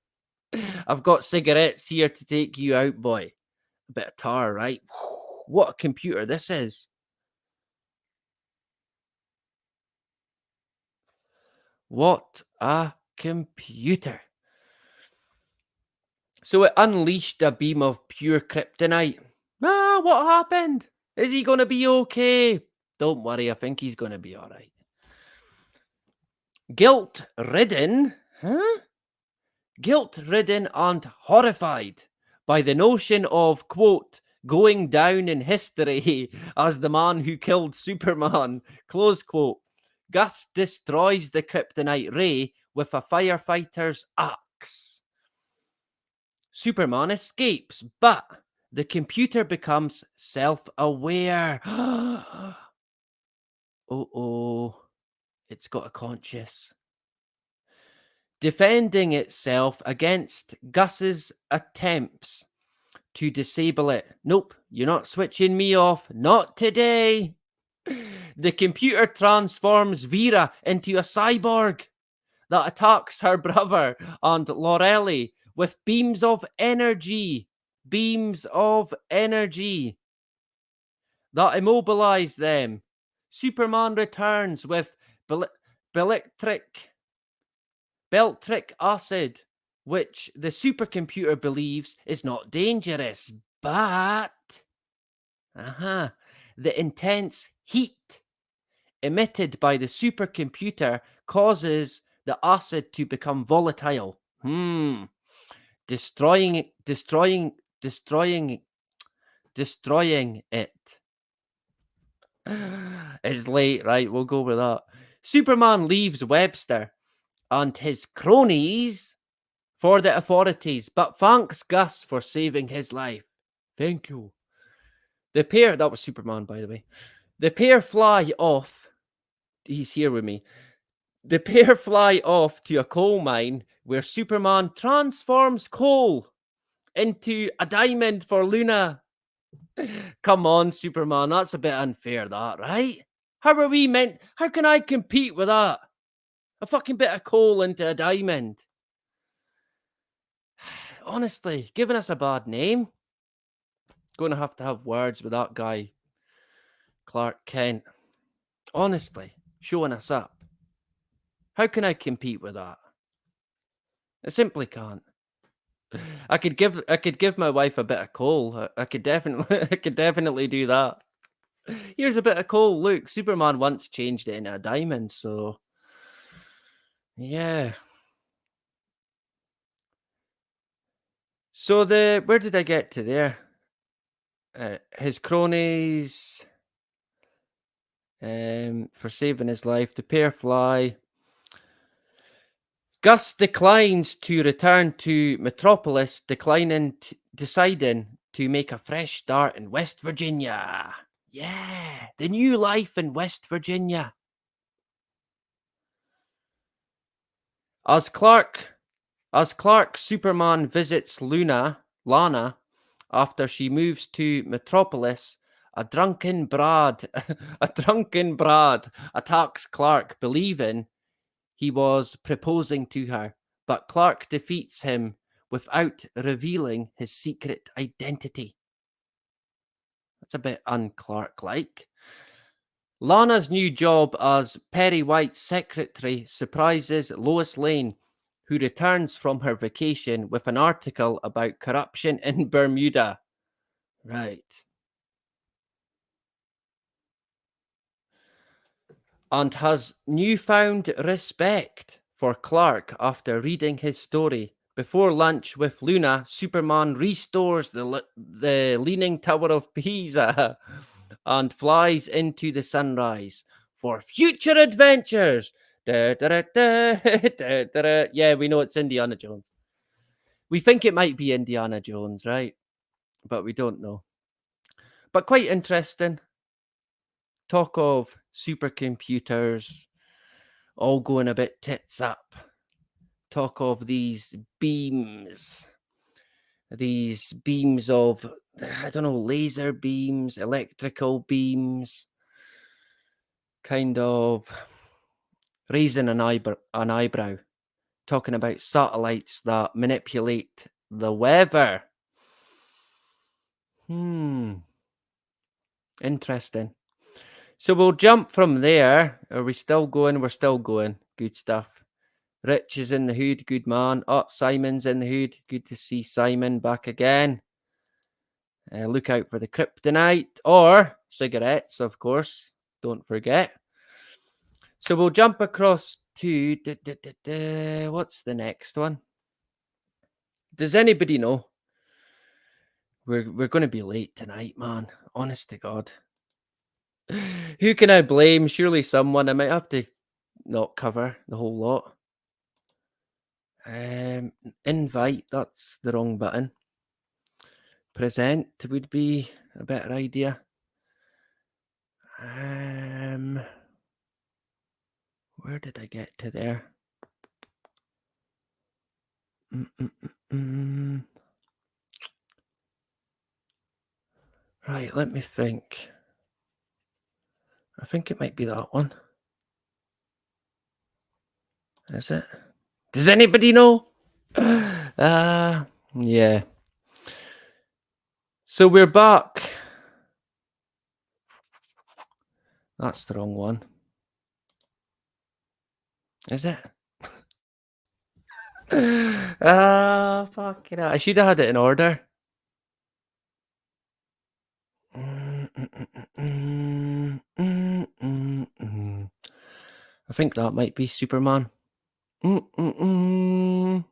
I've got cigarettes here to take you out, boy. A bit of tar, right? What a computer this is. What a computer. So it unleashed a beam of pure kryptonite. What happened? Is he going to be okay? Don't worry, I think he's going to be all right. Guilt-ridden and horrified by the notion of, quote, going down in history as the man who killed Superman, close quote, Gus destroys the kryptonite ray with a firefighter's axe. Superman escapes, but the computer becomes self-aware. It's got a conscience. Defending itself against Gus's attempts to disable it. Nope, you're not switching me off. Not today. The computer transforms Vera into a cyborg that attacks her brother and Lorelei with beams of energy. Beams of energy that immobilize them. Superman returns with beltric acid which the supercomputer believes is not dangerous, but the intense heat emitted by the supercomputer causes the acid to become volatile. Destroying destroying it. It's late, right? We'll go with that. Superman leaves Webster and his cronies for the authorities, but thanks Gus for saving his life. Thank you. The pair, that was Superman, by the way. The pair fly off. He's here with me. The pair fly off to a coal mine where Superman transforms coal into a diamond for Luna. Come on, Superman, that's a bit unfair, that, right? How can I compete with that? A fucking bit of coal into a diamond. Honestly, giving us a bad name. Going to have words with that guy, Clark Kent. Honestly, showing us up. How can I compete with that? I simply can't. I could give my wife a bit of coal. I could definitely do that. Here's a bit of coal. Look, Superman once changed it into a diamond, so yeah. So where did I get to there? His cronies for saving his life. The pair fly. Gus declines to return to Metropolis, deciding to make a fresh start in West Virginia. Yeah, the new life in West Virginia. As Clark Superman visits Lana, after she moves to Metropolis, a drunken Brad attacks Clark, believing he was proposing to her, but Clark defeats him without revealing his secret identity. That's a bit un-Clark-like. Lana's new job as Perry White's secretary surprises Lois Lane, who returns from her vacation with an article about corruption in Bermuda. Right. And has newfound respect for Clark after reading his story. Before lunch with Luna, Superman restores the Leaning Tower of Pisa and flies into the sunrise for future adventures. Da, da, da, da, da, da, da. Yeah, we know it's Indiana Jones. We think it might be Indiana Jones, right? But we don't know. But quite interesting. Talk of supercomputers all going a bit tits up. Talk of these beams of, I don't know, laser beams, electrical beams, kind of raising an eyebrow, talking about satellites that manipulate the weather. Interesting. So we'll jump from there. Are we still going? We're still going. Good stuff. Rich is in the hood. Good man. Oh, Simon's in the hood. Good to see Simon back again. Look out for the kryptonite or cigarettes, of course. Don't forget. So we'll jump across to what's the next one? Does anybody know? We're going to be late tonight, man. Honest to God. Who can I blame? Surely someone. I might have to not cover the whole lot. Invite, that's the wrong button. Present would be a better idea. Where did I get to there? Right, let me think. I think it might be that one. Is it? Does anybody know? Yeah. So we're back. That's the wrong one. Is it? Ah, fucking hell. I should have had it in order. I think that might be Superman. We'll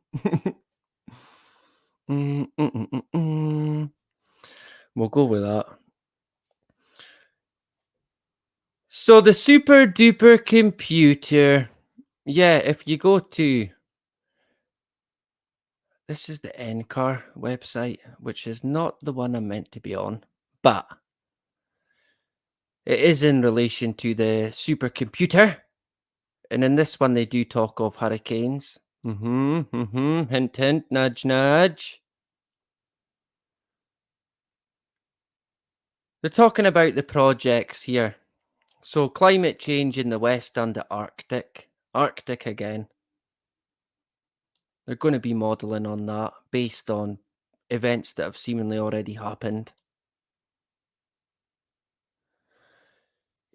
go with that. So the super duper computer. Yeah, if you go to, this is the NCAR website, which is not the one I'm meant to be on, but it is in relation to the supercomputer. And in this one, they do talk of hurricanes. Hint, hint, nudge, nudge. They're talking about the projects here. So climate change in the West and the Arctic. Arctic again. They're going to be modelling on that based on events that have seemingly already happened.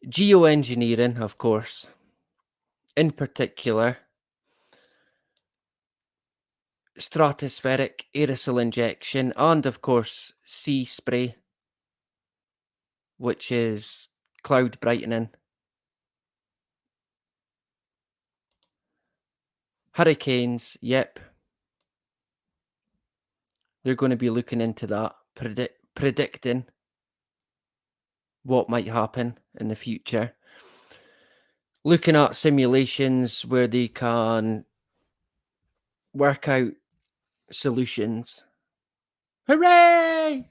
Geoengineering, of course. In particular, stratospheric aerosol injection and, of course, sea spray, which is cloud brightening. Hurricanes, yep. They're going to be looking into that, predicting what might happen in the future. Looking at simulations where they can work out solutions. Hooray!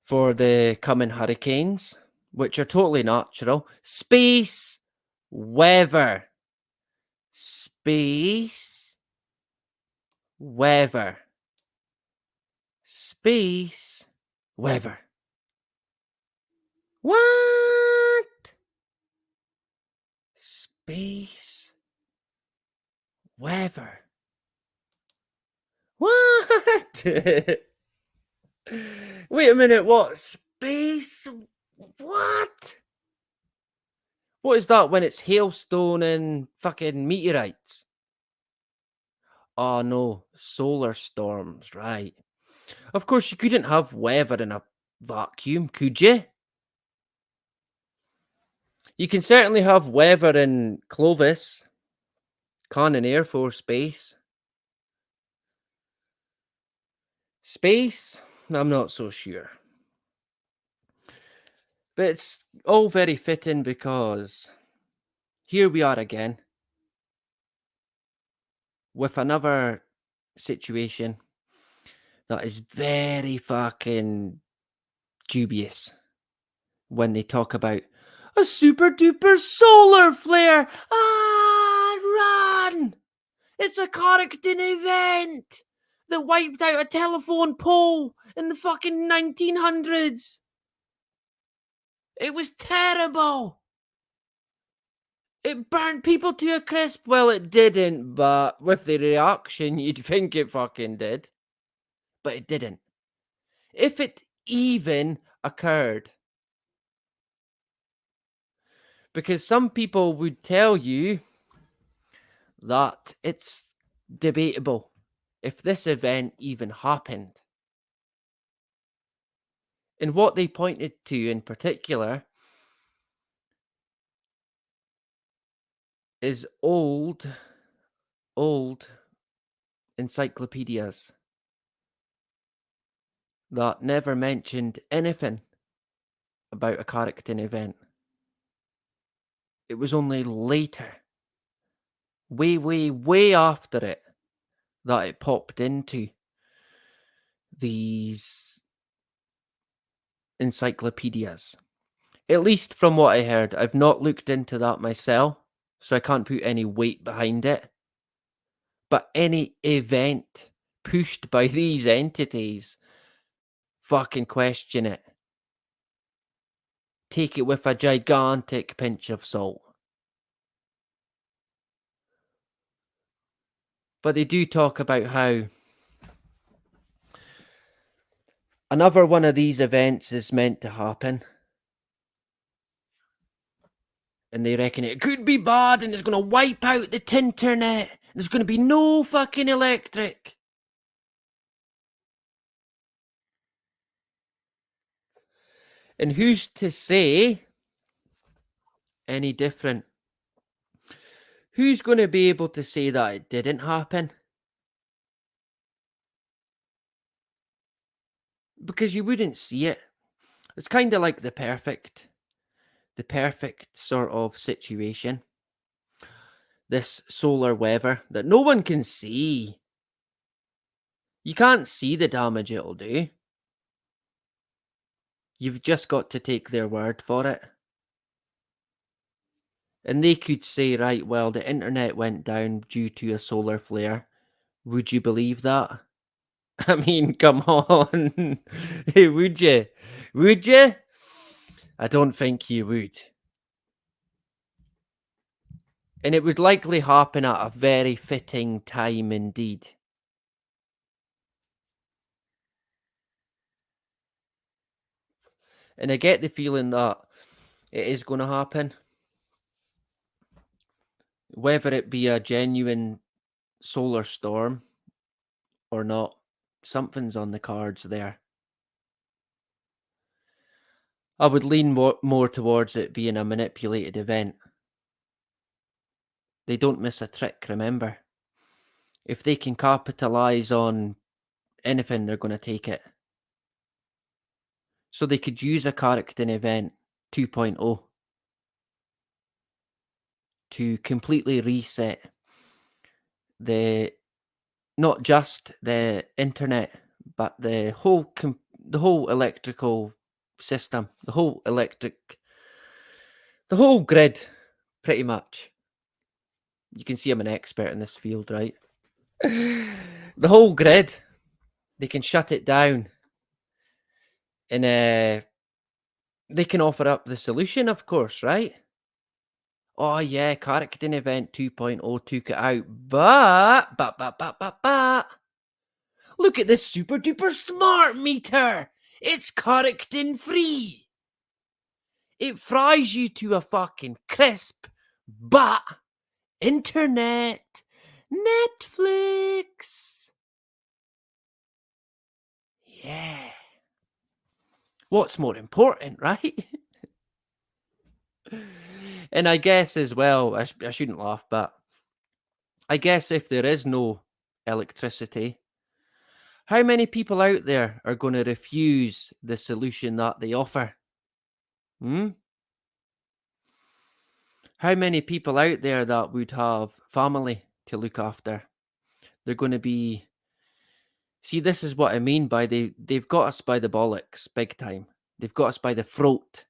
For the coming hurricanes, which are totally natural. Space weather. Space weather. Space weather. What? Space weather. What? Wait a minute, what? Space? What? What is that when it's hailstone and fucking meteorites? Oh no, solar storms, right. Of course, you couldn't have weather in a vacuum, could you? You can certainly have weather in Clovis, Cannon Air Force Base. Space? I'm not so sure. But it's all very fitting because here we are again with another situation that is very fucking dubious when they talk about a super duper solar flare. Ah, run! It's a Carrington event that wiped out a telephone pole in the fucking 1900s. It was terrible. It burnt people to a crisp. Well, it didn't, but with the reaction, you'd think it fucking did. But it didn't. If it even occurred. Because some people would tell you that it's debatable if this event even happened. And what they pointed to in particular is old encyclopedias that never mentioned anything about a Carrington event. It was only later, way after it, that it popped into these encyclopedias. At least from what I heard. I've not looked into that myself, so I can't put any weight behind it. But any event pushed by these entities, fucking question it. Take it with a gigantic pinch of salt. But they do talk about how another one of these events is meant to happen. And they reckon it could be bad and it's going to wipe out the internet There's going to be no fucking electric. And who's to say any different? Who's going to be able to say that it didn't happen? Because you wouldn't see it. It's kind of like the perfect sort of situation. This solar weather that no one can see. You can't see the damage it'll do. You've just got to take their word for it. And they could say, right, well, the internet went down due to a solar flare. Would you believe that? I mean, come on. Would you? Would you? I don't think you would. And it would likely happen at a very fitting time indeed. And I get the feeling that it is going to happen. Whether it be a genuine solar storm or not, something's on the cards there. I would lean more towards it being a manipulated event. They don't miss a trick, remember? If they can capitalize on anything, they're going to take it. So they could use a character event 2.0 to completely reset the not just the internet, but the whole electrical system, the whole grid, pretty much. You can see I'm an expert in this field, right? The whole grid, they can shut it down, and they can offer up the solution, of course, right? Oh yeah, character event 2.0 took it out, but look at this super duper smart meter. It's character free. It fries you to a fucking crisp, but internet, Netflix. Yeah. What's more important, right? And I guess as well, I shouldn't laugh, but I guess if there is no electricity, how many people out there are going to refuse the solution that they offer? Hmm? How many people out there that would have family to look after? They're going to be. See, this is what I mean by they've got us by the bollocks, big time. They've got us by the throat.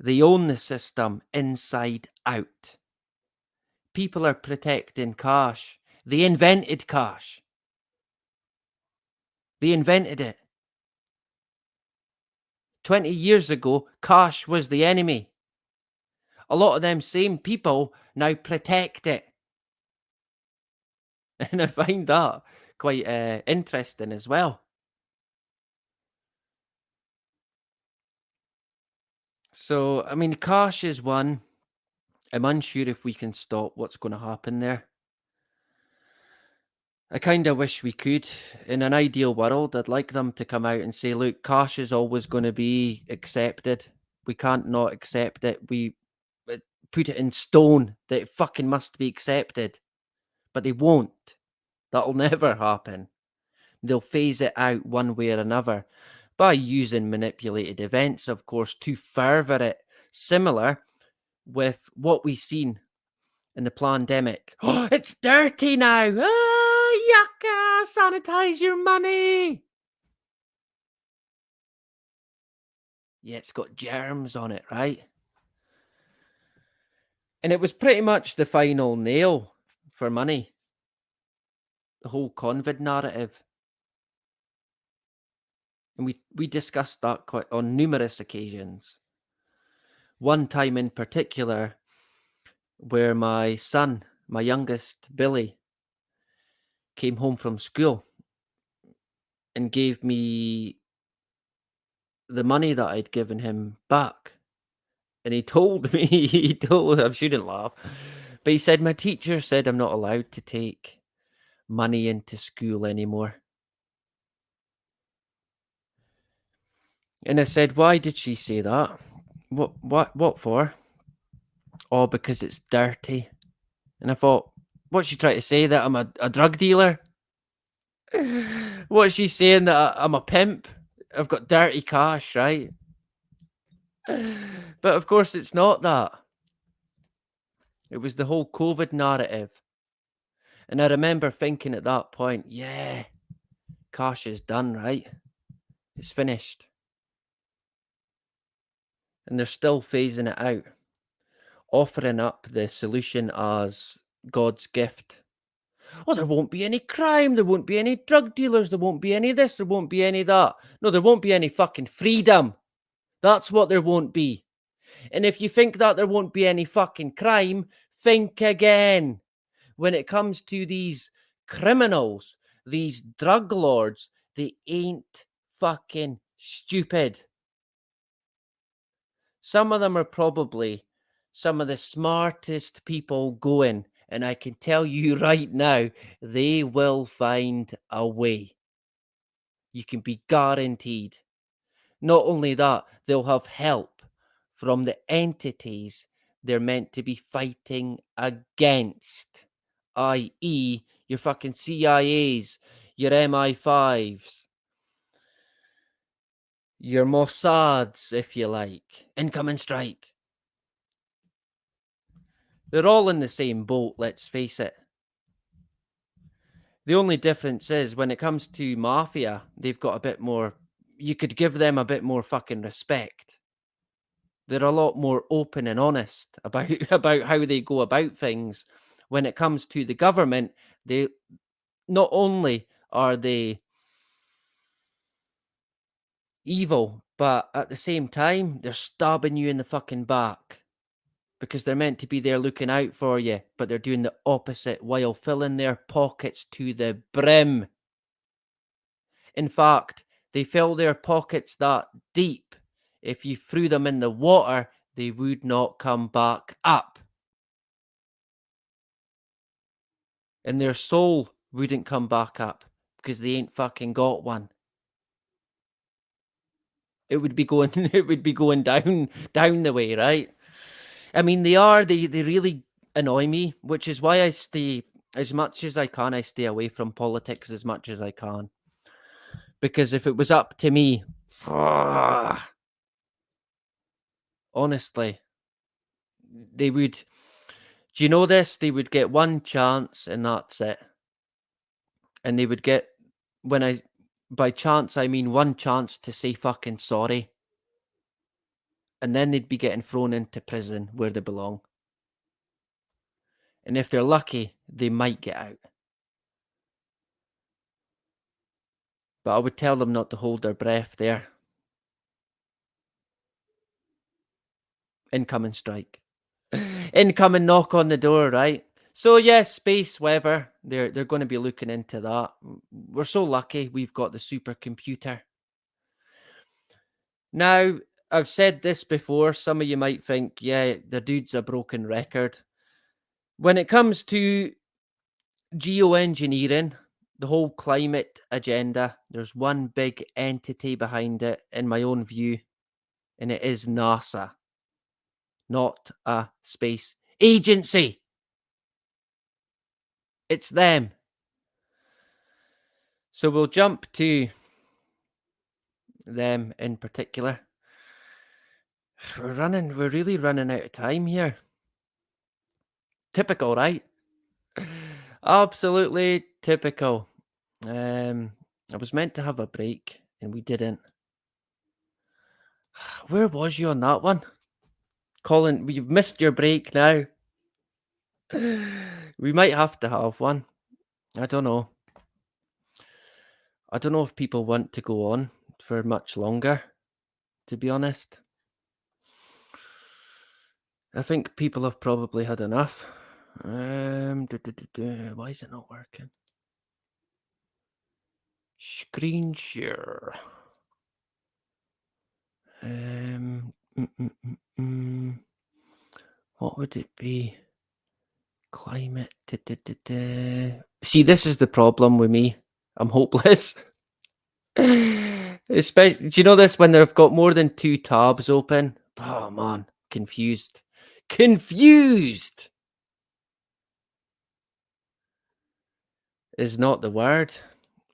They own the system inside out. People are protecting cash. They invented cash. They invented it. 20 years ago, cash was the enemy. A lot of them same people now protect it. And I find that quite interesting as well. So, I mean, cash is one. I'm unsure if we can stop what's going to happen there. I kind of wish we could. In an ideal world, I'd like them to come out and say, look, cash is always going to be accepted. We can't not accept it. We put it in stone that it fucking must be accepted. But they won't. That'll never happen. They'll phase it out one way or another by using manipulated events, of course, to further it. Similar with what we've seen in the pandemic. Oh, it's dirty now. Yucca, sanitize your money. Yeah, it's got germs on it, right? And it was pretty much the final nail for money. The whole COVID narrative. And we discussed that quite on numerous occasions. One time in particular, where my son, my youngest, Billy, came home from school and gave me the money that I'd given him back. And he told me, I shouldn't laugh, But he said, my teacher said I'm not allowed to take money into school anymore. And I said, why did she say that? What for? Oh, because it's dirty. And I thought, what's she trying to say? That I'm a drug dealer? What's she saying? That I'm a pimp? I've got dirty cash, right? But of course, it's not that. It was the whole COVID narrative. And I remember thinking at that point, yeah, cash is done, right? It's finished. And they're still phasing it out, offering up the solution as God's gift. Oh, there won't be any crime, there won't be any drug dealers, there won't be any this, there won't be any that. No, there won't be any fucking freedom. That's what there won't be. And if you think that there won't be any fucking crime, think again. When it comes to these criminals, these drug lords, they ain't fucking stupid. Some of them are probably some of the smartest people going. And I can tell you right now, they will find a way. You can be guaranteed. Not only that, they'll have help from the entities they're meant to be fighting against, i.e., your fucking CIAs, your MI5s, your Mossads, if you like. Incoming strike. They're all in the same boat, let's face it. The only difference is when it comes to mafia, they've got a bit more, you could give them a bit more fucking respect. They're a lot more open and honest about about how they go about things. When it comes to the government, they not only are they evil, but at the same time, they're stabbing you in the fucking back because they're meant to be there looking out for you, but they're doing the opposite while filling their pockets to the brim. In fact, they fill their pockets that deep. If you threw them in the water, they would not come back up. And their soul wouldn't come back up because they ain't fucking got one. It would be going it would be going down the way, right? I mean they really annoy me, which is why I stay as much as I can, I stay away from politics as much as I can. Because if it was up to me, honestly, they would, do you know this? They would get one chance and that's it. And they would get, when I, by chance, I mean one chance to say fucking sorry. And then they'd be getting thrown into prison where they belong. And if they're lucky, they might get out. But I would tell them not to hold their breath there. Incoming strike. Incoming knock on the door, right? So yes, space weather. They're going to be looking into that. We're so lucky we've got the supercomputer. Now, I've said this before. Some of you might think, yeah, the dude's a broken record. When it comes to geoengineering, the whole climate agenda, there's one big entity behind it, in my own view, and it is NASA, not a space agency. It's them. So we'll jump to them in particular. We're really running out of time here. Typical, right? Absolutely typical. I was meant to have a break and we didn't. Where was you on that one? Colin, we've missed your break now. We might have to have one. I don't know. I don't know if people want to go on for much longer, to be honest. I think people have probably had enough. Why is it not working? Screen share. What would it be? Climate. See, this is the problem with me. I'm hopeless. Especially, do you know this when they've got more than two tabs open? Oh man, confused. Confused is not the word.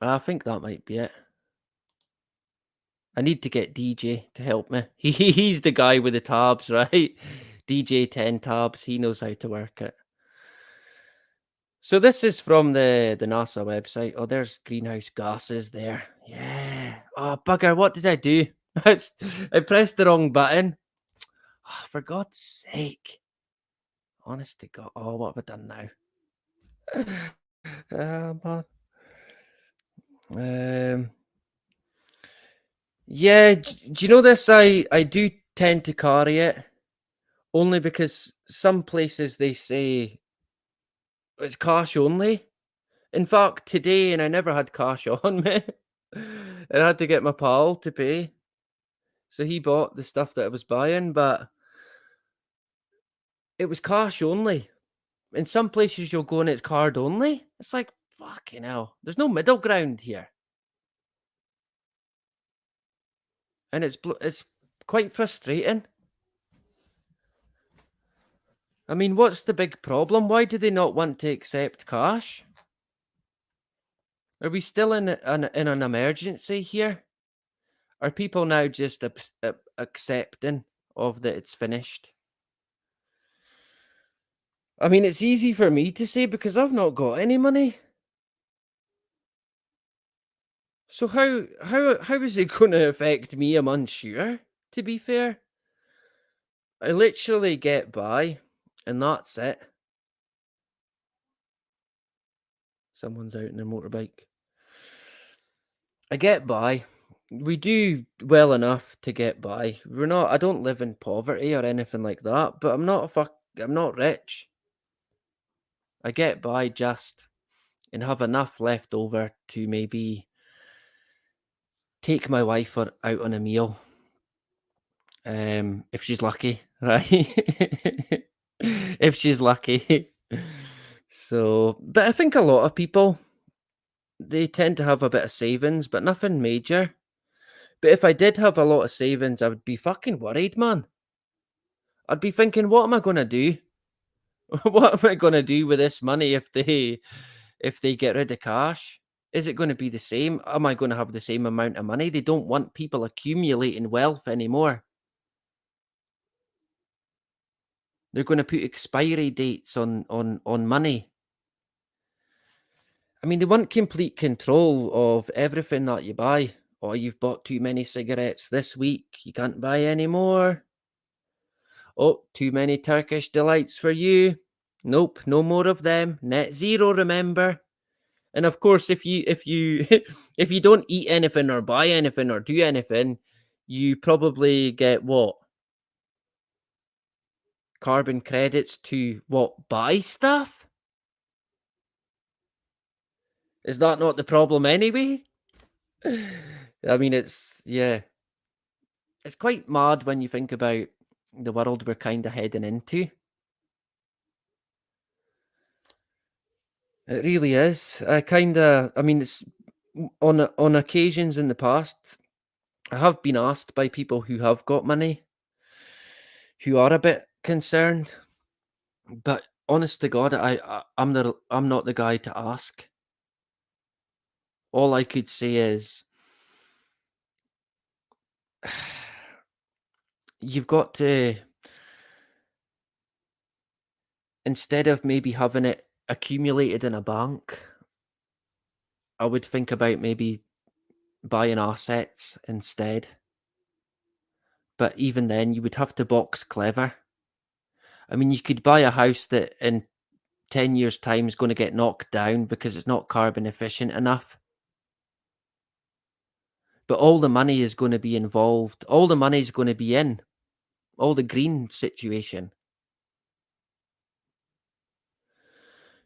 I think that might be it. I need to get DJ to help me. He's the guy with the tabs, right? DJ 10 tabs. He knows how to work it. So this is from the NASA website. Oh, there's greenhouse gases there. Yeah. Oh, bugger. What did I do? I pressed the wrong button. Oh, for God's sake. Honest to God. Oh, what have I done now? Yeah, do you know this? I do tend to carry it only because some places they say it's cash only. In fact, today, and I never had cash on me, and I had to get my pal to pay. So he bought the stuff that I was buying, but it was cash only. In some places you'll go and it's card only. It's like, fucking hell. There's no middle ground here. And it's quite frustrating. I mean, what's the big problem? Why do they not want to accept cash? Are we still in an emergency here? Are people now just accepting of that it's finished? I mean, it's easy for me to say because I've not got any money. So how is it going to affect me? I'm unsure. To be fair, I literally get by, and that's it. Someone's out in their motorbike. I get by. We do well enough to get by. We're not. I don't live in poverty or anything like that. But I'm not rich. I get by just and have enough left over to maybe take my wife out on a meal. If she's lucky, right? If she's lucky. So, but I think a lot of people they tend to have a bit of savings, but nothing major. But if I did have a lot of savings, I would be fucking worried, man. I'd be thinking, what am I gonna do? What am I gonna do with this money if they get rid of cash? Is it going to be the same? Am I going to have the same amount of money? They don't want people accumulating wealth anymore. They're going to put expiry dates on money. I mean, they want complete control of everything that you buy. Oh, you've bought too many cigarettes this week. You can't buy any more. Oh, too many Turkish delights for you. Nope, no more of them. Net zero, remember. And of course, if you if you don't eat anything or buy anything or do anything, you probably get what? Carbon credits to what? Buy stuff? Is that not the problem anyway? I mean, it's quite mad when you think about the world we're kind of heading into. It really is. I mean, it's on occasions in the past, I have been asked by people who have got money, who are a bit concerned. But honest to God, I'm not the guy to ask. All I could say is you've got to, instead of maybe having it accumulated in a bank, I would think about maybe buying assets instead. But even then, you would have to box clever. I mean, you could buy a house that in 10 years' time is going to get knocked down because it's not carbon efficient enough. But all the money is going to be involved. All the money is going to be in all the green situation.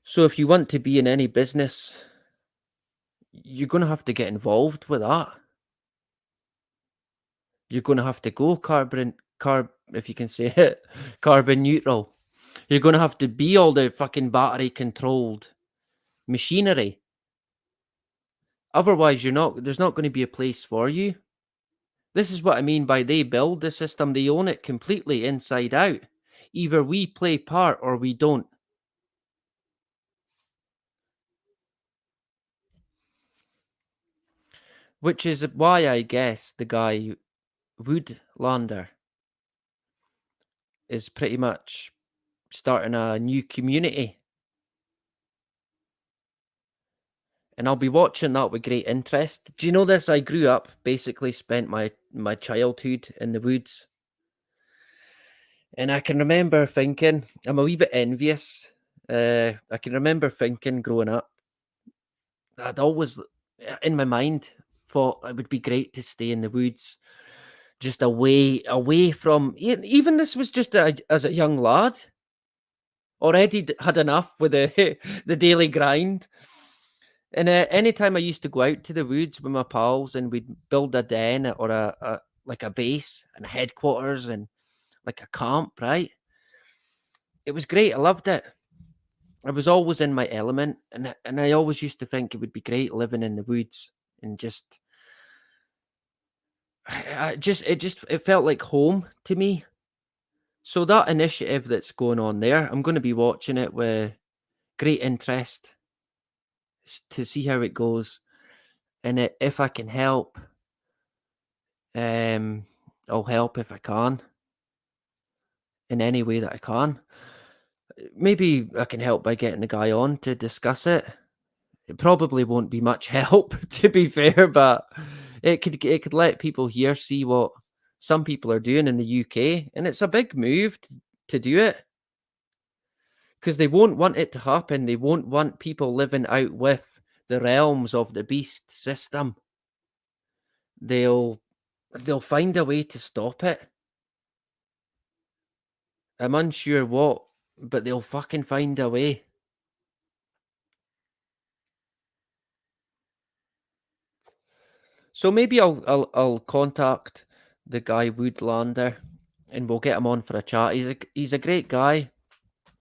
So if you want to be in any business, you're going to have to get involved with that. You're going to have to go if you can say it, carbon neutral. You're gonna have to be all the fucking battery controlled machinery. Otherwise, there's not gonna be a place for you. This is what I mean by they build the system, they own it completely inside out. Either we play part or we don't. Which is why I guess the guy Woodlander is pretty much starting a new community. And I'll be watching that with great interest. Do you know this? I grew up, basically spent my childhood in the woods. And I can remember thinking, I'm a wee bit envious. I can remember thinking growing up, I'd always, in my mind, thought it would be great to stay in the woods, just away from. Even this was just as a young lad, already had enough with the the daily grind. And anytime I used to go out to the woods with my pals, and we'd build a den or a like a base and a headquarters and like a camp, right? It was great. I loved it. I was always in my element, and I always used to think it would be great living in the woods and just it felt like home to me. So that initiative that's going on there, I'm going to be watching it with great interest to see how it goes, and if I can help, um, I'll help if I can in any way that I can. Maybe I can help by getting the guy on to discuss it. It probably won't be much help, to be fair, but it could let people here see what some people are doing in the UK, and it's a big move to do it because they won't want it to happen. They won't want people living out with the realms of the beast system. They'll they'll find a way to stop it. I'm unsure what, but they'll fucking find a way. So maybe I'll contact the guy Woodlander, and we'll get him on for a chat. He's a great guy.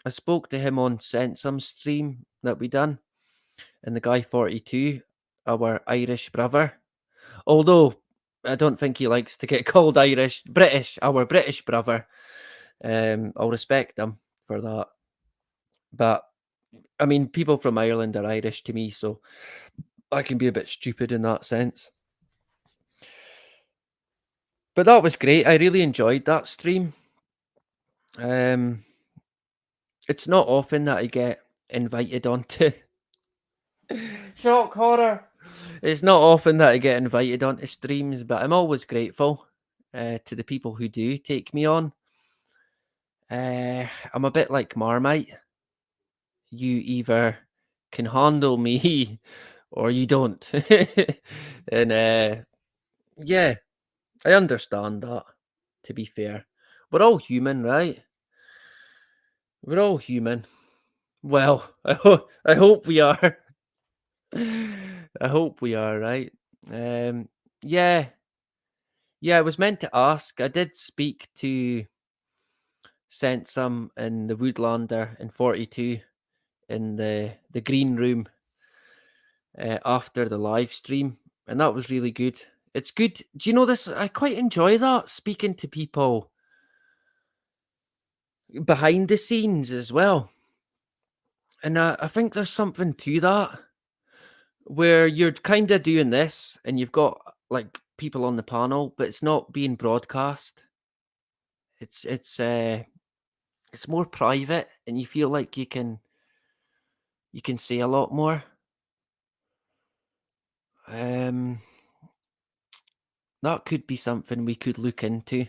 I spoke to him on Sensum stream that we done, and the guy 42, our Irish brother. Although I don't think he likes to get called British, our British brother. I'll respect him for that. But I mean, people from Ireland are Irish to me, so I can be a bit stupid in that sense. But that was great. I really enjoyed that stream. Um, it's not often that I get invited onto shock horror. It's not often that I get invited onto streams, but I'm always grateful to the people who do take me on. I'm a bit like Marmite. You either can handle me or you don't. And yeah, I understand that, to be fair. We're all human, right? We're all human. Well, I hope we are. I hope we are, right? Um, yeah, yeah, I was meant to ask. I did speak to Sensum and the Woodlander in 42 in the green room after the live stream, and that was really good. It's good. Do you know this? I quite enjoy that, speaking to people behind the scenes as well. And I think there's something to that where you're kind of doing this and you've got like people on the panel, but it's not being broadcast. It's more private, and you feel like you can say a lot more. Um, that could be something we could look into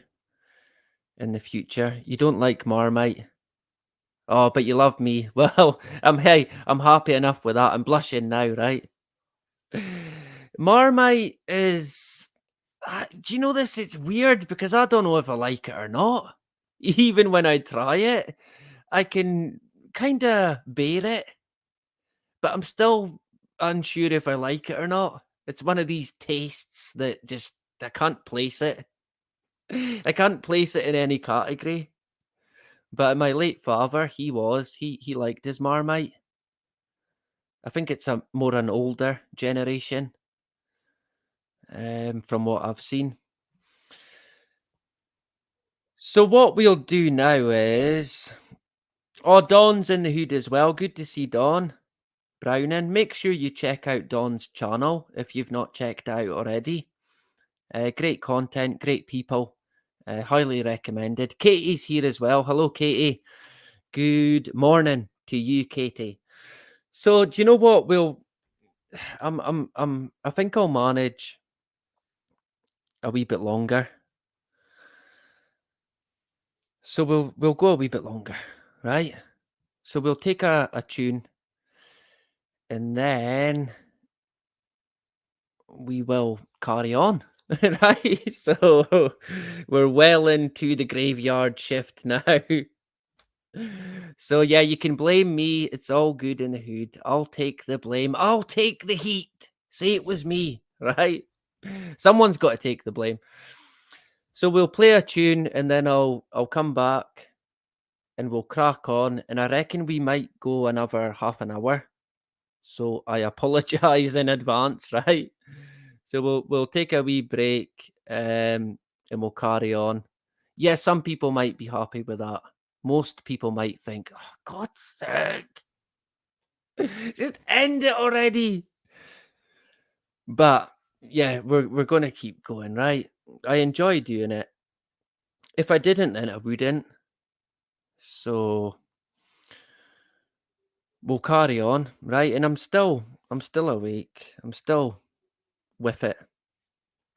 in the future. You don't like Marmite. Oh, but you love me. Well, I'm happy enough with that. I'm blushing now, right? Marmite is. Do you know this? It's weird because I don't know if I like it or not. Even when I try it, I can kind of bear it, but I'm still unsure if I like it or not. It's one of these tastes that just I can't place it. I can't place it in any category. But my late father, he liked his Marmite. I think it's more an older generation, from what I've seen. So what we'll do now is... Oh, Dawn's in the hood as well. Good to see Dawn Browning. Make sure you check out Dawn's channel if you've not checked out already. Great content, great people. Highly recommended. Katie's here as well. Hello, Katie. Good morning to you, Katie. So do you know what? I think I'll manage a wee bit longer. So we'll go a wee bit longer, right? So we'll take a tune, and then we will carry on, right? So we're well into the graveyard shift now. So yeah, you can blame me. It's all good in the hood. I'll take the blame. I'll take the heat. Say it was me, right? Someone's got to take the blame. So we'll play a tune, and then I'll come back and we'll crack on. And I reckon we might go another half an hour. So I apologize in advance, right? So we'll take a wee break, and we'll carry on. Yeah, some people might be happy with that. Most people might think, oh, God's sake, just end it already. But yeah, we're gonna keep going, right? I enjoy doing it. If I didn't, then I wouldn't. So we'll carry on, right? And I'm still awake. I'm still with it.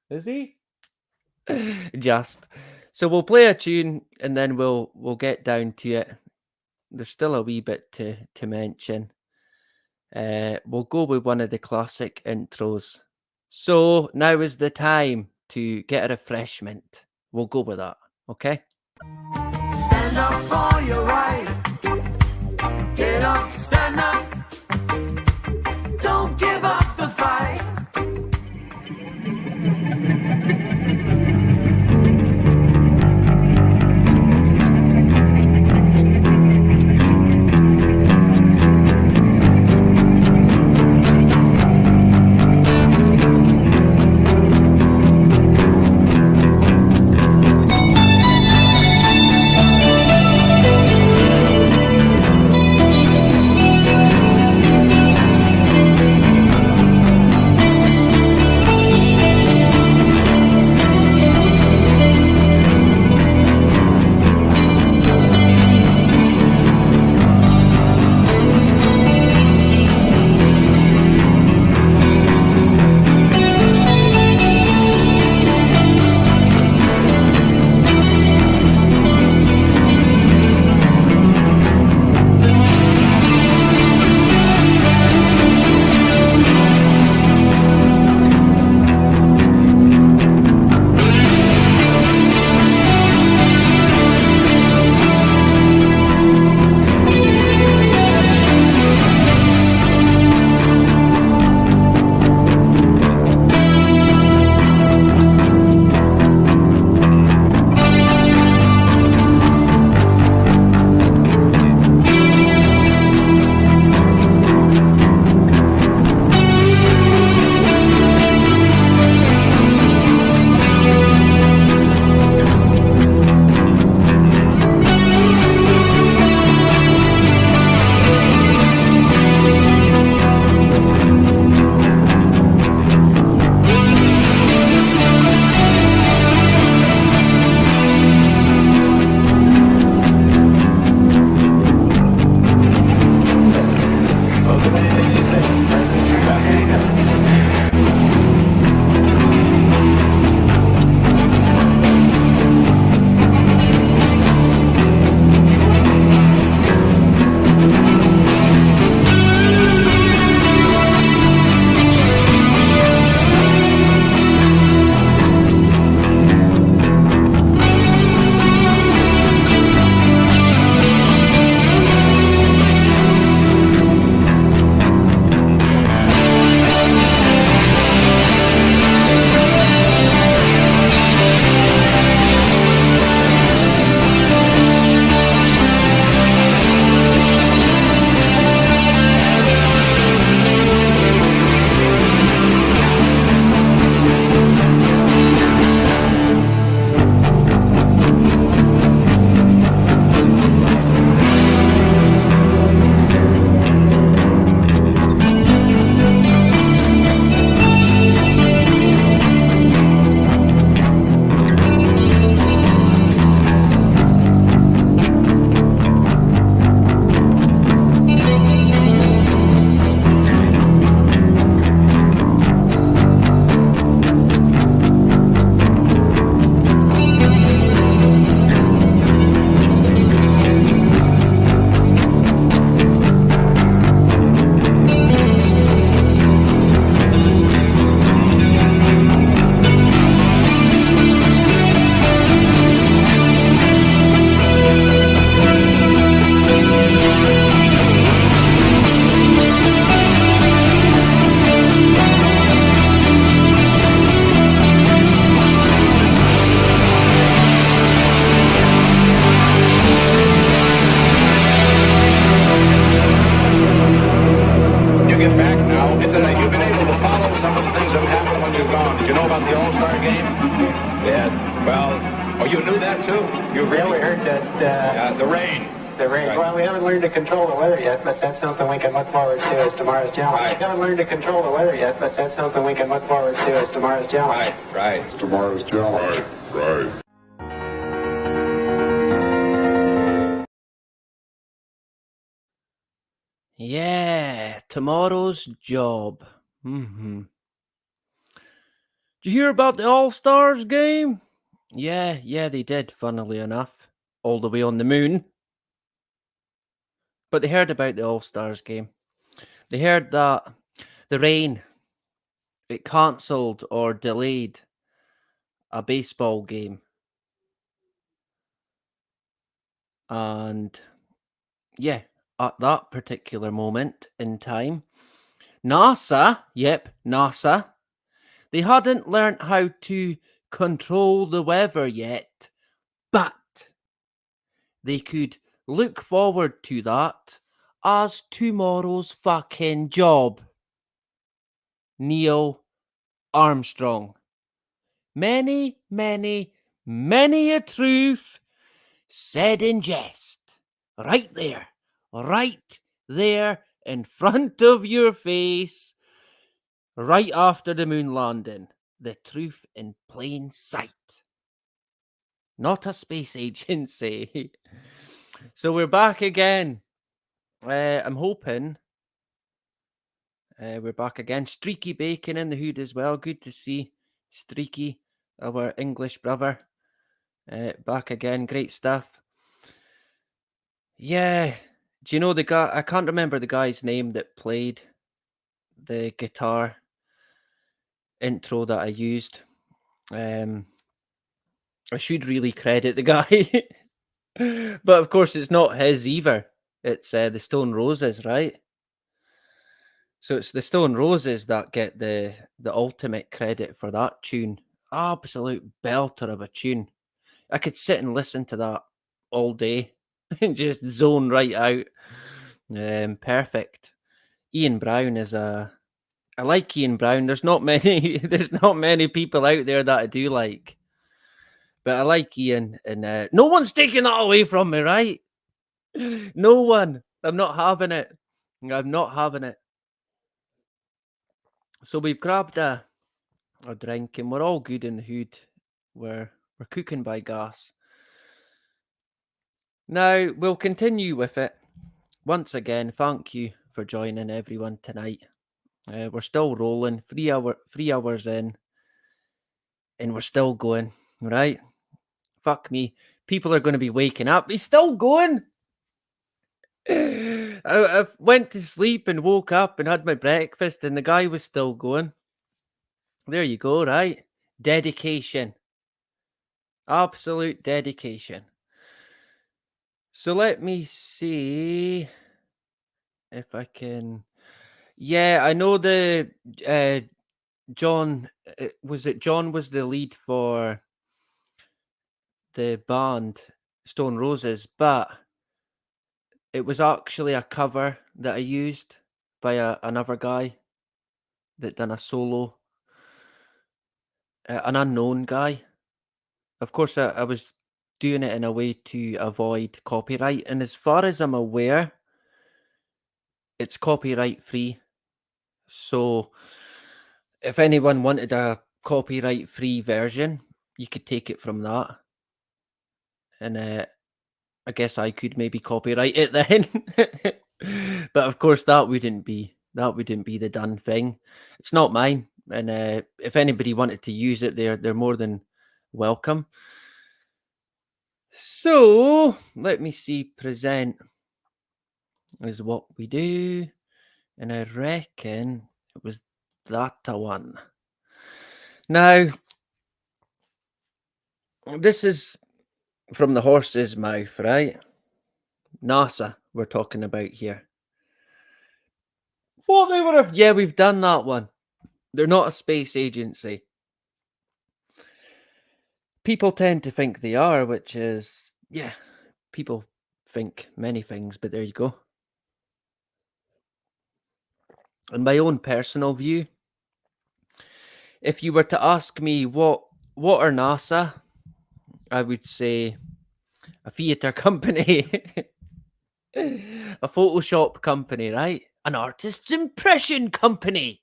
Is he? Just. So we'll play a tune, and then we'll get down to it. There's still a wee bit to mention. We'll go with one of the classic intros. So now is the time to get a refreshment. We'll go with that, okay? Stand up for your right. Get up, stand up. Don't give up the fight. The rain. The rain. Right. Well, we haven't learned to control the weather yet, but that's something we can look forward to as tomorrow's challenge. Right. We haven't learned to control the weather yet, but that's something we can look forward to as tomorrow's challenge. Right. Tomorrow's challenge. Right. Yeah, tomorrow's job. Did you hear about the All-Stars game? Yeah, they did, funnily enough. All the way on the moon. But they heard about the All-Stars game. They heard that the rain, it cancelled or delayed a baseball game. And yeah, at that particular moment in time, NASA, they hadn't learnt how to control the weather yet, but they could look forward to that as tomorrow's fucking job. Neil Armstrong. Many a truth said in jest. Right there in front of your face, right after the moon landing. The truth in plain sight. Not a space agency. So we're back again. I'm hoping we're back again. Streaky Bacon in the hood as well. Good to see Streaky, our English brother. Back again. Great stuff. Yeah. Do you know the guy? I can't remember the guy's name that played the guitar intro that I used. I should really credit the guy. But of course, it's not his either. It's the Stone Roses, right? So it's the Stone Roses that get the ultimate credit for that tune. Absolute belter of a tune. I could sit and listen to that all day and just zone right out. Perfect. Ian Brown is I like Ian Brown. There's not many people out there that I do like. But I like Ian, and no one's taking that away from me, right? No one. I'm not having it. I'm not having it. So we've grabbed a drink, and we're all good in the hood. We're cooking by gas. Now we'll continue with it. Once again, thank you for joining everyone tonight. We're still rolling. 3 hours in, and we're still going. Right? Fuck me. People are going to be waking up. He's still going. I went to sleep and woke up and had my breakfast, and the guy was still going. There you go, right? Dedication. Absolute dedication. So let me see if I can. Yeah, I know the John. Was it John was the lead for the band Stone Roses, but it was actually a cover that I used by another guy that done a solo, an unknown guy. Of course, I was doing it in a way to avoid copyright, and as far as I'm aware, it's copyright free. So if anyone wanted a copyright free version, you could take it from that. And I guess I could maybe copyright it then. But of course that wouldn't be the done thing. It's not mine. And if anybody wanted to use it, they're more than welcome. So let me see. Present is what we do. And I reckon it was that one. Now, this is from the horse's mouth, right? NASA, we're talking about here. What they would have? Yeah, we've done that one. They're not a space agency. People tend to think they are, which is, yeah, people think many things, but there you go. In my own personal view, if you were to ask me what are NASA, I would say a theatre company, a Photoshop company, right? An artist's impression company.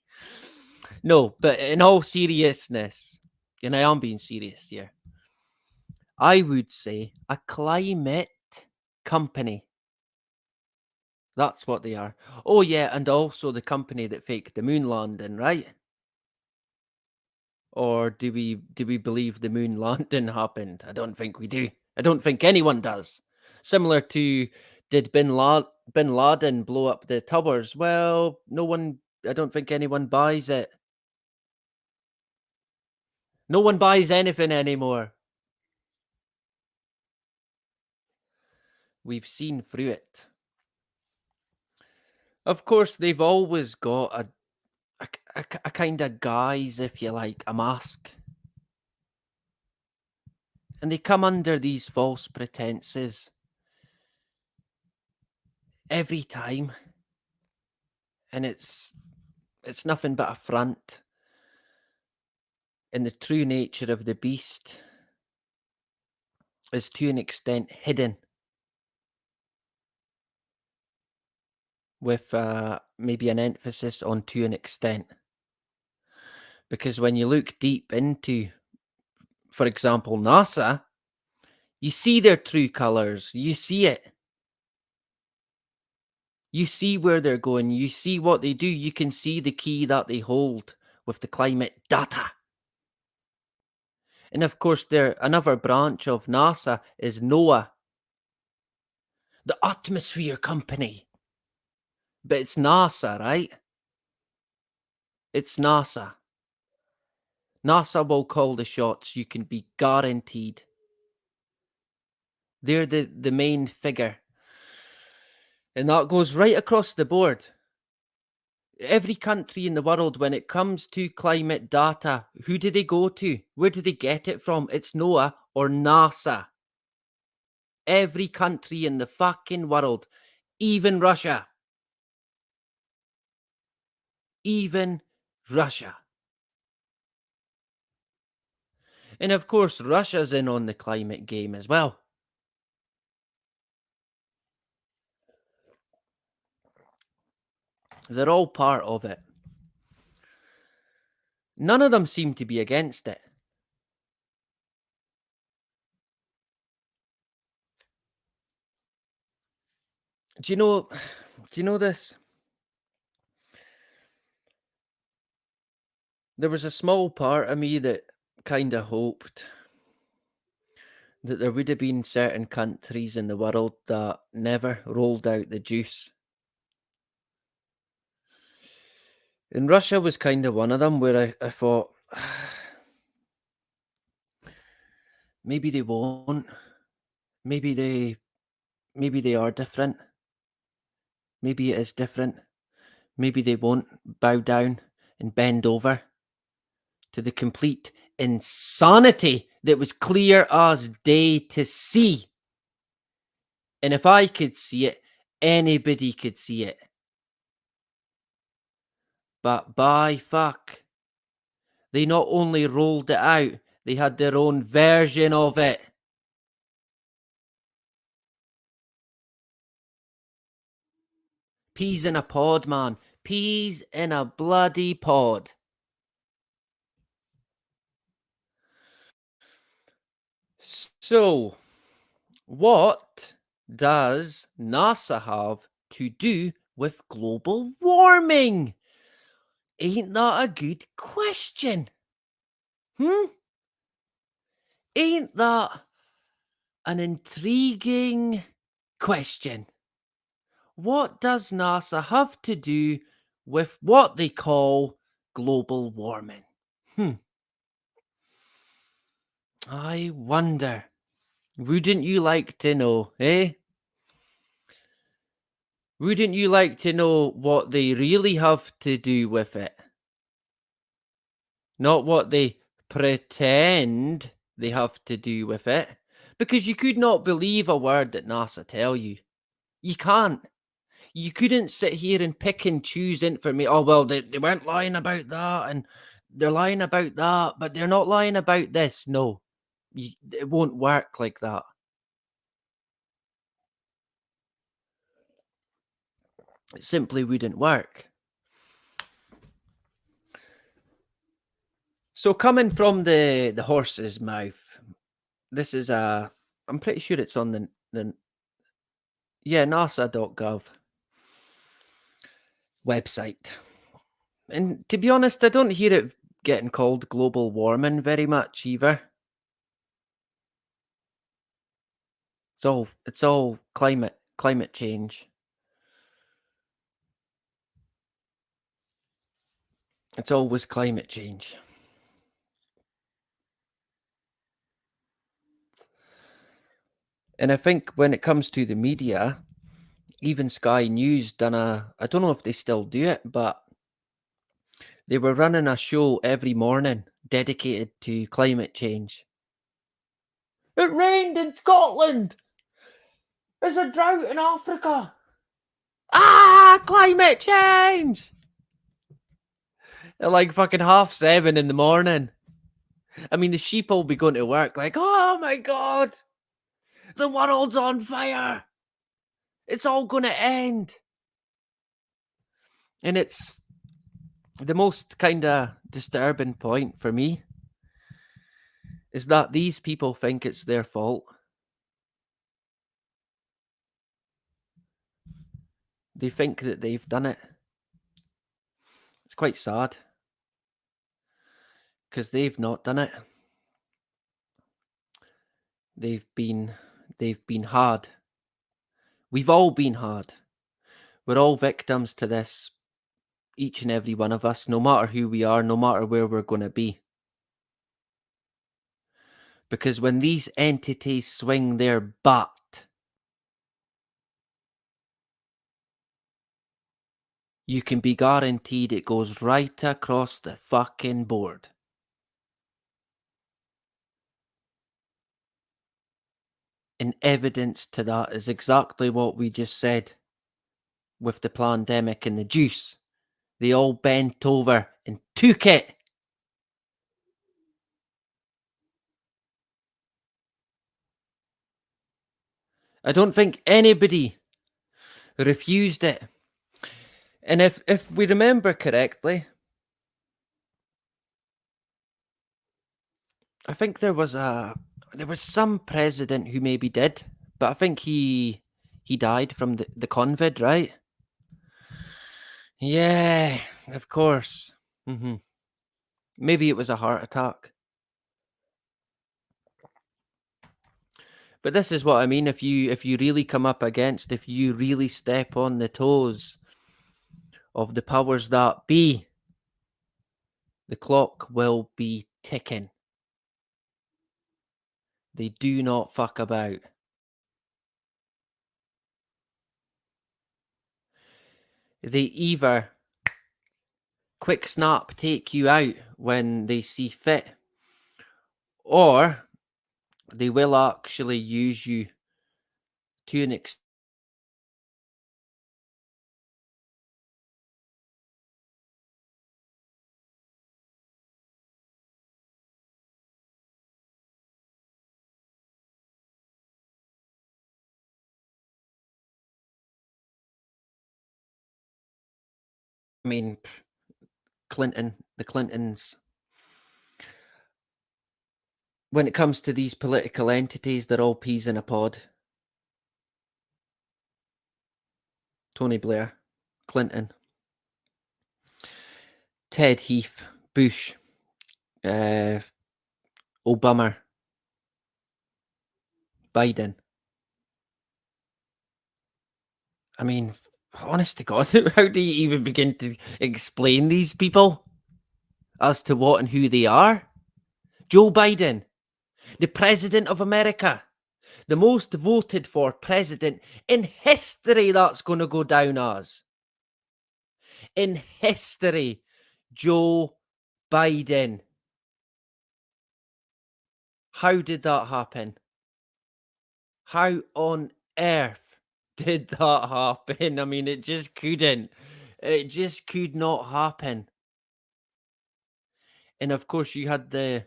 No, but in all seriousness, and I am being serious here, I would say a climate company. That's what they are. Oh yeah, and also the company that faked the moon landing, right? Or do we believe the moon landing happened? I don't think we do. I don't think anyone does. Similar to, did Bin Laden blow up the towers? Well, no one. I don't think anyone buys it. No one buys anything anymore. We've seen through it. Of course, they've always got a kind of guise, if you like, a mask. And they come under these false pretenses every time. And it's nothing but a front. And the true nature of the beast is to an extent hidden, with maybe an emphasis on to an extent. Because when you look deep into, for example, NASA, you see their true colors. You see it. You see where they're going. You see what they do. You can see the key that they hold with the climate data. And of course, another branch of NASA is NOAA, the Atmosphere Company. But it's NASA, right? It's NASA. NASA will call the shots, you can be guaranteed. They're the main figure. And that goes right across the board. Every country in the world, when it comes to climate data, who do they go to? Where do they get it from? It's NOAA or NASA. Every country in the fucking world, even Russia. Even Russia. And of course, Russia's in on the climate game as well. They're all part of it. None of them seem to be against it. Do you know this? There was a small part of me that kind of hoped that there would have been certain countries in the world that never rolled out the juice. And Russia was kind of one of them, where I thought, maybe they won't. Maybe they are different. Maybe it is different. Maybe they won't bow down and bend over to the complete insanity that was clear as day to see. And if I could see it, anybody could see it. But by fuck, they not only rolled it out, they had their own version of it. Peas in a pod, man. Peas in a bloody pod. So, what does NASA have to do with global warming? Ain't that a good question? Ain't that an intriguing question? What does NASA have to do with what they call global warming? I wonder. Wouldn't you like to know, eh? Wouldn't you like to know what they really have to do with it? Not what they pretend they have to do with it. Because you could not believe a word that NASA tell you. You can't. You couldn't sit here and pick and choose information. Oh, well, they weren't lying about that, and they're lying about that, but they're not lying about this. No, it won't work like that. It simply wouldn't work. So coming from the horse's mouth, this is I'm pretty sure it's on the NASA.gov website. And to be honest, I don't hear it getting called global warming very much either. It's all climate change. It's always climate change. And I think when it comes to the media, even Sky News done I don't know if they still do it, but they were running a show every morning dedicated to climate change. It rained in Scotland. There's a drought in Africa. Climate change. At like fucking 7:30 in the morning. I mean, the sheep will be going to work like, oh my God, the world's on fire. It's all going to end. And it's the most kind of disturbing point for me is that these people think it's their fault. They think that they've done it. It's quite sad because they've not done it. They've been hard. We've all been hard. We're all victims to this, each and every one of us, no matter who we are, no matter where we're going to be. Because when these entities swing their butt, you can be guaranteed it goes right across the fucking board. And evidence to that is exactly what we just said with the pandemic and the juice. They all bent over and took it. I don't think anybody refused it. And if we remember correctly, I think there was some president who maybe did, but I think he died from the COVID, right? Yeah, of course. Maybe it was a heart attack. But this is what I mean. If you really come up against, if you really step on the toes of the powers that be, the clock will be ticking. They do not fuck about. They either quick snap take you out when they see fit, or they will actually use you to an extent. I mean, the Clintons. When it comes to these political entities, they're all peas in a pod. Tony Blair, Clinton, Ted Heath, Bush, Obama, Biden. I mean, honest to God, how do you even begin to explain these people as to what and who they are? Joe Biden, the President of America, the most voted for president in history, that's going to go down as. In history, Joe Biden. How did that happen? How on earth did that happen? I mean, it just couldn't. It just could not happen. And of course, you had the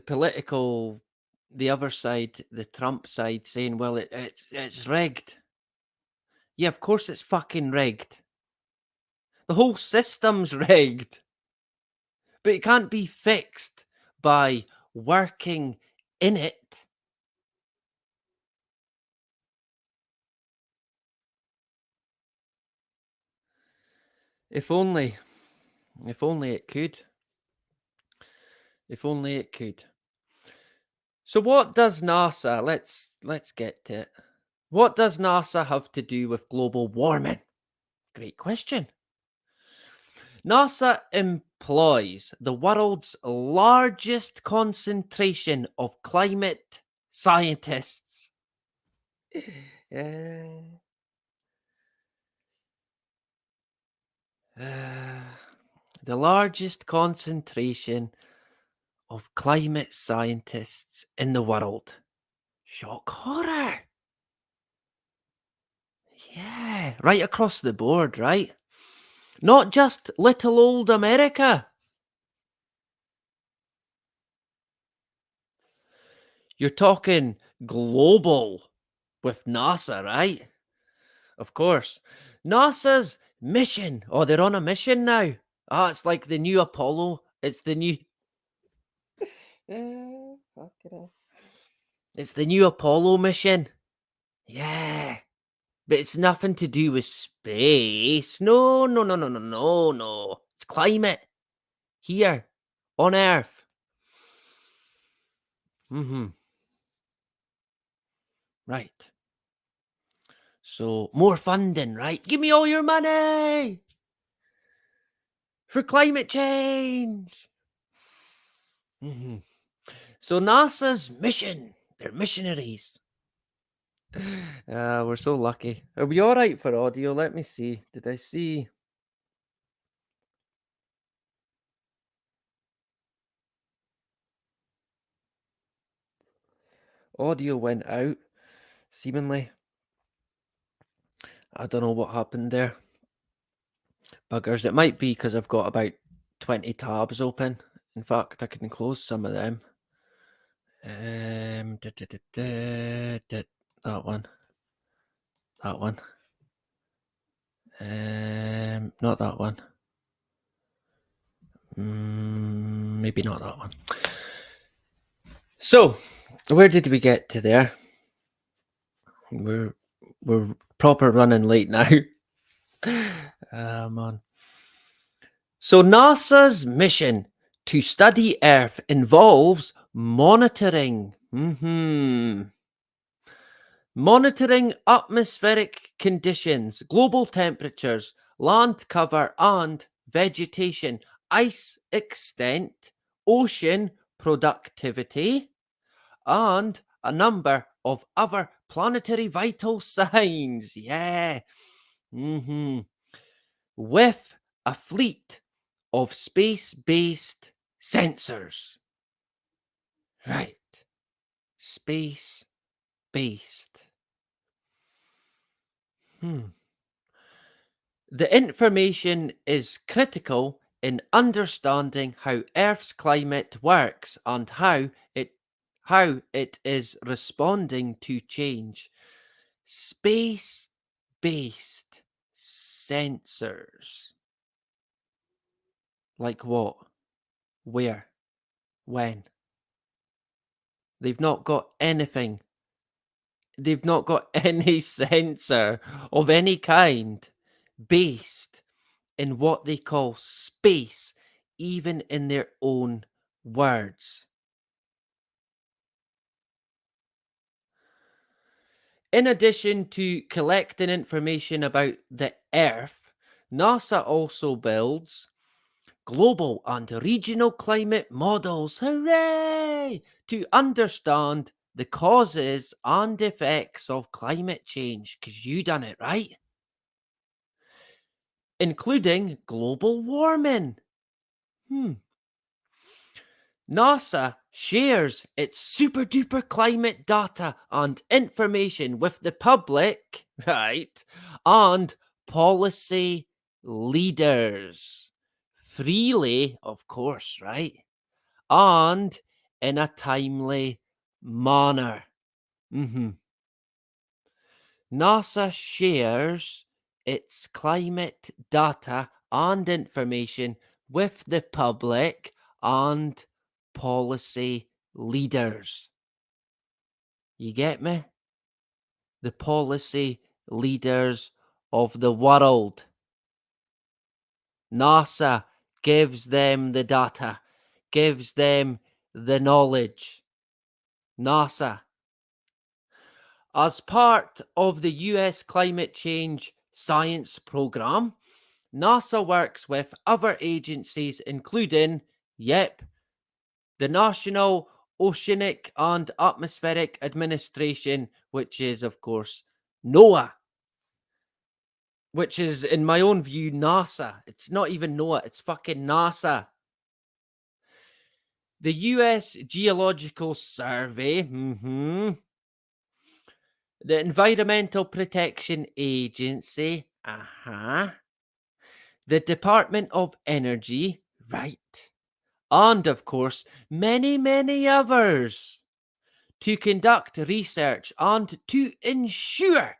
political, the other side, the Trump side, saying, "Well, it's rigged. Yeah, of course it's fucking rigged. The whole system's rigged. But it can't be fixed by working in it. If only. If only it could. If only it could. So what does NASA, let's get to it. What does NASA have to do with global warming? Great question. NASA employs the world's largest concentration of climate scientists. The largest concentration of climate scientists in the world. Shock horror. Yeah, right across the board, right? Not just little old America. You're talking global with NASA, right? Of course. NASA's mission. Oh, they're on a mission now. Ah, it's like the new Apollo. It's the new. It's the new Apollo mission. Yeah. But it's nothing to do with space. No, no, no, no, no, no, no. It's climate. Here. On Earth. Right. So, more funding, right? Give me all your money for climate change. So, NASA's mission, they're missionaries. We're so lucky. Are we all right for audio? Let me see. Did I see? Audio went out, seemingly. I don't know what happened there. Buggers. It might be because I've got about 20 tabs open. In fact, I can close some of them. That one. That one. Not that one. Maybe not that one. So, where did we get to there? We're proper running late now. Man. So NASA's mission to study Earth involves monitoring. Monitoring atmospheric conditions, global temperatures, land cover and vegetation, ice extent, ocean productivity, and a number of other planetary vital signs. Yeah. With a fleet of space-based sensors. Right. Space-based. The information is critical in understanding how Earth's climate works and how it is responding to change. Space-based sensors. Like what? Where? When? They've not got anything. They've not got any sensor of any kind based in what they call space, even in their own words. In addition to collecting information about the Earth, NASA also builds global and regional climate models, hooray, to understand the causes and effects of climate change, because you done it, right? Including global warming. NASA shares its super duper climate data and information with the public, right? And policy leaders. Freely, of course, right? And in a timely manner. NASA shares its climate data and information with the public and policy leaders. You get me? The policy leaders of the world. NASA gives them the data, gives them the knowledge. NASA. As part of the US climate change science program, NASA works with other agencies, including, the National Oceanic and Atmospheric Administration, which is, of course, NOAA, which is, in my own view, NASA. It's not even NOAA, it's fucking NASA. The US Geological Survey, the Environmental Protection Agency, the Department of Energy, right, and of course, many, many others to conduct research and to ensure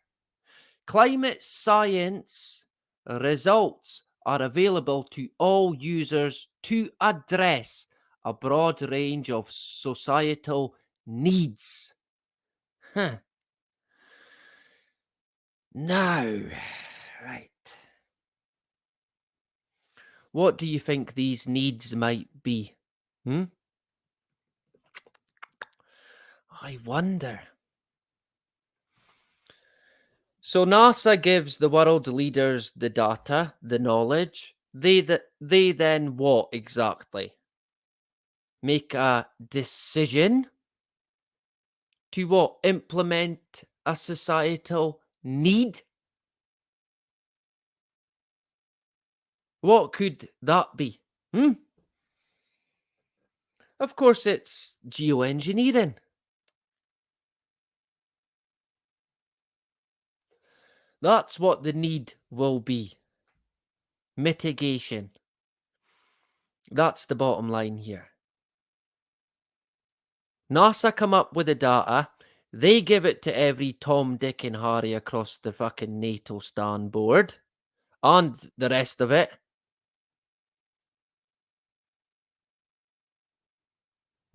climate science results are available to all users to address a broad range of societal needs. Now, right. What do you think these needs might be? I wonder. So NASA gives the world leaders the data, the knowledge. They then what exactly? Make a decision to what? Implement a societal need? What could that be? Of course, it's geoengineering. That's what the need will be. Mitigation. That's the bottom line here. NASA come up with the data. They give it to every Tom, Dick, and Harry across the fucking NATO stand board and the rest of it.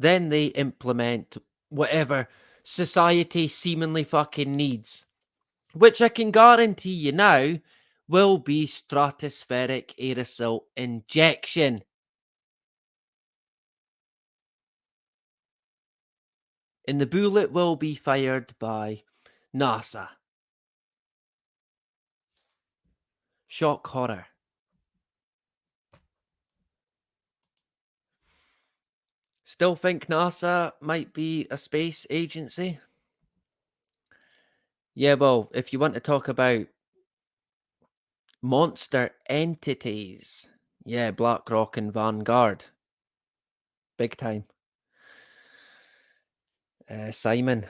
Then they implement whatever society seemingly fucking needs, which I can guarantee you now will be stratospheric aerosol injection. And the bullet will be fired by NASA. Shock horror. Still think NASA might be a space agency? Yeah, well, if you want to talk about monster entities, yeah, BlackRock and Vanguard. Big time. Simon.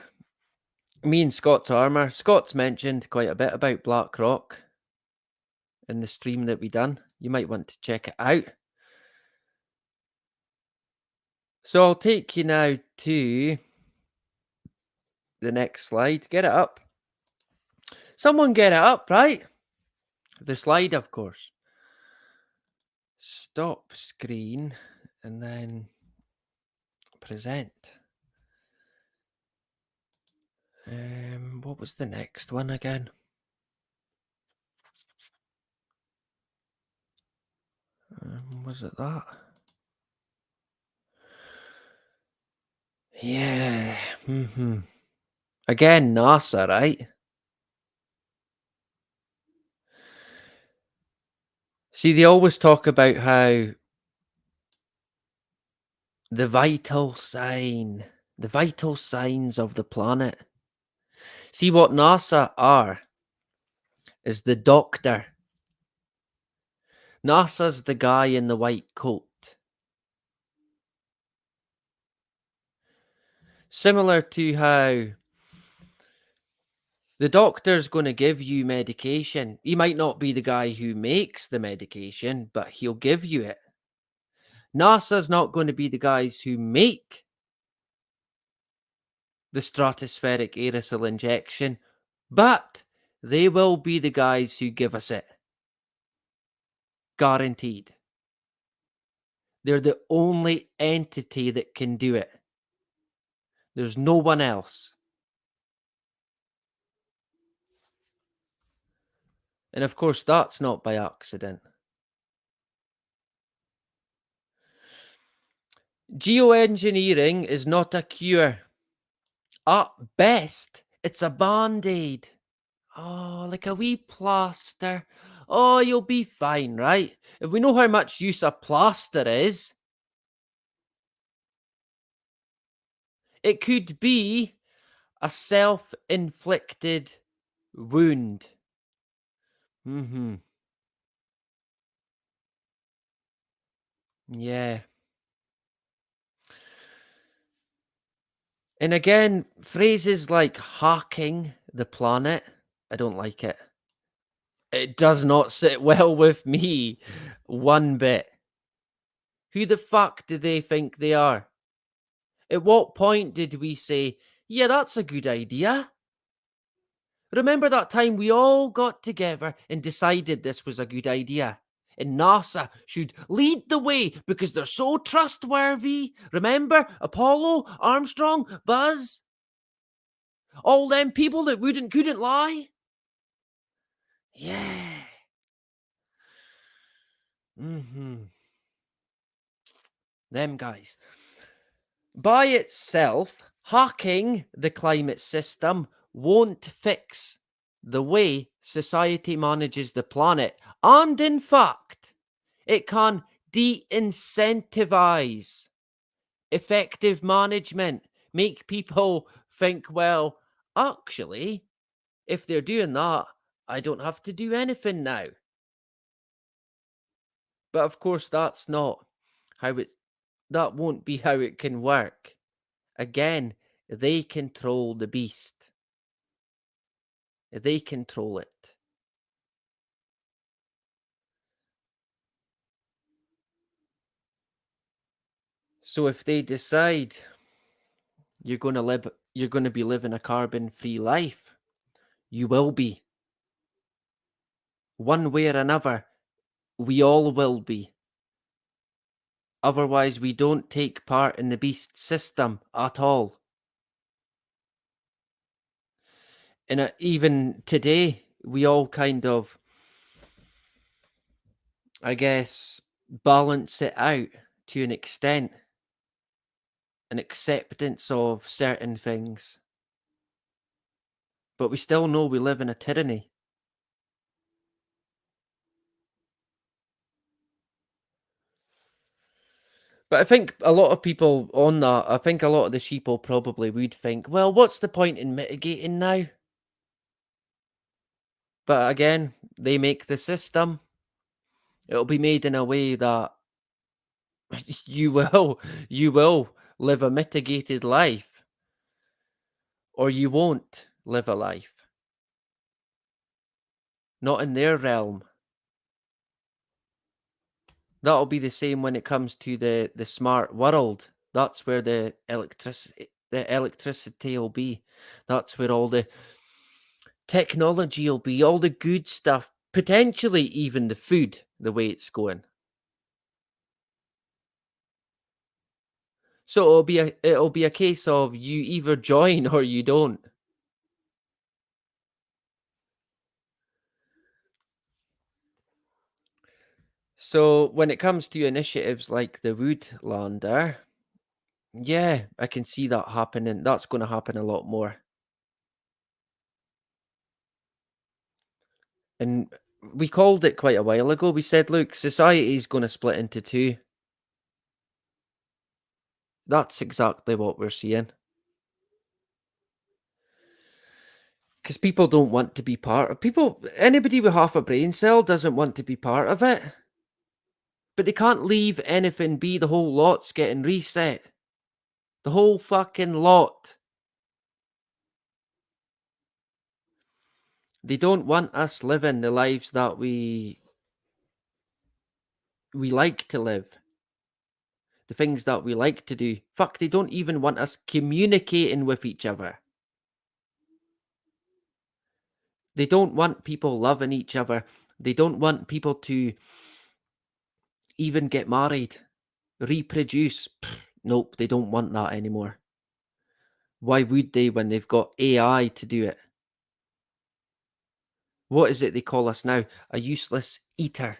Me and Scott's Armour. Scott's mentioned quite a bit about BlackRock in the stream that we done. You might want to check it out. So I'll take you now to the next slide. Get it up. Someone get it up, right? The slide, of course. Stop screen and then present. What was the next one again? Was it that? Yeah. Again, NASA, right? See, they always talk about how the vital signs of the planet. See, what NASA are is the doctor. NASA's the guy in the white coat. Similar to how the doctor's going to give you medication. He might not be the guy who makes the medication, but he'll give you it. NASA's not going to be the guys who make the stratospheric aerosol injection, but They will be the guys who give us it. Guaranteed. They're the only entity that can do it. There's no one else. And of course, that's not by accident. Geoengineering is not a cure. At best, it's a band-aid. Oh, like a wee plaster. Oh, you'll be fine, right? If we know how much use a plaster is, it could be a self-inflicted wound. Yeah. And again, phrases like hacking the planet, I don't like it. It does not sit well with me one bit. Who the fuck do they think they are? At what point did we say, yeah, that's a good idea? Remember that time we all got together and decided this was a good idea? And NASA should lead the way because they're so trustworthy. Remember Apollo, Armstrong, Buzz? All them people that couldn't lie? Yeah. Them guys. By itself, hacking the climate system won't fix the way society manages the planet. And in fact, it can de-incentivize effective management, make people think, well, actually, if they're doing that, I don't have to do anything now. But of course, that's not how that won't be how it can work. Again, they control the beast. They control it. So if they decide you're going to be living a carbon-free life, you will be. One way or another, we all will be. Otherwise, we don't take part in the beast system at all. And even today, we all kind of, I guess, balance it out to an extent. An acceptance of certain things. But we still know we live in a tyranny. But I think a lot of people on that, I think a lot of the sheeple probably would think, well, what's the point in mitigating now? But again, they make the system. It'll be made in a way that you will live a mitigated life, or you won't live a life. Not in their realm. That'll be the same when it comes to the smart world. That's where the electricity will be. That's where all the technology will be, all the good stuff, potentially even the food, the way it's going. So it'll be a case of you either join or you don't. So when it comes to initiatives like the Woodlander, yeah, I can see that happening. That's going to happen a lot more. And we called it quite a while ago. We said, look, society is going to split into two. That's exactly what we're seeing. Because people don't want to be part of anybody with half a brain cell doesn't want to be part of it. But they can't leave anything be. The whole lot's getting reset. The whole fucking lot. They don't want us living the lives that we like to live. The things that we like to do. Fuck, they don't even want us communicating with each other. They don't want people loving each other. They don't want people to even get married, reproduce. Nope, they don't want that anymore. Why would they when they've got AI to do it? What is it they call us now? A useless eater.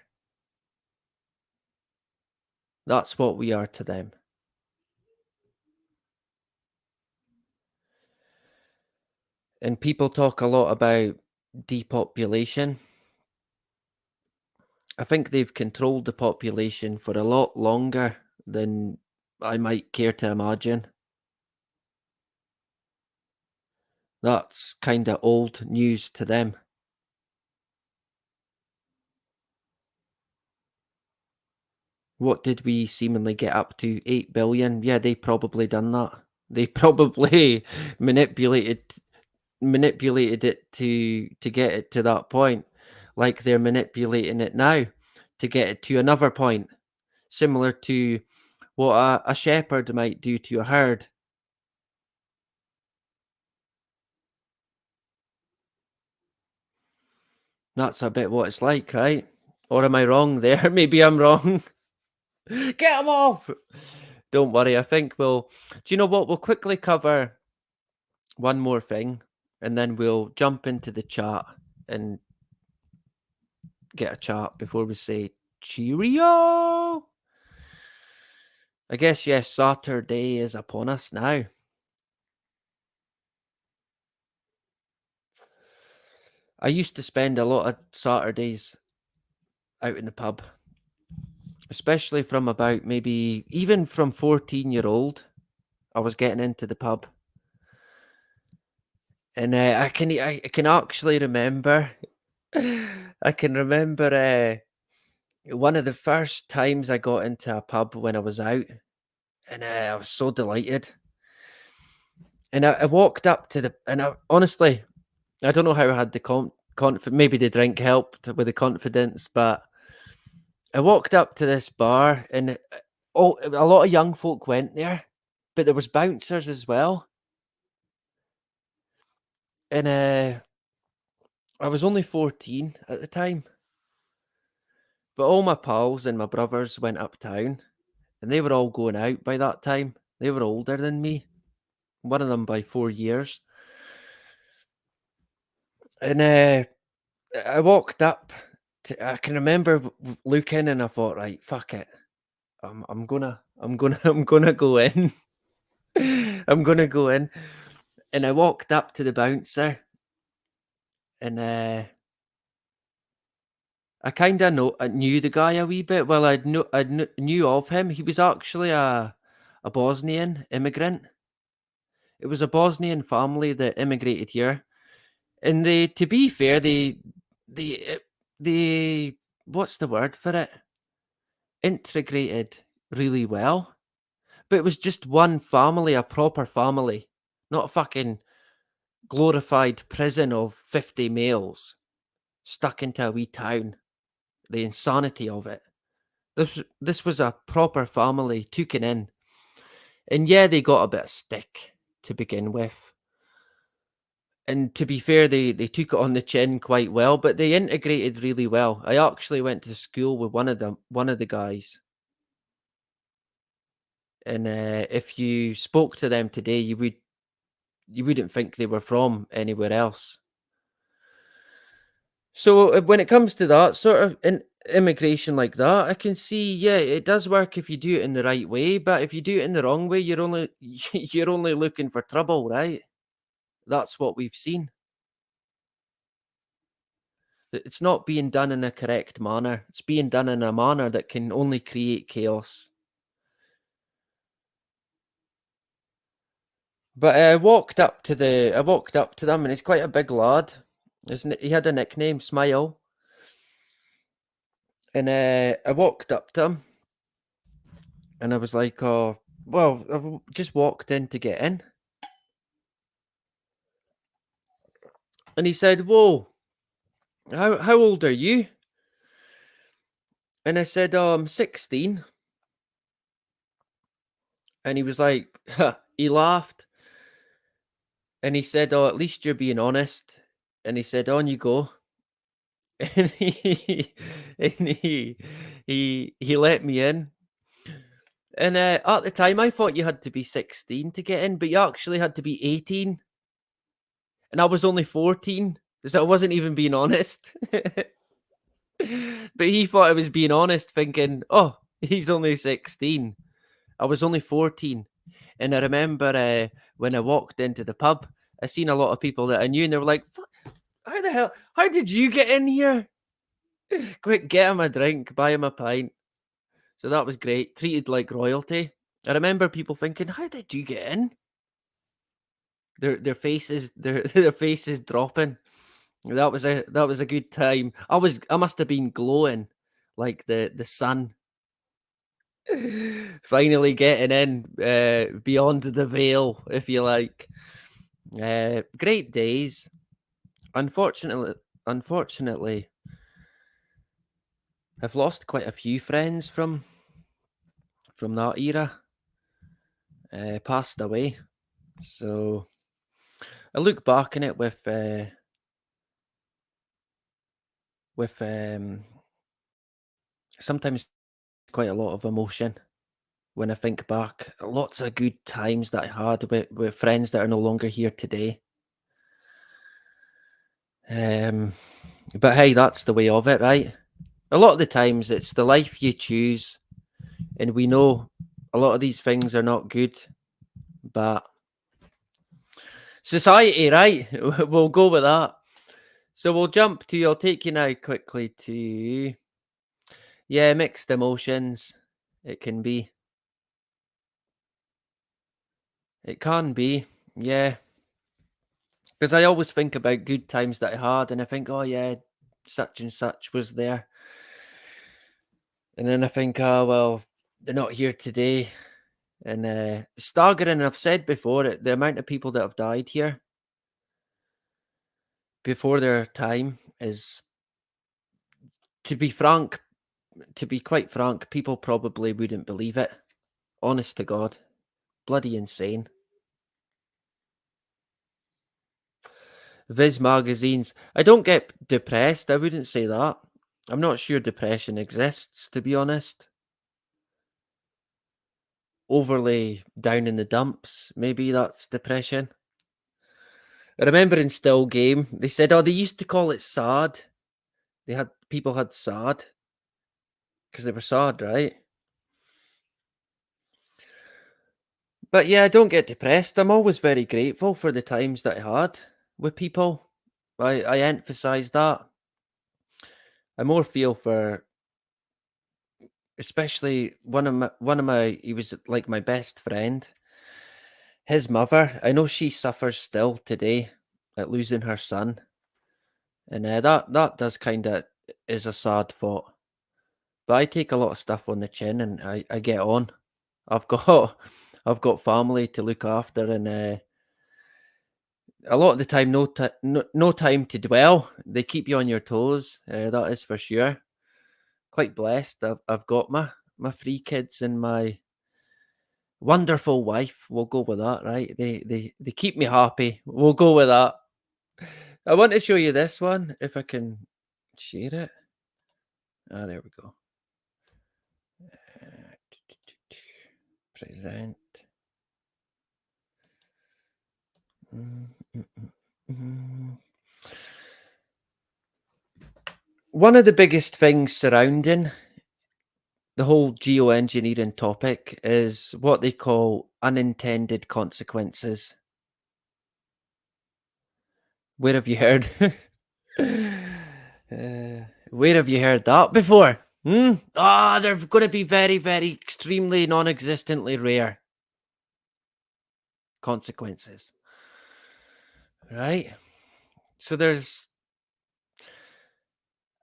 That's what we are to them. And people talk a lot about depopulation. I think they've controlled the population for a lot longer than I might care to imagine. That's kind of old news to them. What did we seemingly get up to? 8 billion? Yeah, they probably done that. They probably manipulated it to get it to that point, like they're manipulating it now to get it to another point, similar to what a shepherd might do to a herd. That's a bit what it's like, right? Or am I wrong there? Maybe I'm wrong. Get him off! Don't worry, I think we'll... Do you know what? We'll quickly cover one more thing, and then we'll jump into the chat and get a chat before we say cheerio. I guess, yes, Saturday is upon us now. I used to spend a lot of Saturdays out in the pub, especially from about maybe even from 14-year-old. I was getting into the pub, and I can actually remember. I can remember one of the first times I got into a pub when I was out, and I was so delighted. And I walked up to and honestly, I don't know how I had the maybe the drink helped with the confidence, but I walked up to this bar, and a lot of young folk went there, but there was bouncers as well. And I was only 14 at the time, but all my pals and my brothers went uptown, and they were all going out by that time. They were older than me, one of them by 4 years. And I walked up. I can remember looking, and I thought, right, fuck it. I'm gonna I'm gonna go in. I'm gonna go in. And I walked up to the bouncer, and I kind of I knew the guy a wee bit. Well, knew of him. He was actually a Bosnian immigrant. It was a Bosnian family that immigrated here, and to be fair, they what's the word for it? Integrated really well. But it was just one family, a proper family, not a fucking glorified prison of 50 males stuck into a wee town. The insanity of it. This was a proper family taken in. And yeah, they got a bit of stick to begin with. And to be fair, they took it on the chin quite well, but they integrated really well. I actually went to school with one of the guys. And if you spoke to them today, you wouldn't think they were from anywhere else. So when it comes to that sort of immigration like that, I can see, yeah, it does work if you do it in the right way, but if you do it in the wrong way, you're only you're only looking for trouble, right? That's what we've seen. It's not being done in a correct manner. It's being done in a manner that can only create chaos. But I walked up to them, and he's quite a big lad. He had a nickname, Smile. And I walked up to him, and I was like, "Oh, well, just walked in to get in." And he said, "Whoa, how old are you?" And I said, "Oh, I'm 16." And he was like, he laughed, and he said, "Oh, at least you're being honest." and he said, "On you go." And and he let me in. And at the time, I thought you had to be 16 to get in, but you actually had to be 18, and I was only 14, so I wasn't even being honest. But he thought I was being honest, thinking, "Oh, he's only 16." I was only 14, and I remember when I walked into the pub, I seen a lot of people that I knew, and they were like, "How the hell? How did you get in here? Quick, get him a drink, buy him a pint." So that was great. Treated like royalty. I remember people thinking, "How did you get in?" Their faces their faces dropping. That was a good time. I must have been glowing like the sun. Finally getting in beyond the veil, if you like. Great days. Unfortunately, I've lost quite a few friends from that era. Passed away. So I look back on it with sometimes quite a lot of emotion when I think back. Lots of good times that I had with friends that are no longer here today. Um, but hey, that's the way of it, right? A lot of the times it's the life you choose, and we know a lot of these things are not good, but society, right? We'll go with that. So I'll take you now quickly to, yeah, mixed emotions. It can be. It can be, yeah. Because I always think about good times that I had, and I think, oh yeah, such and such was there. And then I think, oh well, they're not here today. And staggering, I've said before, the amount of people that have died here before their time is, to be frank, to be quite frank, people probably wouldn't believe it. Honest to God, bloody insane. Viz magazines. I don't get depressed. I wouldn't say that. I'm not sure depression exists, to be honest. Overly down in the dumps. Maybe that's depression. I remember in Still Game, they said, oh, they used to call it sad. People had sad because they were sad, right? But yeah, I don't get depressed. I'm always very grateful for the times that I had with people. I emphasize that. I more feel for, especially one of my he was like my best friend. His mother, I know she suffers still today at losing her son, and that does kind of is a sad thought. But I take a lot of stuff on the chin, and I get on. I've got I've got family to look after, and a lot of the time, no time to dwell. They keep you on your toes. That is for sure. Quite blessed. I've got my three kids and my wonderful wife. We'll go with that, right? They keep me happy. We'll go with that. I want to show you this one if I can share it. Ah, there we go. Present. Mm, mm, mm. One of the biggest things surrounding the whole geoengineering topic is what they call unintended consequences. Where have you heard? Where have you heard that before? They're going to be very, very extremely non-existently rare consequences, right? So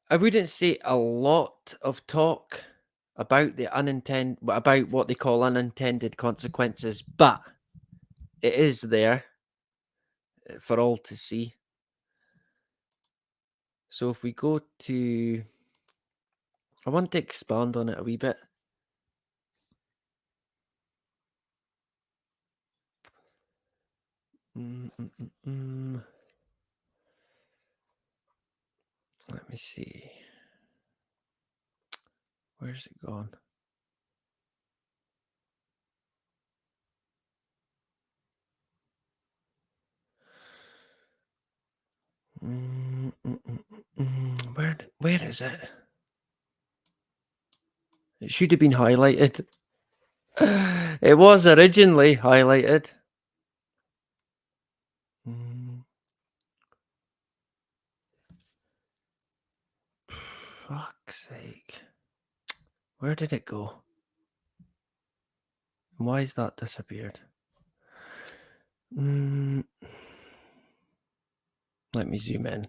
I wouldn't say a lot of talk about what they call unintended consequences, but it is there for all to see. So if we go to, I want to expand on it a wee bit. Mm, mm, mm, mm. Let me see. Where's it gone? Where is it? It should have been highlighted. It was originally highlighted. Fuck's sake. Where did it go? Why has that disappeared? Let me zoom in.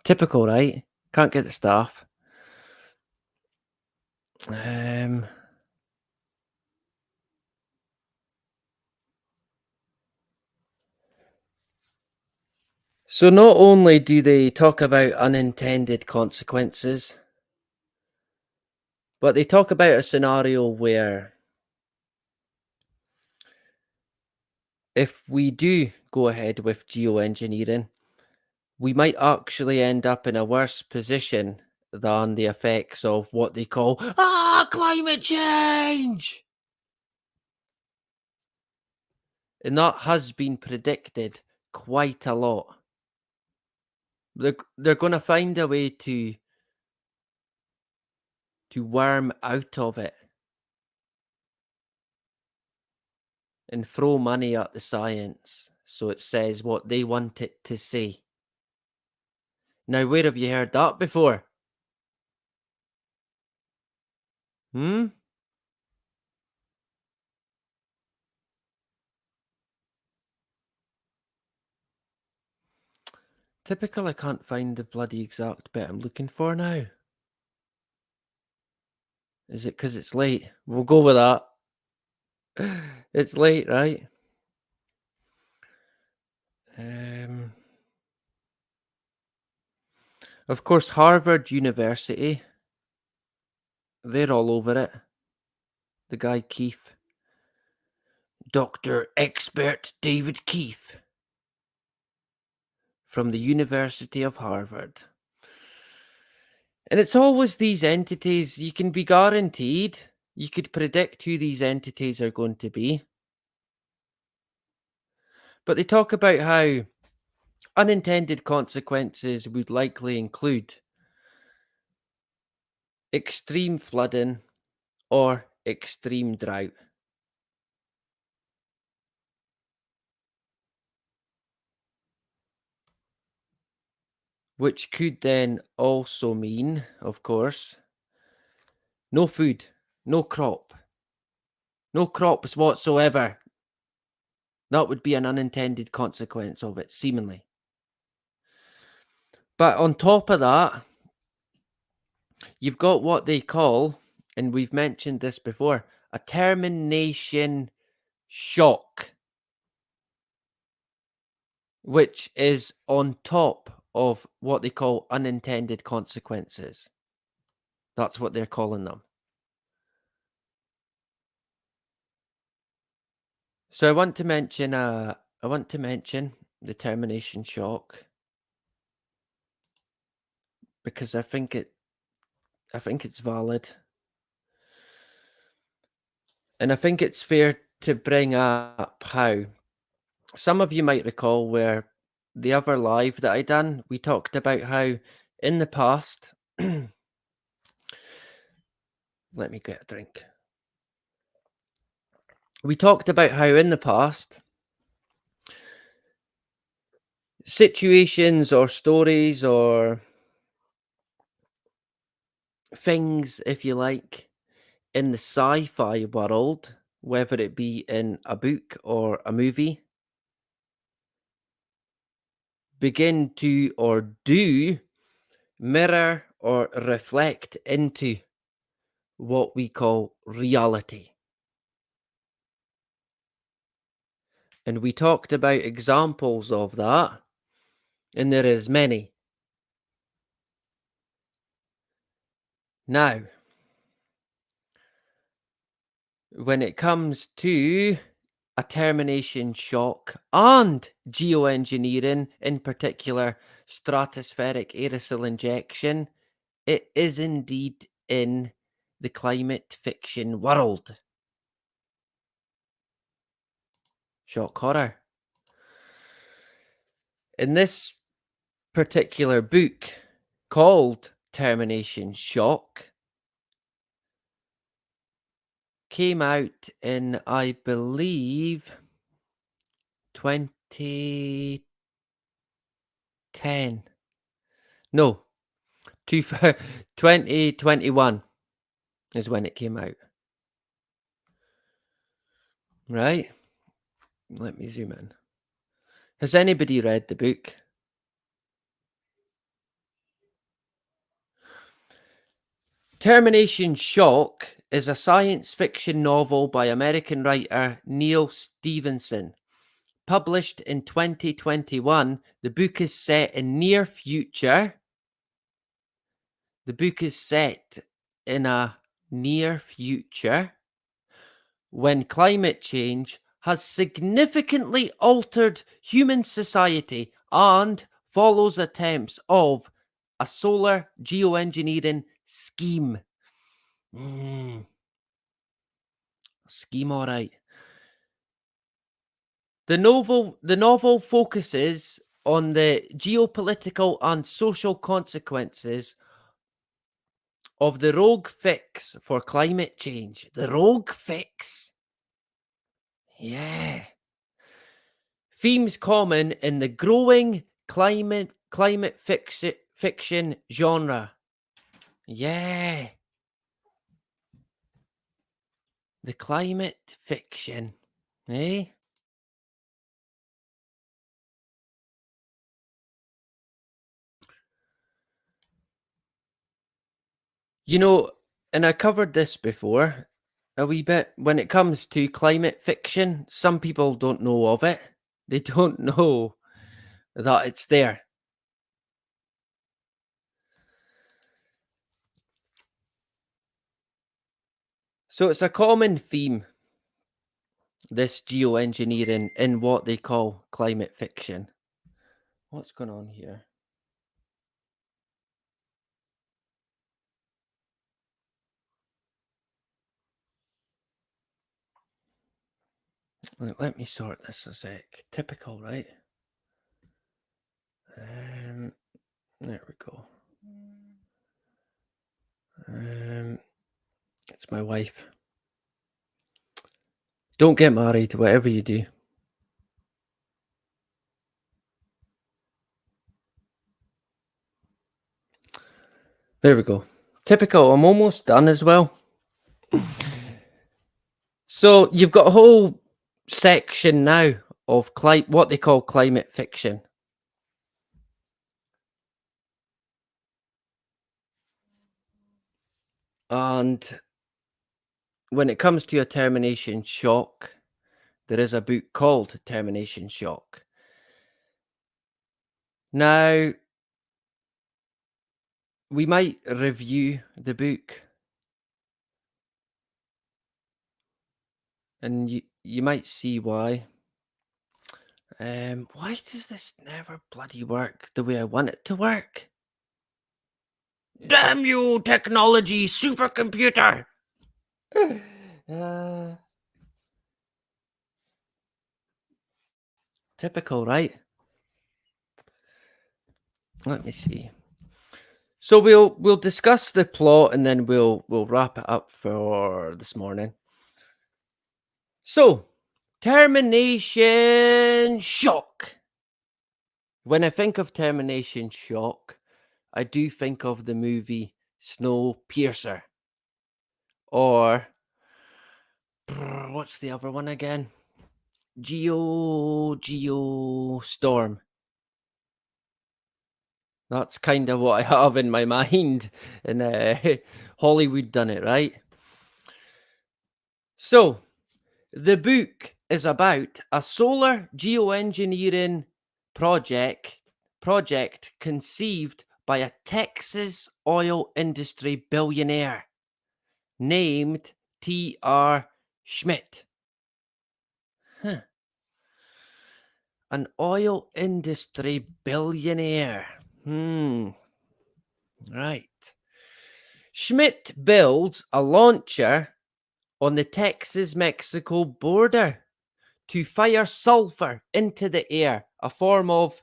Typical, right? Can't get the staff. So not only do they talk about unintended consequences, but they talk about a scenario where if we do go ahead with geoengineering, we might actually end up in a worse position than the effects of what they call climate change. And that has been predicted quite a lot. They're going to find a way to worm out of it and throw money at the science so it says what they want it to say. Now, where have you heard that before? Typical, I can't find the bloody exact bit I'm looking for now. Is it because it's late? We'll go with that. It's late, right? Of course, Harvard University, they're all over it. The guy Keith, Dr. Expert David Keith from the University of Harvard. And it's always these entities, you can be guaranteed, you could predict who these entities are going to be. But they talk about how unintended consequences would likely include extreme flooding or extreme drought. Which could then also mean, of course, no food, no crops whatsoever. That would be an unintended consequence of it, seemingly. But on top of that, you've got what they call, and we've mentioned this before, a termination shock, which is on top of what they call unintended consequences. That's what they're calling them. So I want to mention the termination shock because I think it's valid. And I think it's fair to bring up how some of you might recall where the other live that I done, we talked about how in the past, let me get a drink. We talked about how in the past, situations or stories or things, if you like, in the sci-fi world, whether it be in a book or a movie, begin to or do mirror or reflect into what we call reality. And we talked about examples of that, and there is many. Now, when it comes to a termination shock and geoengineering, in particular stratospheric aerosol injection, it is indeed in the climate fiction world. Shock horror. In this particular book called Termination Shock, came out in, I believe, 2010. No, 2021 is when it came out. Right? Let me zoom in. Has anybody read the book? Termination Shock is a science fiction novel by American writer Neil Stevenson. Published in 2021, the book is set in near future. The book is set in a near future when climate change has significantly altered human society and follows attempts of a solar geoengineering scheme. Scheme, all right. The novel focuses on the geopolitical and social consequences of the rogue fix for climate change. The rogue fix. Yeah. Themes common in the growing climate fiction genre. Yeah. The climate fiction. Eh? You know, and I covered this before a wee bit. When it comes to climate fiction, some people don't know of it. They don't know that it's there. So it's a common theme, this geoengineering in what they call climate fiction. What's going on here? Let me sort this a sec. Typical, right? There we go. It's my wife. Don't get married, whatever you do. There we go. Typical. I'm almost done as well. So you've got a whole section now of what they call climate fiction. And when it comes to a termination shock, there is a book called Termination Shock. Now, we might review the book, and you might see why. Why does this never bloody work the way I want it to work? Damn you, technology supercomputer! Typical, right? Let me see. So we'll discuss the plot and then we'll wrap it up for this morning. So, termination shock. When I think of termination shock, I do think of the movie Snowpiercer. Or what's the other one again? Geostorm. That's kind of what I have in my mind. And Hollywood done it, right? So, the book is about a solar geoengineering project conceived by a Texas oil industry billionaire named T.R. Schmidt. An oil industry billionaire. Right. Schmidt builds a launcher on the Texas-Mexico border to fire sulfur into the air, a form of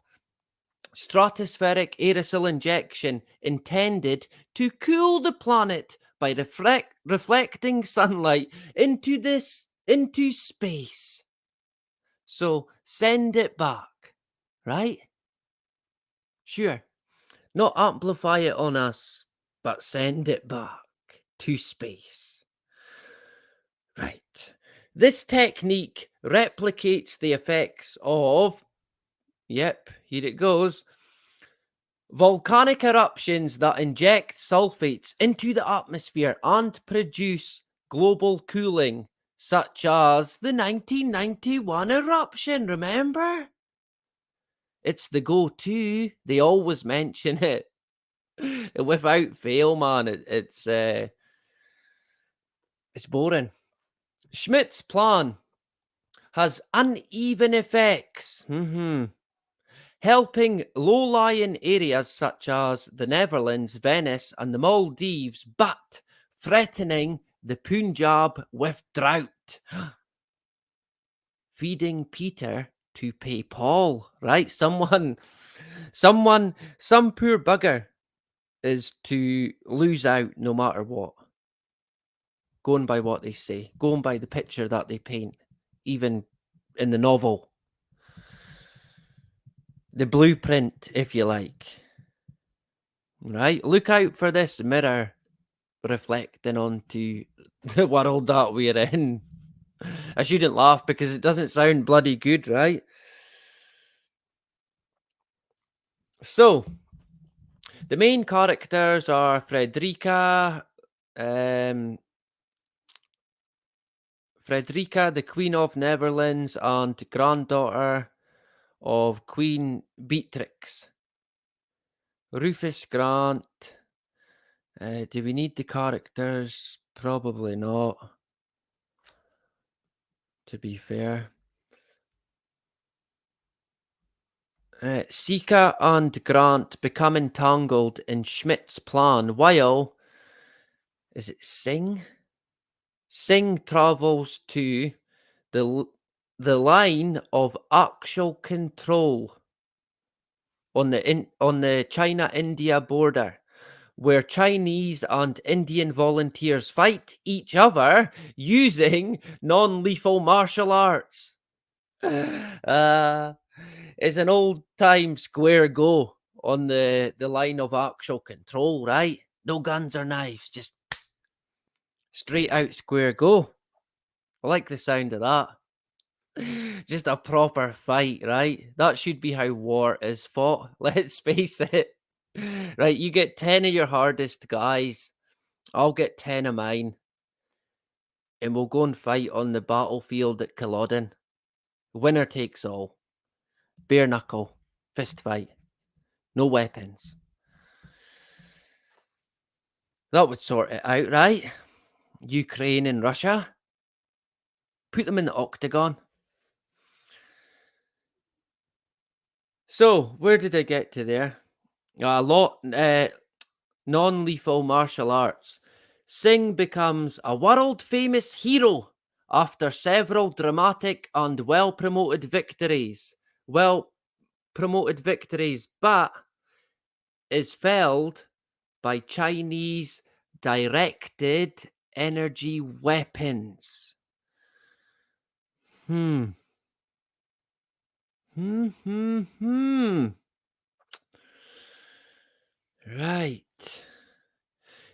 stratospheric aerosol injection intended to cool the planet by reflecting sunlight into space. So send it back, right? Sure. Not amplify it on us, but send it back to space. Right. This technique replicates the effects of, yep, here it goes, volcanic eruptions that inject sulfates into the atmosphere and produce global cooling, such as the 1991 eruption, remember? It's the go-to. They always mention it. Without fail, man. It's boring. Schmidt's plan has uneven effects. Helping low-lying areas such as the Netherlands, Venice, and the Maldives, but threatening the Punjab with drought. Feeding Peter to pay Paul, right? Some poor bugger is to lose out no matter what. Going by what they say, going by the picture that they paint, even in the novel. The blueprint, if you like. Right? Look out for this mirror reflecting onto the world that we're in. I shouldn't laugh because it doesn't sound bloody good, right? So, the main characters are Frederica, the Queen of Netherlands, and granddaughter of Queen Beatrix. Rufus Grant. Do we need the characters? Probably not, to be fair. Sika and Grant become entangled in Schmidt's plan while... Is it Singh? Singh travels to the line of actual control on the China-India border, where Chinese and Indian volunteers fight each other using non-lethal martial arts. It's an old-time square go on the line of actual control, right? No guns or knives, just straight out square go. I like the sound of that. Just a proper fight, right? That should be how war is fought. Let's face it. Right, you get 10 of your hardest guys. I'll get 10 of mine. And we'll go and fight on the battlefield at Culloden. Winner takes all. Bare knuckle. Fist fight. No weapons. That would sort it out, right? Ukraine and Russia. Put them in the octagon. So, where did I get to there? Non-lethal martial arts. Singh becomes a world-famous hero after several dramatic and well-promoted victories. But is felled by Chinese directed energy weapons. Right.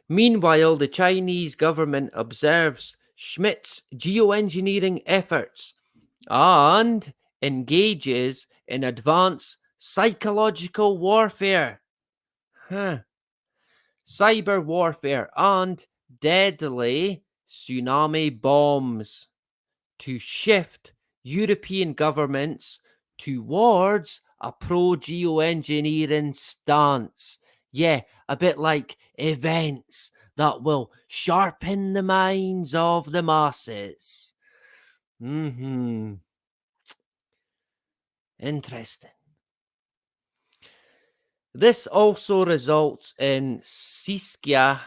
Meanwhile, the Chinese government observes Schmidt's geoengineering efforts and engages in advanced psychological warfare. Cyber warfare and deadly tsunami bombs to shift European governments towards a pro-geoengineering stance. Yeah, a bit like events that will sharpen the minds of the masses. Interesting. This also results in Saskia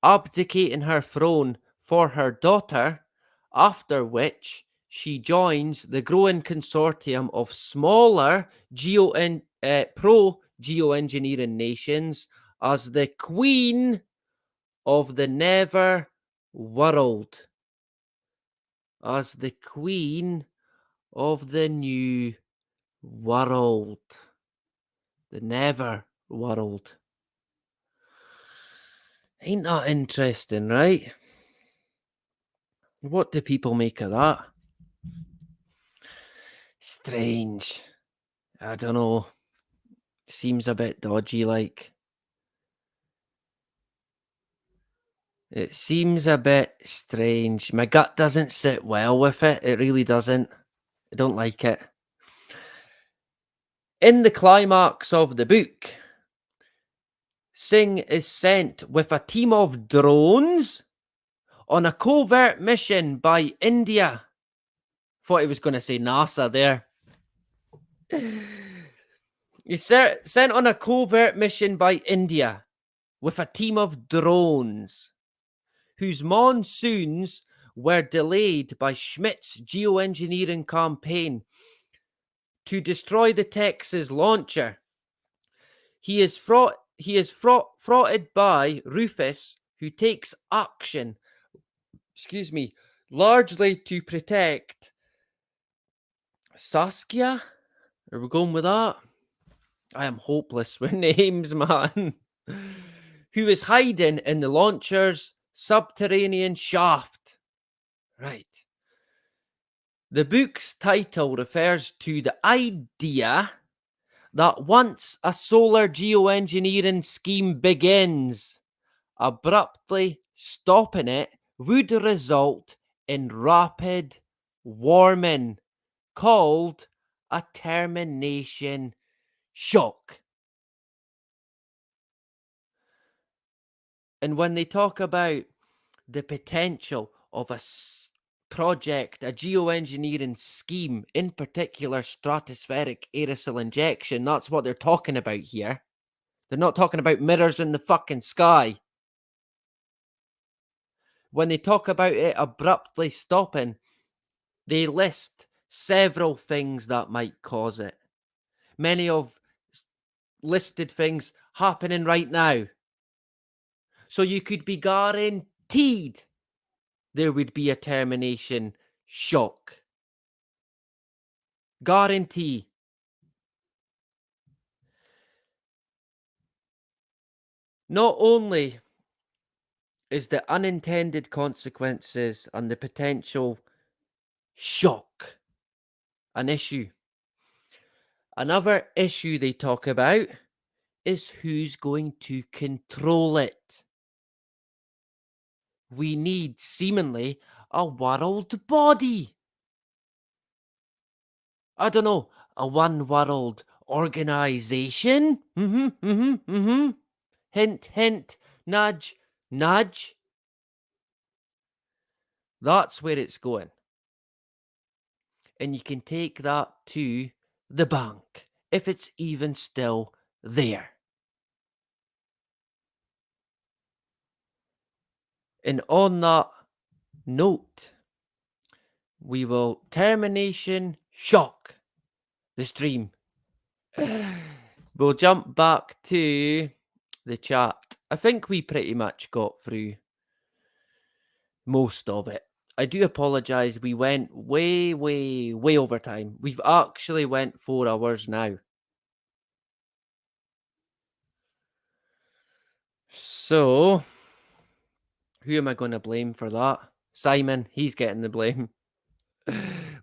abdicating her throne for her daughter, after which she joins the growing consortium of smaller pro-geoengineering nations as the Queen of the Never World. As the Queen of the New World. The Never World. Ain't that interesting, right? What do people make of that? Strange. I don't know. Seems a bit dodgy, like. It seems a bit strange. My gut doesn't sit well with it. It really doesn't. I don't like it. In the climax of the book, Singh is sent with a team of drones on a covert mission by India. Thought he was going to say NASA there. He's sent on a covert mission by India with a team of drones whose monsoons were delayed by Schmidt's geoengineering campaign to destroy the Texas launcher. He is frauded by Rufus, who takes action, largely to protect Saskia. Are we going with that? I am hopeless with names, man. Who is hiding in the launcher's subterranean shaft. Right. The book's title refers to the idea that once a solar geoengineering scheme begins, abruptly stopping it would result in rapid warming, called a termination shock. And when they talk about the potential of a project, a geoengineering scheme, in particular stratospheric aerosol injection, that's what they're talking about here. They're not talking about mirrors in the fucking sky. When they talk about it abruptly stopping, they list several things that might cause it. Many of listed things happening right now. So you could be guaranteed there would be a termination shock. Guarantee. Not only is the unintended consequences and the potential shock an issue, another issue they talk about is who's going to control it. We need seemingly a world body. I don't know, a one world organization? Hint, hint, nudge, nudge. That's where it's going. And you can take that to the bank, if it's even still there. And on that note, we will termination shock the stream. We'll jump back to the chat. I think we pretty much got through most of it. I do apologise. We went way over time. We've actually went 4 hours now. So, who am I going to blame for that? Simon, he's getting the blame.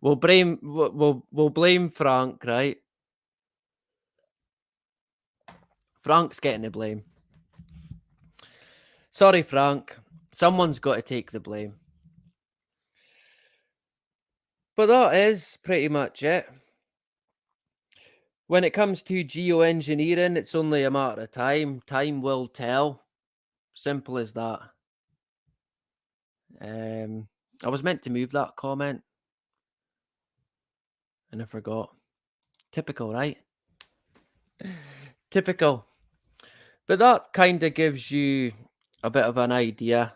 We'll blame Frank, right? Frank's getting the blame. Sorry, Frank. Someone's got to take the blame. But that is pretty much it. When it comes to geoengineering, it's only a matter of time. Time will tell. Simple as that. I was meant to move that comment. And I forgot. Typical, right? Typical. But that kind of gives you a bit of an idea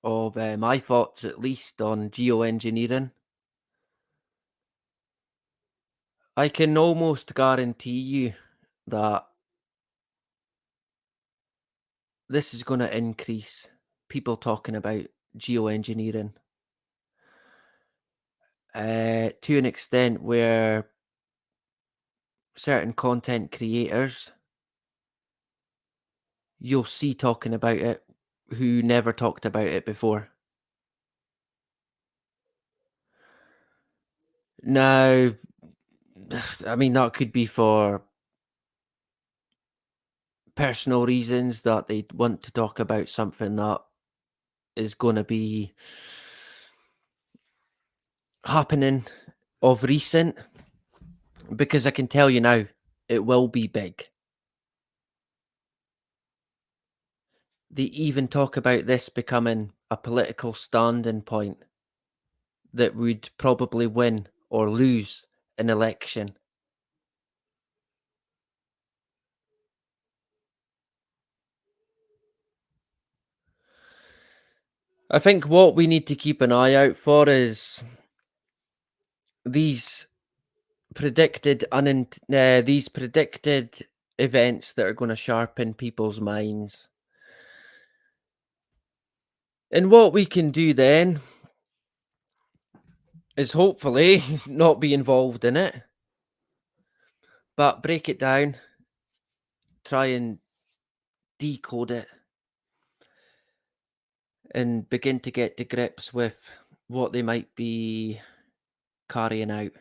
of my thoughts, at least, on geoengineering. I can almost guarantee you that this is going to increase people talking about geoengineering to an extent where certain content creators you'll see talking about it who never talked about it before. Now, I mean, that could be for personal reasons that they want to talk about something that is going to be happening of recent, because I can tell you now, it will be big. They even talk about this becoming a political standing point that would probably win or lose an election. I think what we need to keep an eye out for is these predicted these predicted events that are going to sharpen people's minds. And what we can do then is hopefully not be involved in it, but break it down, try and decode it, and begin to get to grips with what they might be carrying out.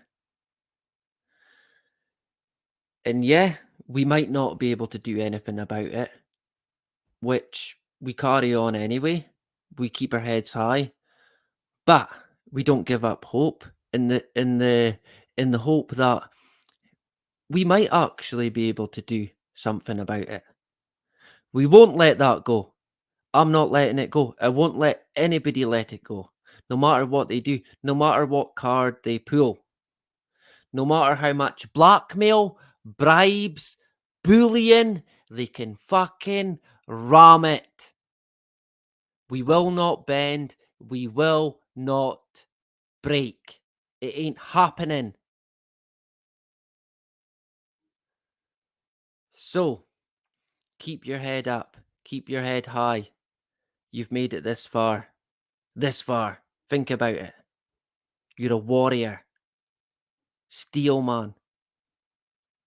And yeah, we might not be able to do anything about it, which we carry on anyway. We keep our heads high, but we don't give up hope in the hope that we might actually be able to do something about it. We won't let that go. I'm not letting it go. I won't let anybody let it go. No matter what they do, no matter what card they pull, no matter how much blackmail, bribes, bullying they can fucking ram it. We will not bend. We will not break. It ain't happening. So, keep your head up. Keep your head high. You've made it this far. This far. Think about it. You're a warrior. Steel man.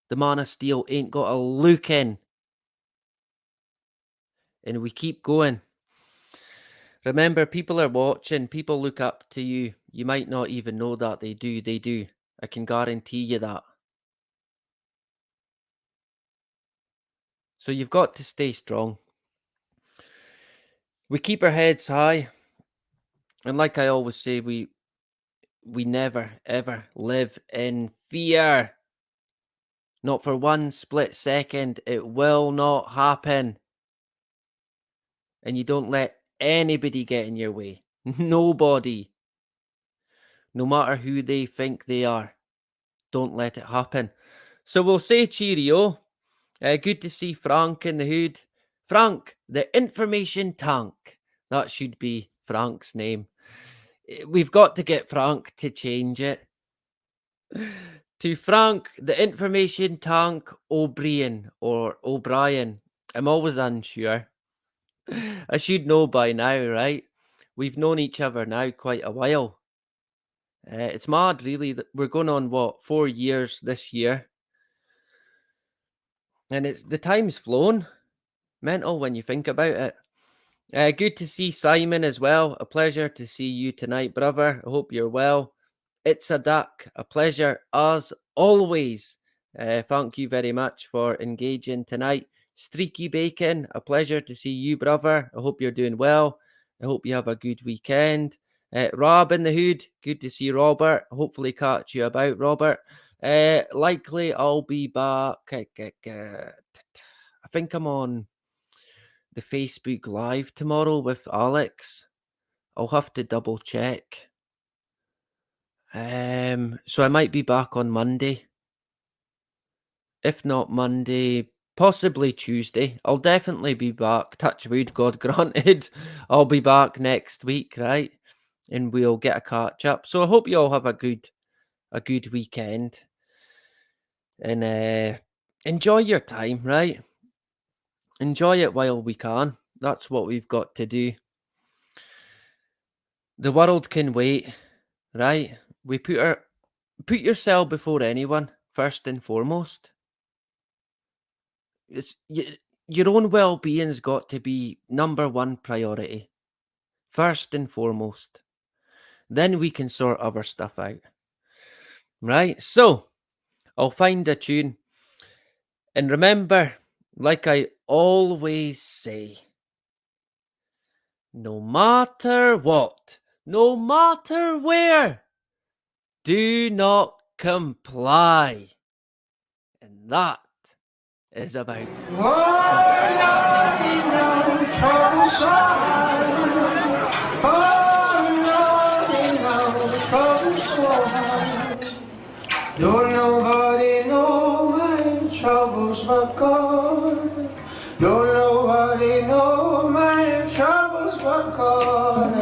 The man of steel ain't got a look in. And we keep going. Remember, people are watching. People look up to you. You might not even know that they do. They do. I can guarantee you that. So you've got to stay strong. We keep our heads high. And like I always say, we never, ever live in fear. Not for one split second. It will not happen. And you don't let anybody get in your way. Nobody. No matter who they think they are. Don't let it happen. So we'll say cheerio. Good to see Frank in the hood. Frank, the information tank. That should be Frank's name. We've got to get Frank to change it to Frank, the information tank O'Brien or O'Brien. I'm always unsure. I should know by now, right? We've known each other now quite a while. It's mad, really. That we're going on, 4 years this year. And it's the time's flown. Mental when you think about it. Good to see Simon as well. A pleasure to see you tonight, brother. I hope you're well. It's a duck. A pleasure as always. Thank you very much for engaging tonight. Streaky Bacon, a pleasure to see you, brother. I hope you're doing well. I hope you have a good weekend. Rob in the hood, good to see Robert. Hopefully catch you about, Robert. Likely I'll be back. I think I'm on the Facebook Live tomorrow with Alex. I'll have to double check. So I might be back on Monday. If not Monday, possibly Tuesday. I'll definitely be back. Touch wood, God granted. I'll be back next week, right? And we'll get a catch up. So I hope you all have a good weekend. And enjoy your time, right? Enjoy it while we can. That's what we've got to do. The world can wait, right? We put yourself before anyone, first and foremost. Your own well-being's got to be number one priority, first and foremost. Then we can sort other stuff out, right? So I'll find a tune, and remember, like I always say, no matter what, no matter where, do not comply. And that is about Don't nobody know my troubles but God. Don't nobody know my troubles but God.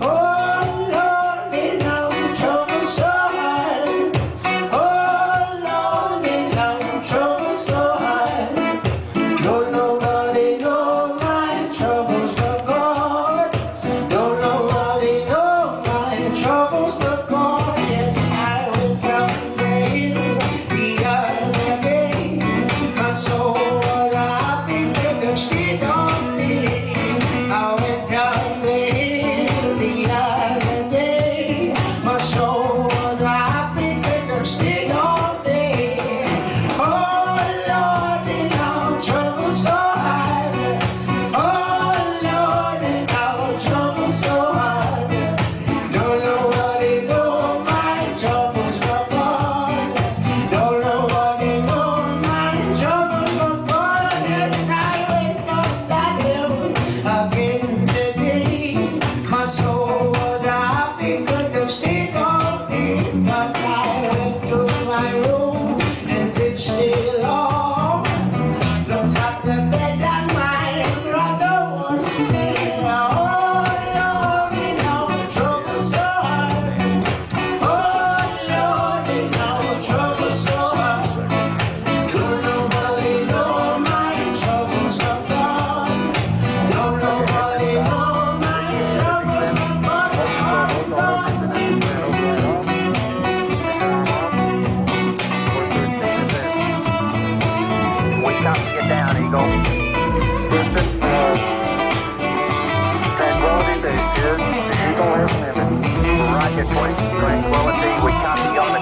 Oh Lord, they know trouble so hard. Oh Lord, they know trouble so hard. Don't nobody know my troubles but God. Don't nobody know my troubles but God. Yes, I went down the other day. My soul was happy because she told me. I went down the other day. My soul was happy because she told me. Oh Lord, and now trouble so hard. Oh Lord, and now trouble so hard. Don't nobody know my troubles but God. Don't nobody know my troubles but God. And I went up that hill again today. My soul was happy, good to stay on me. But I went to my room and did stay long. Looked at the bed and my brother was there. Oh Lord, you know trouble so hard. Oh Lord, you know trouble so hard. Don't nobody know my troubles but God. Don't nobody know my troubles but God. We copy it down, Eagle. Distance, tranquility base here. The Eagle has landed. Rocket 20, tranquility. We copy on the